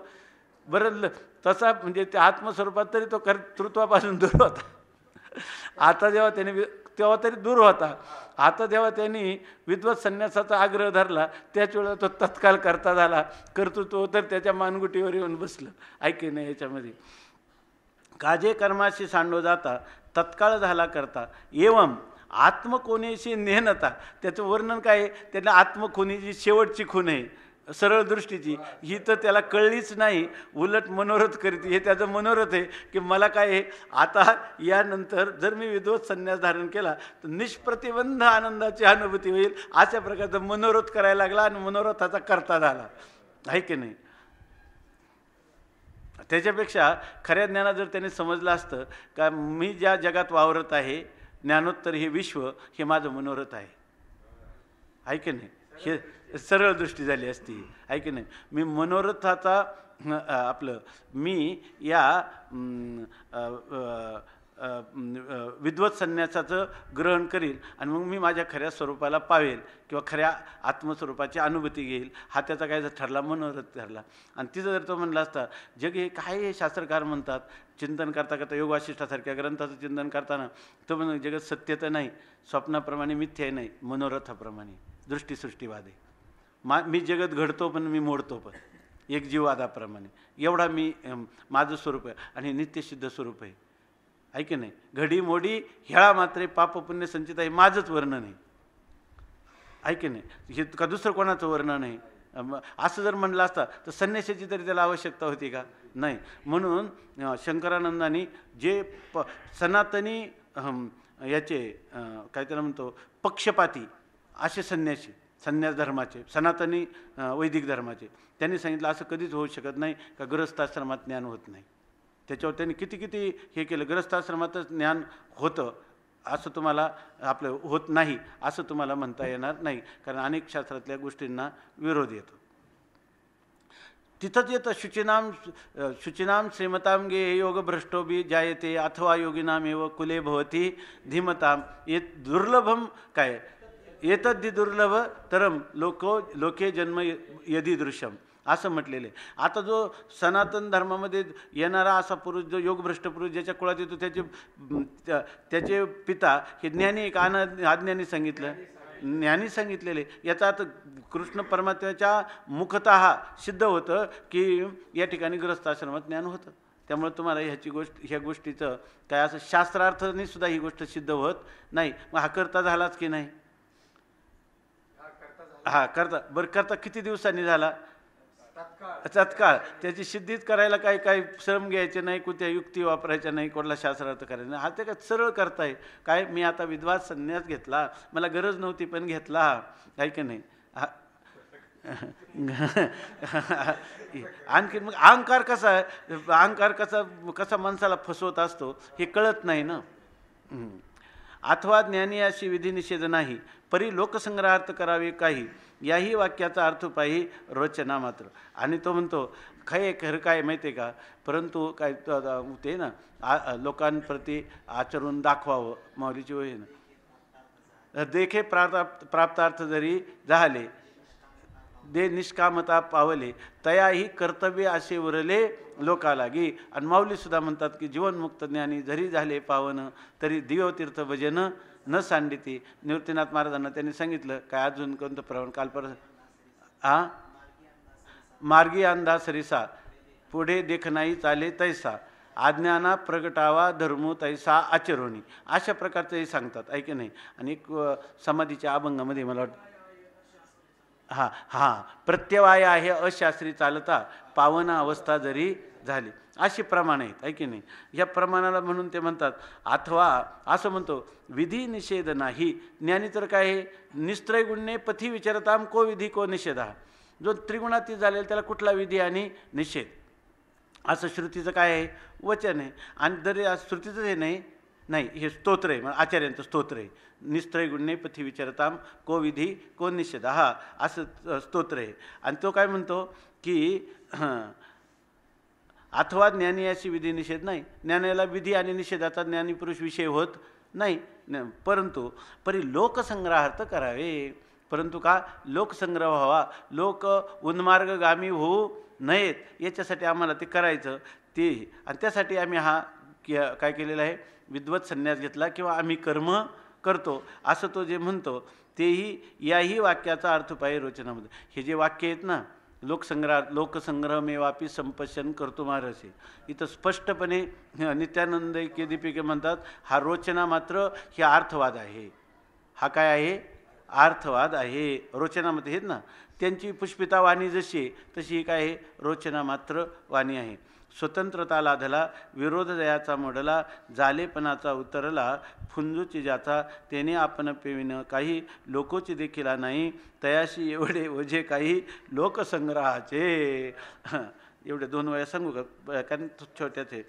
बरं तसा, म्हणजे त्या आत्मस्वरूपात तरी तो कर्तृत्वापासून दूर होता. आता जेव्हा त्याने तेव्हा तरी दूर होता. आता जेव्हा त्यांनी विद्वत संन्यासाचा आग्रह धरला त्याच वेळेला तो तत्काळ करता झाला. कर्तृत्व तर त्याच्या मानगुटीवर येऊन बसलं. ऐके नाही याच्यामध्ये, काजे कर्माशी सांडो जाता तत्काळ झाला करता एवम आत्मकोनेशी नेहनता. त्याचं वर्णन काय आहे, त्याला आत्मखुनीची शेवटची खून आहे, सरळ दृष्टीची, ही तर त्याला कळलीच नाही. उलट मनोरथ करीत, हे त्याचं मनोरथ आहे की मला काय आहे, आता यानंतर जर मी विद्वत संन्यास धारण केला तर निष्प्रतिबंध आनंदाची अनुभूती होईल. अशा प्रकारचा मनोरथ करायला लागला आणि मनोरथाचा करता झाला. आहे की नाही. त्याच्यापेक्षा खऱ्या ज्ञानात जर त्याने समजलं असतं का मी ज्या जगात वावरत आहे, ज्ञानोत्तर हे विश्व हे माझं मनोरथ आहे. आहे की नाही, हे सरळ दृष्टी झाली असती. आहे की नाही. मी मनोरथाचा आपलं मी या विद्वत संन्यासाचं ग्रहण करील आणि मग मी माझ्या खऱ्या स्वरूपाला पावेल किंवा खऱ्या आत्मस्वरूपाची अनुभूती घेईल. हा त्याचा काय ठरला, मनोरथ ठरला. आणि तिथं जर तो म्हणला असता जग हे काय हे शास्त्रकार म्हणतात, चिंतन करता करता योग वासिष्ठासारख्या ग्रंथाचं चिंतन करताना तो म्हण जगत सत्य तर नाही, स्वप्नाप्रमाणे मिथ्या नाही, मनोरथाप्रमाणे दृष्टीसृष्टीवाद आहे. मी जगत घडतो पण मी मोडतो पण, एक जीववादाप्रमाणे. एवढा मी माझं स्वरूप आहे आणि नित्यसिद्ध स्वरूप आहे. आहे की नाही. घडी मोडी हेळा मात्रे पाप पुण्य संचित आहे, माझंच वर्णन आहे. आहे की नाही. हे का दुसरं कोणाचं वर्णन आहे. असं जर म्हणलं असता तर संन्यासाची तरी त्याला आवश्यकता होती का, नाही. म्हणून शंकरानंदांनी जे सनातनी याचे काय त्याला म्हणतो पक्षपाती असे संन्यासी, संन्यास धर्माचे, सनातनी वैदिक धर्माचे, त्यांनी सांगितलं असं कधीच होऊ शकत नाही का गृहस्थाश्रमात ज्ञान होत नाही. त्याच्यावर त्यांनी किती किती हे केलं. गृहस्थाश्रमातच ज्ञान होतं असं तुम्हाला, आपलं होत नाही असं तुम्हाला म्हणता येणार नाही, कारण अनेक शास्त्रातल्या गोष्टींना विरोध येतो. तिथंच येतं शुचिनाम श्रीमताम गे योग भ्रष्टो बी जायते अथवा योगिनामेव कुले भवती धीमताम. ये दुर्लभम काय येतद्दि दुर्लभ तरम लोके जन्म यदि दृश्यम असं म्हटलेलं आहे. आता जो सनातन धर्मामध्ये येणारा असा पुरुष, जो योगभ्रष्ट पुरुष ज्याच्या कुळात येतो, त्याचे पिता हे ज्ञानी एक अज्ञानी सांगितलं, ज्ञानी सांगितलेले. याचा अर्थ कृष्ण परमात्म्याच्या मुखतः सिद्ध होतं की या ठिकाणी गृहस्थाश्रमात ज्ञान होतं. त्यामुळे तुम्हाला ह्या गोष्टीचं काय असं शास्त्रार्थाने सुद्धा ही गोष्ट सिद्ध होत नाही. मग हा करता झालाच की नाही. हा करता बरं, करता किती दिवसांनी झाला, तत्काळ. त्याची सिद्धीच करायला काही श्रम घ्यायचे नाही, कुठल्या युक्ती वापरायच्या नाही, कोणला शास्त्रार्थ करायचा नाही. हा ते काय सरळ करताय. काय मी आता विद्वान संन्यास घेतला, मला गरज नव्हती पण घेतला, आहे की नाही. आणखी मग अहंकार कसा आहे, अहंकार कसा माणसाला फसवत असतो हे कळत नाही ना. अथवा ज्ञानी अशी विधिनिषेध नाही, परी लोकसंग्रहार्थ करावे काही, याही वाक्याचा अर्थ पाही रचना मात्र. आणि तो म्हणतो खरं काय माहिती आहे का, परंतु काय ते ना लोकांप्रती आचरून दाखवावं, माऊलीची वय ना. देखे प्राप्तार्थ जरी झाले, दे निष्कामता पावले, तयाही कर्तव्य असे उरले लोकालागी. आणि माऊलीसुद्धा म्हणतात की जीवनमुक्त ज्ञानी जरी झाले पावन, तरी दिव्यतीर्थ भजन न सांडिती. निवृत्तीनाथ महाराजांना त्यांनी सांगितलं काय अजून कोणतं प्रवण कालपर मार्गी अंधा सरिसा, पुढे देख नाही चाले तैसा, आज्ञाना प्रगटावा धर्मो तैसा आचरोणी. अशा प्रकारचं हे सांगतात, ऐके नाही. आणि एक समाधीच्या अभंगामध्ये मला वाटतं हां हां प्रत्यवाय आहे अशास्त्री चालता पावन अवस्था जरी झाली, अशी प्रमाण आहेत, आहे की नाही. या प्रमाणाला म्हणून ते म्हणतात. अथवा असं म्हणतो विधी निषेध नाही. ज्ञानी तर काय आहे, निस्त्रय गुणे पथी विचारताम को विधी को निषेध. जो त्रिगुणातीत झालेला त्याला कुठला विधी आणि निषेध, असं श्रुतीचं काय आहे, वचन आहे. आणि जरी श्रुतीचं हे नाही हे स्तोत्र आहे, आचार्यांचं स्तोत्र आहे. निस्त्रय गुणे पथी विचारताम को विधी को निषेध, हा असं स्तोत्र आहे. आणि तो काय म्हणतो की अथवा ज्ञानी अशी विधी निषेध नाही. ज्ञानाला विधी आणि निषेधाचा ज्ञानीपुरुष विषय होत नाही. परंतु परी लोकसंग्रहार्थ करावे. परंतु का लोकसंग्रह व्हावा, लोक उन्मार्गगामी होऊ नयेत, याच्यासाठी आम्हाला ते करायचं ते. आणि त्यासाठी आम्ही हा काय केलेला आहे, विद्वत संन्यास घेतला किंवा आम्ही कर्म करतो, असं तो जे म्हणतो तेही याही वाक्याचा अर्थ पाहिजे रोचनामध्ये. हे जे वाक्य आहेत ना, लोकसंग्रह मेवापी संपशन करतो महारसे, इथं स्पष्टपणे नित्यानंद के दीपिके म्हणतात हा रोचना मात्र हे अर्थवाद आहे. हा काय आहे, अर्थवाद आहे. रोचनामध्ये आहेत ना, त्यांची पुष्पिता वाणी जशी आहे तशी ही काय आहे, रोचना मात्र वाणी आहे. स्वतंत्रता लाधला विरोध दयाचा मोडला, जालेपणाचा उतरला फुंजूची ज्याचा, त्याने आपण पेविन काही लोकोची देखील नाही, तयाशी एवढे ओझे काही लोकसंग्रहाचे. एवढे 2 वेळा सांगू का, कारण छोट्याच आहे.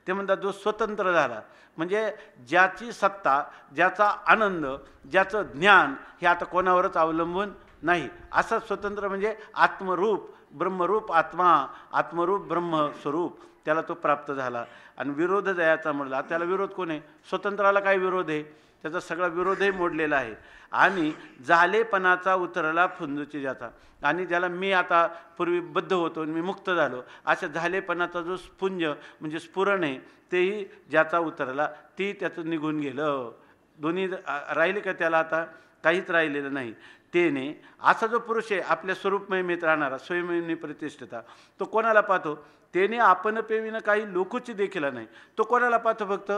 ते म्हणतात जो स्वतंत्र झाला म्हणजे ज्याची सत्ता, ज्याचा आनंद, ज्याचं ज्ञान हे आता कोणावरच अवलंबून नाही, असा स्वतंत्र म्हणजे आत्मरूप ब्रह्मरूप आत्मा, आत्मरूप ब्रह्मस्वरूप त्याला तो प्राप्त झाला. आणि विरोध दयाचा मोडला, त्याला विरोध कोण आहे, स्वतंत्राला काय विरोध आहे, त्याचा सगळा विरोधही मोडलेला आहे. आणि झालेपणाचा उतरला फुंजूची ज्याचा, आणि ज्याला मी आता पूर्वी बद्ध होतो आणि मी मुक्त झालो, अशा झालेपणाचा जो स्फुंज म्हणजे स्फुरण आहे तेही ज्याचा उतरला, ती त्याचं निघून गेलं. दोन्ही राहिले का त्याला, आता काहीच राहिलेलं नाही. तेने असा जो पुरुष आहे आपल्या स्वरूपमहिमेत राहणारा स्वयंमहिमे प्रतिष्ठिता, तो कोणाला पाहतो, तेने आपण पेविनं काही लोकोची देखील नाही. तो कोणाला पाहतो, फक्त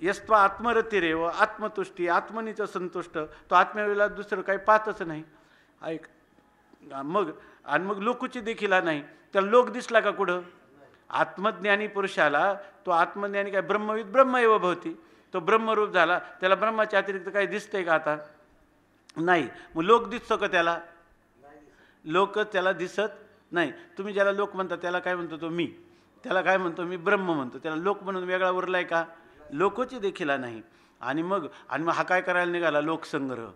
यस्त्वा आत्मरतिरेव आत्मतुष्टी, आत्मनीच संतुष्ट, तो आत्म्यावेळेला दुसरं काही पाहतच नाही. ऐक मग लोकोची देखील नाही. त्याला लोक दिसला का कुठं, आत्मज्ञानी पुरुषाला तो आत्मज्ञानी काय ब्रह्मविद ब्रह्मैव भवती, तो ब्रह्मरूप झाला, त्याला ब्रह्माच्या अतिरिक्त काही दिसतंय का आता, नाही. मग लोक दिसतो का त्याला, लोक त्याला दिसत नाही. तुम्ही ज्याला लोक म्हणता त्याला काय म्हणतो, तो मी, त्याला काय म्हणतो, मी ब्रह्म म्हणतो. त्याला लोक म्हणून वेगळा उरलाय का, लोकोची देखील नाही. आणि मग हा काय करायला निघाला, लोकसंग्रह.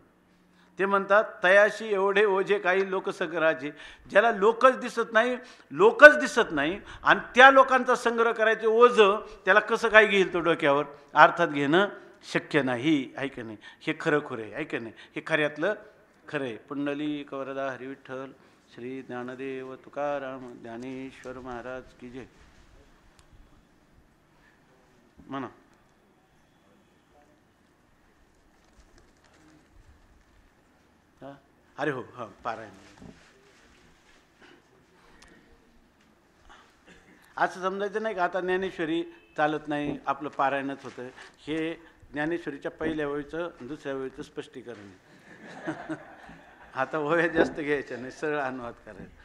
ते म्हणतात तयाशी एवढे ओझे काही लोकसंग्रहाचे, ज्याला लोकच दिसत नाही आणि त्या लोकांचा संग्रह करायचे ओझं त्याला कसं काय घेईल तो डोक्यावर, अर्थात घेणं शक्य नाही, आहे की नाही. हे खरं आहे, आहे की नाही, हे खऱ्यातलं खरं आहे. पुंडलिक वरदा हरी विठ्ठल श्री ज्ञानदेव तुकाराम ज्ञानेश्वर महाराज की जय. म्हणा. अरे हो, हां पारायण. असं समजायचं नाही का आता ज्ञानेश्वरी चालत नाही, आपलं पारायणच होतं. हे ज्ञानेश्वरीच्या पहिल्या वेळीचं दुसऱ्या वेळीचं स्पष्टीकरण आहे. आता ओव्या जास्त घ्यायच्या नाही, सरळ अनुवाद करायचा.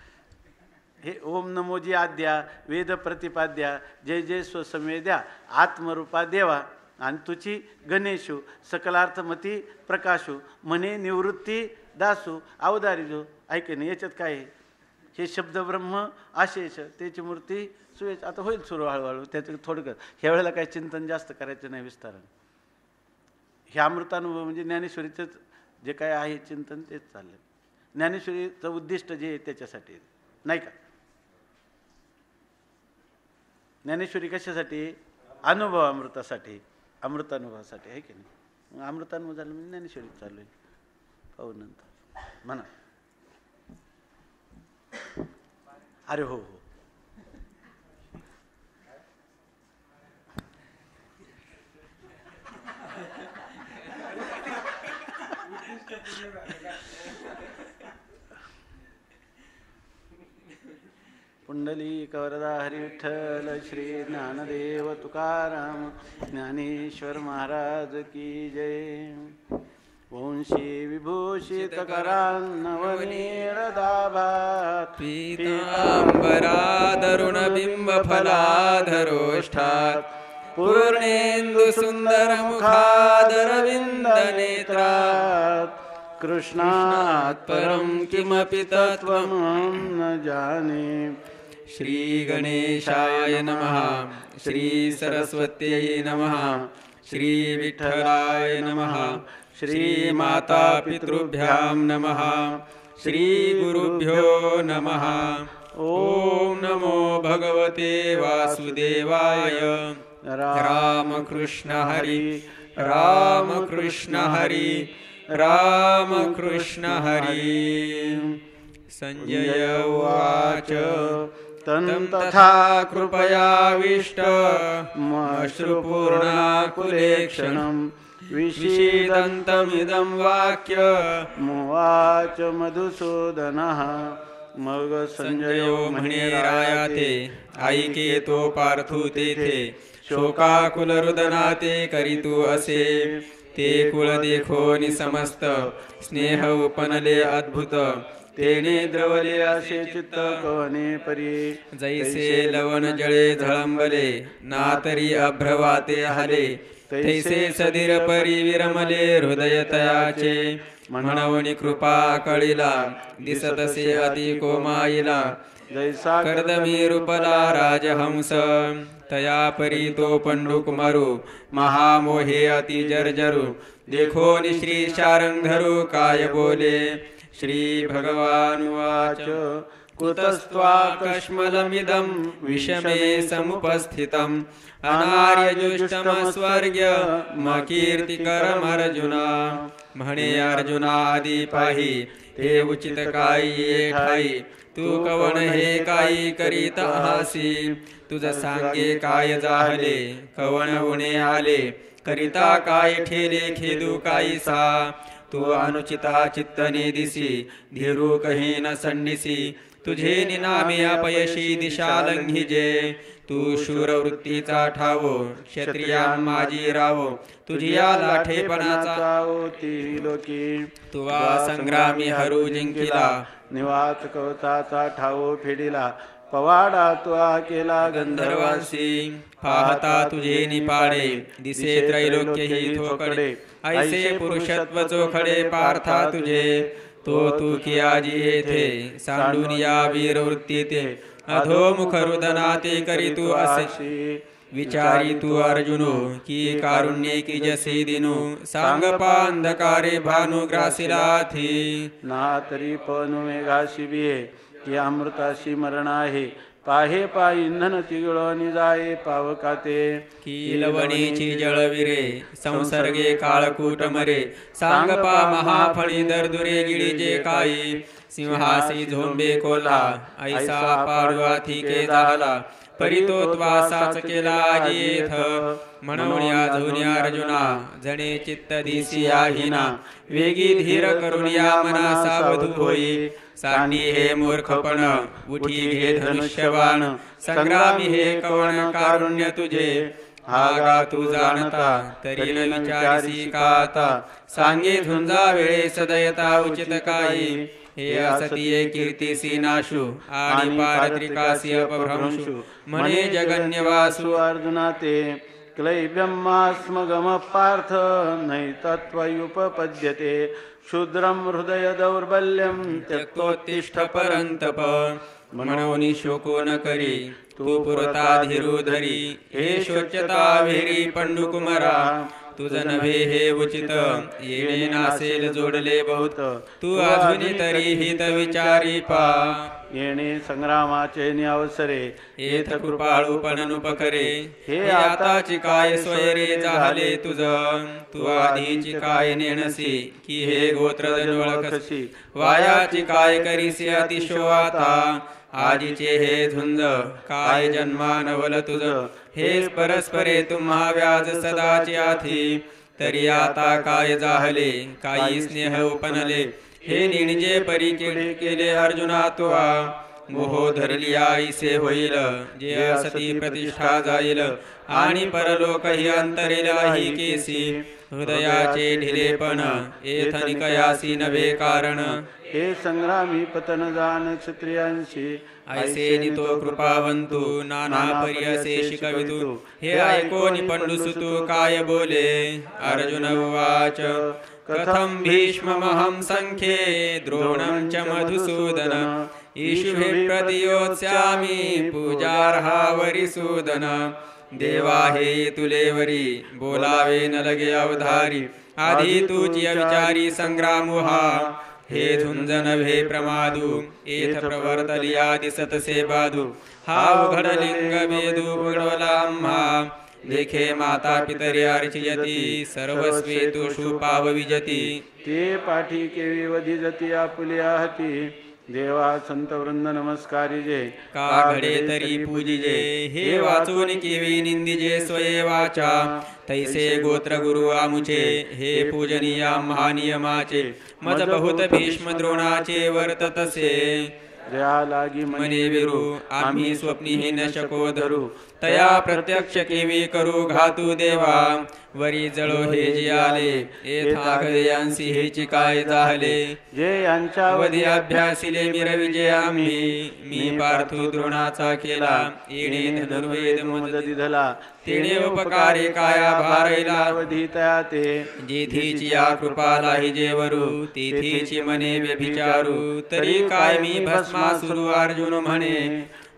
हे ओम नमोजी आद्या वेद प्रतिपाद्या जय जय स्वसमेद्या आत्मरूपा देवा, आणि तुची गणेशू सकलार्थमती प्रकाशू म्हणे निवृत्ती दासू अवधारी जो, ऐके नाही. याच्यात काय आहे, हे शब्द ब्रह्म आशेष त्याची मूर्ती सुयश. आता होईल सुरू हळूहळू, त्याचं थोडक्यात ह्या वेळेला काही चिंतन जास्त करायचं नाही विस्तारण. हे अमृतानुभव म्हणजे ज्ञानेश्वरीचंच जे काय आहे चिंतन तेच चाललं. ज्ञानेश्वरीचं उद्दिष्ट जे आहे त्याच्यासाठी नाही का. ज्ञानेश्वरी कशासाठी, अनुभव अमृतासाठी, अमृतानुभवासाठी, आहे की नाही. अमृतानुभव झालं म्हणजे ज्ञानेश्वरी चालू आहे. पाहू नंतर म्हणा. अरे हो हो. पुंडलिक वरदा हरी विठ्ठल श्री ज्ञानदेव तुकाराम ज्ञानेश्वर महाराज की जय. वंशी विभूषित करान्नवनीरदाभात पीतांबरादरुणबिंबफलाधरोष्ठात् पूर्णेन्दु सुन्दरमुखादरविन्दनेत्रात् कृष्णात् परं किमपि तत्त्वं न जाने। श्रीगणेशाय नमः। श्रीसरस्वत्यै नमः। श्रीविठ्ठलाय नमः। श्रीमातापितृभ्यां नमः। श्रीगुरुभ्यो नमः। ॐ नमो भगवते वासुदेवाय। रामकृष्ण हरि रामकृष्ण हरि रामकृष्ण हरि। संजय उवाच तं तथा कृपयाविष्टमश्रुपूर्णाकुलेक्षणं विषीदन्तमिदं वाक्यमुवाच मधुसूदनः। मग संजयो म्हणे राया ते ऐके तो पार्थू तेथे शोकाकुल रुदना ते करीतू असे ते कुळ देखोनी समस्त स्नेह उपनले अद्भुत तेने द्रवले असे चित्त कवने परी जैसे लवण जळे झळंबले नातरी अभ्रवाते हले तैसे सधीर परी विरमले हृदय तयाचे म्हणवणी कृपा कळीला दिसतसे अति कोमाईला जैसा कर्दमी रूपला राजहंस तया परी तो पंडुकुमारू महामोहे अति जर्जरू देखो श्री शारंगधरू काय बोले। श्री भगवानुवाच कुतस्त्वाकश्मलमिदं विषमे समुपस्थितम् अनार्यजुष्टमस्वर्ग्यमकीर्तिकरमर्जुना। म्हणे अर्जुनादि पाही ते उचित काही ये ठाई तू कवन हे काही करीत आहासी तुझ सांगे काय जाहले कवन उणे आले करिता काय ठेले खेदू काही सा तू अनुचिता चित्तने दिसी धीरू कही न संडिसी तुझे निनामे अपयशी दिशा लंघिजे तू शूरवृत्तीचा ठावो क्षत्रिया माझी रावो तुझिया लाठेपणाचा लोकी तुवा संग्रामी हरू जिंकिला निवात कवचाचा ठावो फेडिला पवाडा तुआ केला गंधर्वांसी पाहता तुझे निपाडे दिसे त्रैलोक्य ही थोकडे ऐसे पुरुषत्व चोखडे पार्था तुझे तो तू कियाजी येथे सांडून या वीरवृत्ती ते अधोमुख रुदना ते करी तू असे विचारी तू अर्जुनो की कारुण्ये की जसे दिनू सांग पांधकारे भानु ग्रासिला थी ना तरी पण मेघाशी बिये की अमृताशी मरण आहे पाहे पाय इंधन तिगळणी जाये पावकाते की लवणीची जळविरे संसर्गे काळकूट मरे सांग पा महाफळी दरदुरे गिळीजे काही सिंहासी झोंबे कोल्हा ऐसा पाडवाथी के झाला परितो त्वासाच केला आजीथ म्हणून या झोन्या अर्जुना जणे चित्त दिसी आहिना वेगी धीर करून या मना सावधू होई सांडी हे मूर्खपण उठी घे धनुष्यबाण संग्रामी हे कवण कारुण्य तुझे हा गा तू जाणता तरी न विचारसी का आता सांगे झुंजा वेळे सदयता उचित काही हे असतीये कीर्तिसी नाशू आणि पारत्रिकासी अपभ्रंशू म्हणे जगन्यवासु अर्जुना ते क्लैब्यमास्मगम पार्थ नैतत्वयुपपद्यते क्षुद्रं हृदय दौर्बल्यं त्यक्तोत्तिष्ठ परन्तप म्हणून शोको न करी तू पुरता धीरू धरी हे शोच्यता विहिरी पंडुकुमारा तुझ नव्हे हे उचित येणे नासेल जोडले बहुत तू अजून तरी हित विचारी पा येणे संग्रामाचे अवसरे येथ कृपाळूपण नुपकरे हे आताची काय स्वयरे झाले तुझ तू आधीची काय नेणसी की हे गोत्र ओळखसी वायाची काय करीसी अतिशो आता आजीचे हे झुंज काय जन्मानवल तुझ हेच परस्परे तुम्हा व्याज सदाची आथी तरी आता काय जाहले काही स्नेह उपनले हे निणजे परी केले अर्जुना तुआ मोह धरलिया ऐसे होईल जे असती प्रतिष्ठा जाईल आणि परलोक ही अंतरेलाही केसी हृदयाचे ढिलेपण एथनिकयासी नवे कारण हे संग्रामी पतन जान क्षत्रियांशी ऐसे नितो कृपावंतु नाना पर्यसे शिकवितु हे ऐकोनी पंडुसुतु काय बोले अर्जुन उवाच कथं भीष्ममहं संख्ये द्रोणं च मधुसूदन ईशुभे प्रतियोत्स्यामि पूजार्हा वरिसूदन देवा हे तुलेवरी बोलावे न लगे अवधारी आधी तुझी विचारी संग्राम हा हे झुंजन भे प्रमादू एथ प्रवर्तलिया दिसत से बादू हा उघड लिंग बेदू उघडवला आम्हा देखे माता पितरी अर्चयती सर्वस्वे तुषु पावविजती ते पाठी केवी वधिजती आपुल्या हाती देवा संत वृंद नमस्कारी जे का घडे तरी पूजिजे हे वाचून केवी निंदिजे स्वये वाचा तैसे गोत्र गुरु आमुचे हे पूजनीया महानियमाचे मज बहुत भीष्म द्रोणाचे वर्ततसे जया लागी मने विरू आम्ही स्वप्नीही न शको धरू तया प्रत्यक्ष केवी करू घातू देवा वरी जळो हे जे आले एथा गयांसी हेची काय झाले जे यांच्या वधी अभ्यासिले मिरविजे आम्ही मी पार्थू द्रोणाचा केला येणे धनुर्वेद मज दिधला तेणे उपकारे काया भारैला वधितया ते जेथीची या कृपाला हि जेवरू तेथीची मने व्यभिचारू तरी काय मी भस्मासुरू अर्जुन म्हणे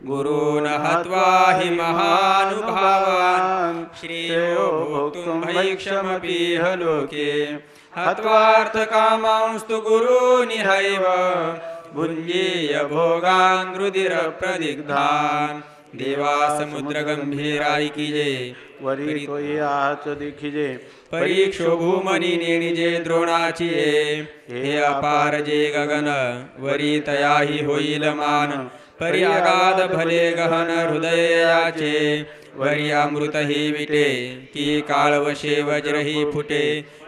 गुरून् हत्वा हि महानुभावान् श्रेयो भोक्तुं भैक्षमपीह लोके हत्वार्थकामांस्तु गुरूनिहैव भुञ्जीय भोगान् रुधिरप्रदिग्धान् देवा समुद्र गंभीरायकीजे वरी तोई आच देखिजे परीक्षो भूमनी नेणिजे द्रोणाची हे अपार जे गगन वरी तयाही होईल मान परी अगाध भले गहन हृदयाचे वरी अमृत ही विटे की काळवशे वज्रही फुटे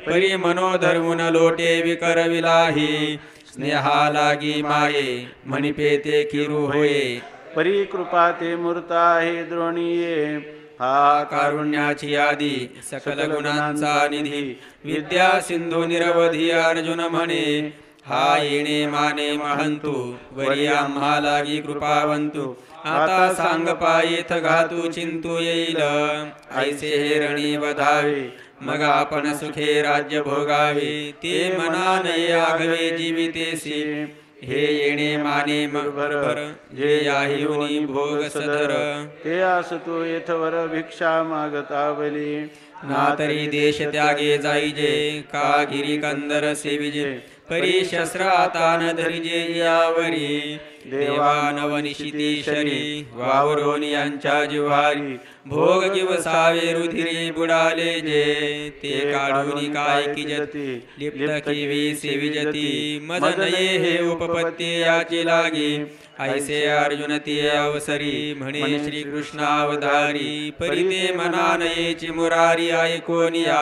परी मनोधर्मुन लोटे विकरविलाही स्नेहा लागी माये म्हणिपेते किरू होये परी कृपा ते मूर्ता हे द्रोणीये हा कारुण्याची आदी सकल गुणांचा निधी विद्या सिंधू निरवधी अर्जुन म्हणे हा येणे माने महंतु वरी आम्हा लागी कृपावंतु आता सांग पायेथ घातू चिंतू येईल ऐसे हे रणी वधावे मग आपण सुखे राज्य भोगावे ते मना नये आघवे जीवितेसी हे येणे माने भर जे याही भोग सदर ते असतो येथवर भिक्षा मागता बली ना तरी देश त्यागे जाईजे का गिरी कंदर सेविजे परी शस्त्र आता न धरिजे यावरी देवा नवनिशिती शरी वावरोन यांच्या जिव्हारी भोग किवसावे रुधिरी बुडाले जे ते काढून काय किजती लिप्त किवी सेविजती मज नये हे उपपत्ती याची लागी ऐसे अर्जुन ते अवसरी म्हणे श्री कृष्णावधारी परिते मना नयेची मुरारी ऐकोनिया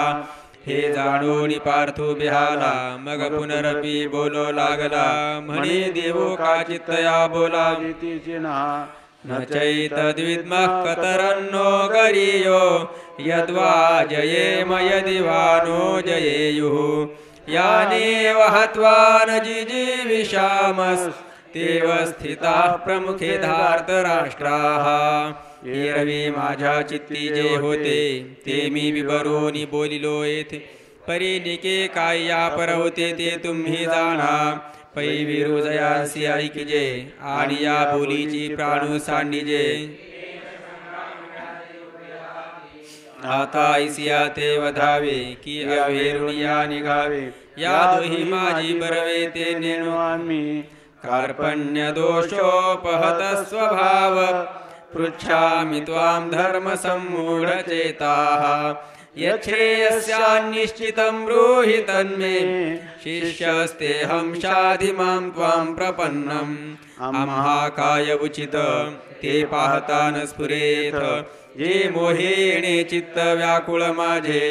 हे जाणून पार्थू बिहाला मग पुनरपी बोलो लागला म्हणे देवो का चित्तया बोला न चैतद्विद्मः कतरन्नो गरीयो यद्वा जयेम यदिवानो जयेयुः यानेव हत्वा न जिजीविषामस्तेव स्थिताः प्रमुखे धार्तराष्ट्राः एरवी माझ्या चित्ती जे होते ते मी विवरोनी बोलिलो येथे परिनिके काय या परवते ते तुम्ही जाणा पै विरुजयासी ऐकिजे आणि या बोलीची प्राणू सांडिजे आता ऐसिया ते वधावे की अवेरुनिया निघावे या दोही माझी बरवे ते नेणो आम्ही कार्पण्य दोषोपहत स्वभाव पृच्छामि त्वां धर्मसम्मूढचेताः यच्छ्रेयस्यान्निश्चितं ब्रूहि तन्मे शिष्यस्तेऽहं शाधि मां त्वां प्रपन्नम् आम्हा काय उचित ते पाहता न स्फुरेथ जे मोहे येणे चित्त व्याकुळ माझे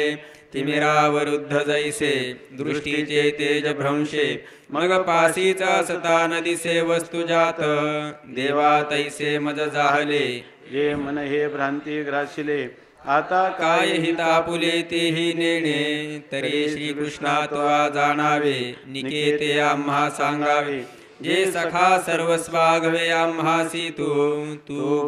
तिमिरावरुद्ध जैसे दृष्टीचे तेज भ्रंशे मग पासीचा असता न दिसे वस्तू जात देवा तैसे मज जाहले जे मन हे भ्रांती ग्रासिले आता काय हिता पुले तेही नेणे तरी श्रीकृष्णा तुवा जाणावे निकेते आम्हा सांगावे जे सखा सर्वस्वागवे आम्हासी तू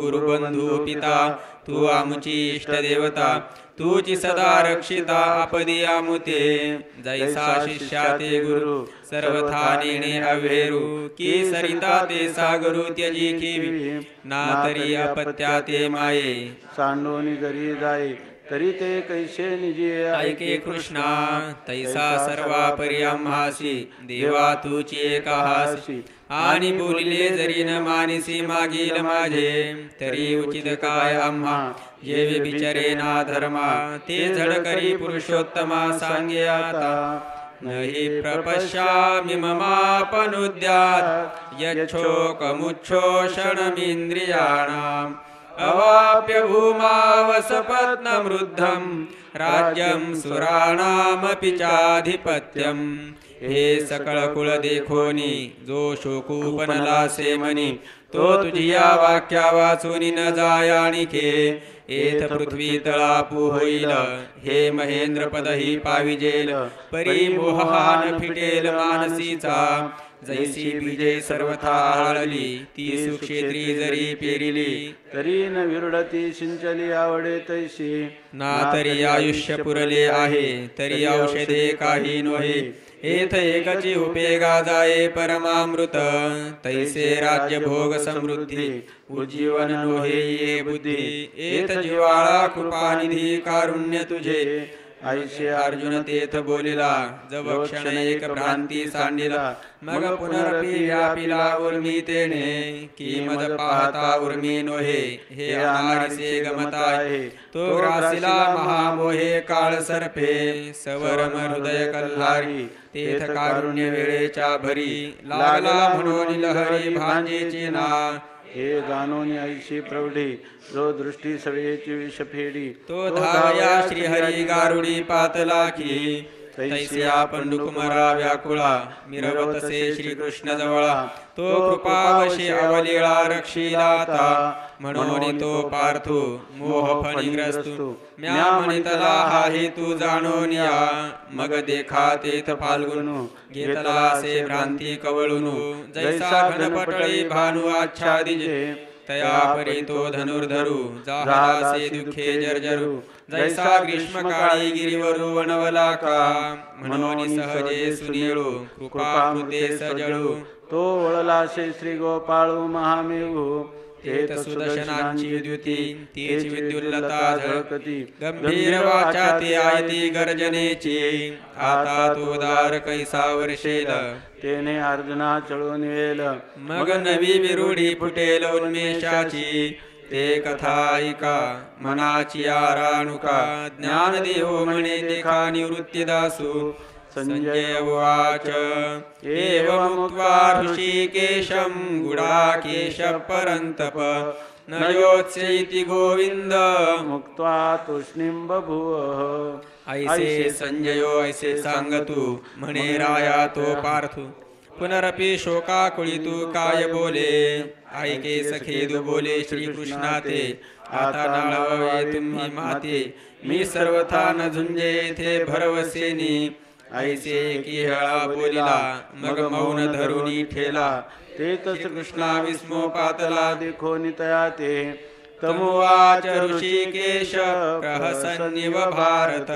गुरुबंधू पिता तू आमची इष्ट देवता तूची सदा रक्षिता आपदी आमुते जैसा शिष्या ते गुरु सर्वथा नेणे अव्हेरू की सरिता ते सागरू त्यजी किवी ना तरी अपत्या ते माये सांडोनी जरी जाय तरी ते कैसे निजी ऐके कृष्णा तैसा सर्वा परी आम्हासी देवा तुची एकाहासी आणि बोलिले जरी न मानिसी मागील माझे तरी उचित काय आम्हा जे विचारे ना धर्मा ते झड करी पुरुषोत्तमा सांगे आता नहि प्रपश्यामि ममापनुद्यात् यच्छोकमुच्छोषणमिन्द्रियाणाम् अवाप्य भूमावसपत्नमृद्धं राज्यं सुराणामपि चाधिपत्यम् हे सकळ कुळ देखोनी जो शोकूपनला सेमनी तो तुझिया वाक्या वाचूनी न जायानिके एथ पृथ्वी तळापू होईल हे महेंद्र पद ही पाविजेल परी मोहान फिटेल मानसीचा जैसी बीजे सर्वथा आळली ती सुक्षेत्री जरी पेरिली तरी न विरडती सिंचली आवडे तैशी ना तरी आयुष्य पुरले आहे तरी औषधे काही नोहे एथ एकची उपेगा जाये परमामृत तैसे राज्य भोग समृद्धी उज्जीवन नोहे ये बुद्धी एथ जिवाळा कृपानिधी कारुण्य तुझे ऐसे अर्जुन तेथ बोलिला जब क्षण एक भ्रांती सांडिला मग पुनरपि व्यापिला उर्मी तेने की मज पाहता उर्मी नोहे हे अनारिसे गमताय तो ग्रासिला महामोहे काळ सर्पे सवरम हृदय कल्हारी तेथ कारुण्य वेळेच्या भरी लागला म्हणून लहरी भांजेची ना हे जाणून ऐशी प्रौढी जो दृष्टी सवेची विषफेडी तो धावया श्रीहरी गारुडी पातलाखी तैसिया पंडुकुमारा व्याकुळा मिरवतसे श्रीकृष्ण जवळा तो कृपावशी अवलीळा रक्षिलाता म्हणून तो पार्थू मोह फणिग्रस्तू म्या म्हणितला हा हेतू जाणून या मग देखा तेथ फाल्गुन घेतला से भ्रांती कवळून जैसा घनपटळी भानु आच्छादिजे तया परी तो धनुर्धरू जाहरासे दुखे जर्जरू जैसा ग्रीष्मकाळी गिरिवरू वनवला का म्हणून सहजे सुनीळू कृपाकृते सजळू तो वळलासे श्री गोपाळू महामेघू तेथ सुदर्शनांची द्युती तीच विद्युल्लता झळकती गंभीर वाचा ती आयती गर्जनेची आता तो दार कैसा वर्षेल तेने अर्जुना चळून वेल मग नवी विरुडी फुटेल उन्मेषाची ते कथा ऐका मनाची आराणुका ज्ञान देहो म्हणे देखा निवृत्तिदासू संजय उवाच एवमुक्त्वा ऋषिकेशं गुडाकेश परन्तप न योत्स्य इति गोविंद मुक्त्वा तूष्णीं बभूव ऐसे संजयो ऐसे सांगतू म्हणे राया तो पार्थू पुनरपि शोकाकुळितू काय बोले ऐके सखेदू बोले श्रीकृष्णा ते आता नाळवे तुम्ही माते मी सर्वथा न झुंजे थे भरवसेनी ऐसे की हळा बोलिला मग मौन धरुनी ठेला तेतच कृष्णा विस्मो पातला देखो नितया ते तमुवाच ऋषिकेश प्रहसन्निव भारत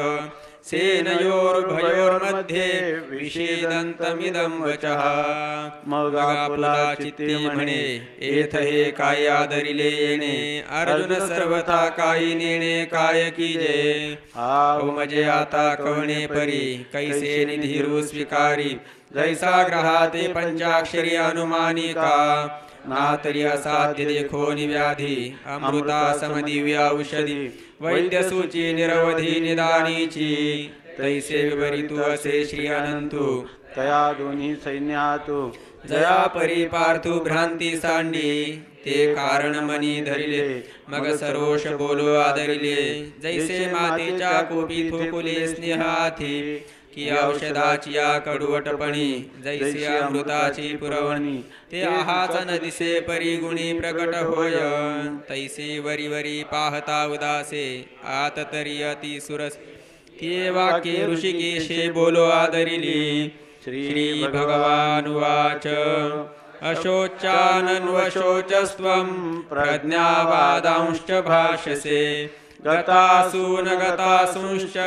सेनयोर्भयोर्मध्ये विषेदन्तमिदं वचः मग आपुला चित्ते म्हणे एथ हे काय आदरिले येणे अर्जुन सर्वथा काही नेणे काय कीजे मजे आता कवणे परी कैसे निधीरू स्वीकारी जैसा ग्रहाते पंचाक्षरी अनुमानिका नातरी असाध्य देखो व्याधी अमृता समदिव्य औषधी वैद्य सूची निरवधी निदानीची तैसे विवरितू असे श्री अनंतू तया दोन्ही सैन्य हातू जया परी पार्थू भ्रांती सांडी ते कारण मनी धरिले मग सरोष बोलो आदरिले जैसे मातेच्या कोपी थोकुले स्नेहाथी की औषधाची या कडवटपणी जैसे अमृताची पुरवणी ते आहाच न दिसे परी गुणी प्रकट होय तैसे वरी वरी पाहता उदासे आत तरी अति सुरस ते वाक्ये ऋषिकेशे बोलो आदरिली श्री भगवान वाच अशोचानन्वशोचस्त्वं प्रज्ञावादांश्च भाषसे गतासून गतासूंश्च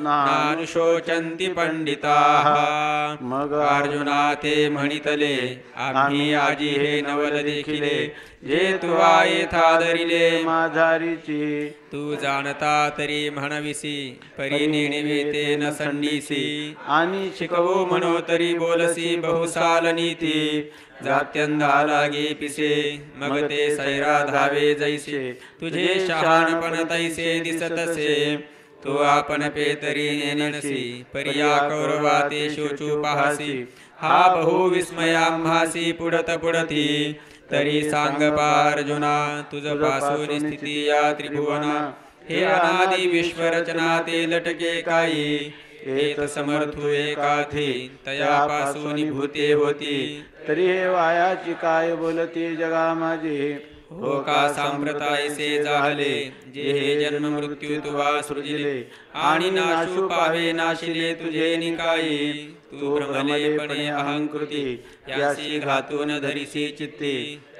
नानुशोचन्ति पंडिताः मग अर्जुना ते म्हणितले आम्ही आजी हे नवल देखिले जे तुवा येथादरिले माझारीची तू जाणता तरी म्हणविसी परी नेणवे ते न संडीसी आणि शिकवो म्हणो तरी बोलसी बहुसाल नीती जात्यंधा लागे पिसे मग ते सैरा धावे जैसे तुझे शहाणपण तैसे दिसतसे तो आपण पेतरी नेनसी परिया कौरवा ते शोचू पाहासी हा बहु विस्मयाम्हासी पुढत पुढती तरी सांग पार्जुना तुझ पासून स्थिती या त्रिभुवना हे अनादि विश्वरचना ते लटके काही एक समर्थू एकाथी तयापासून भूते होती तरी हे वायाची काय बोलते जगा माझे हो का सांप्रतायसे झाले जे हे जन्म मृत्यू तुवा सृजिले आणि नाशू पावे नाशिले तुझे निकाई तू भ्रमलेपणे अहंकृती यासी घातून धरिसी चित्ते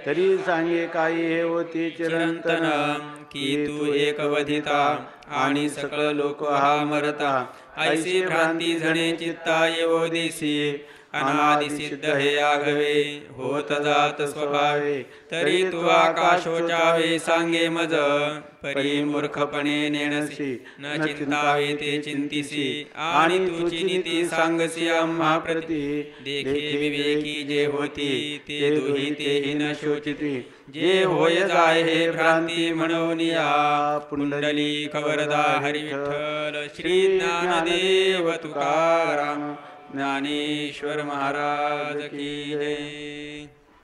तरी सांगे काही हे होती चिरंतन की तू एकवधिता आणि सकळ लोक हा मरता ऐसी भ्रांती जणे चित्ता येवो दिसी अनादि सिद्ध हे आघवे होत जात स्वभावे तरी तू आकाशोचावे सांगे मज परी मूर्खपणे नेणसी न चिंतावे ते चिंतिसी आणि तुझी नीती सांगसी आम्हा प्रती देखे विवेकी जे होती ते दुही तेही न शोचिती जे होय जाय हे भ्रांती म्हणून या पुंडली कवरदा हरी विठ्ठल श्री ज्ञानदेव तुकाराम ज्ञानेश्वर महाराज की जय।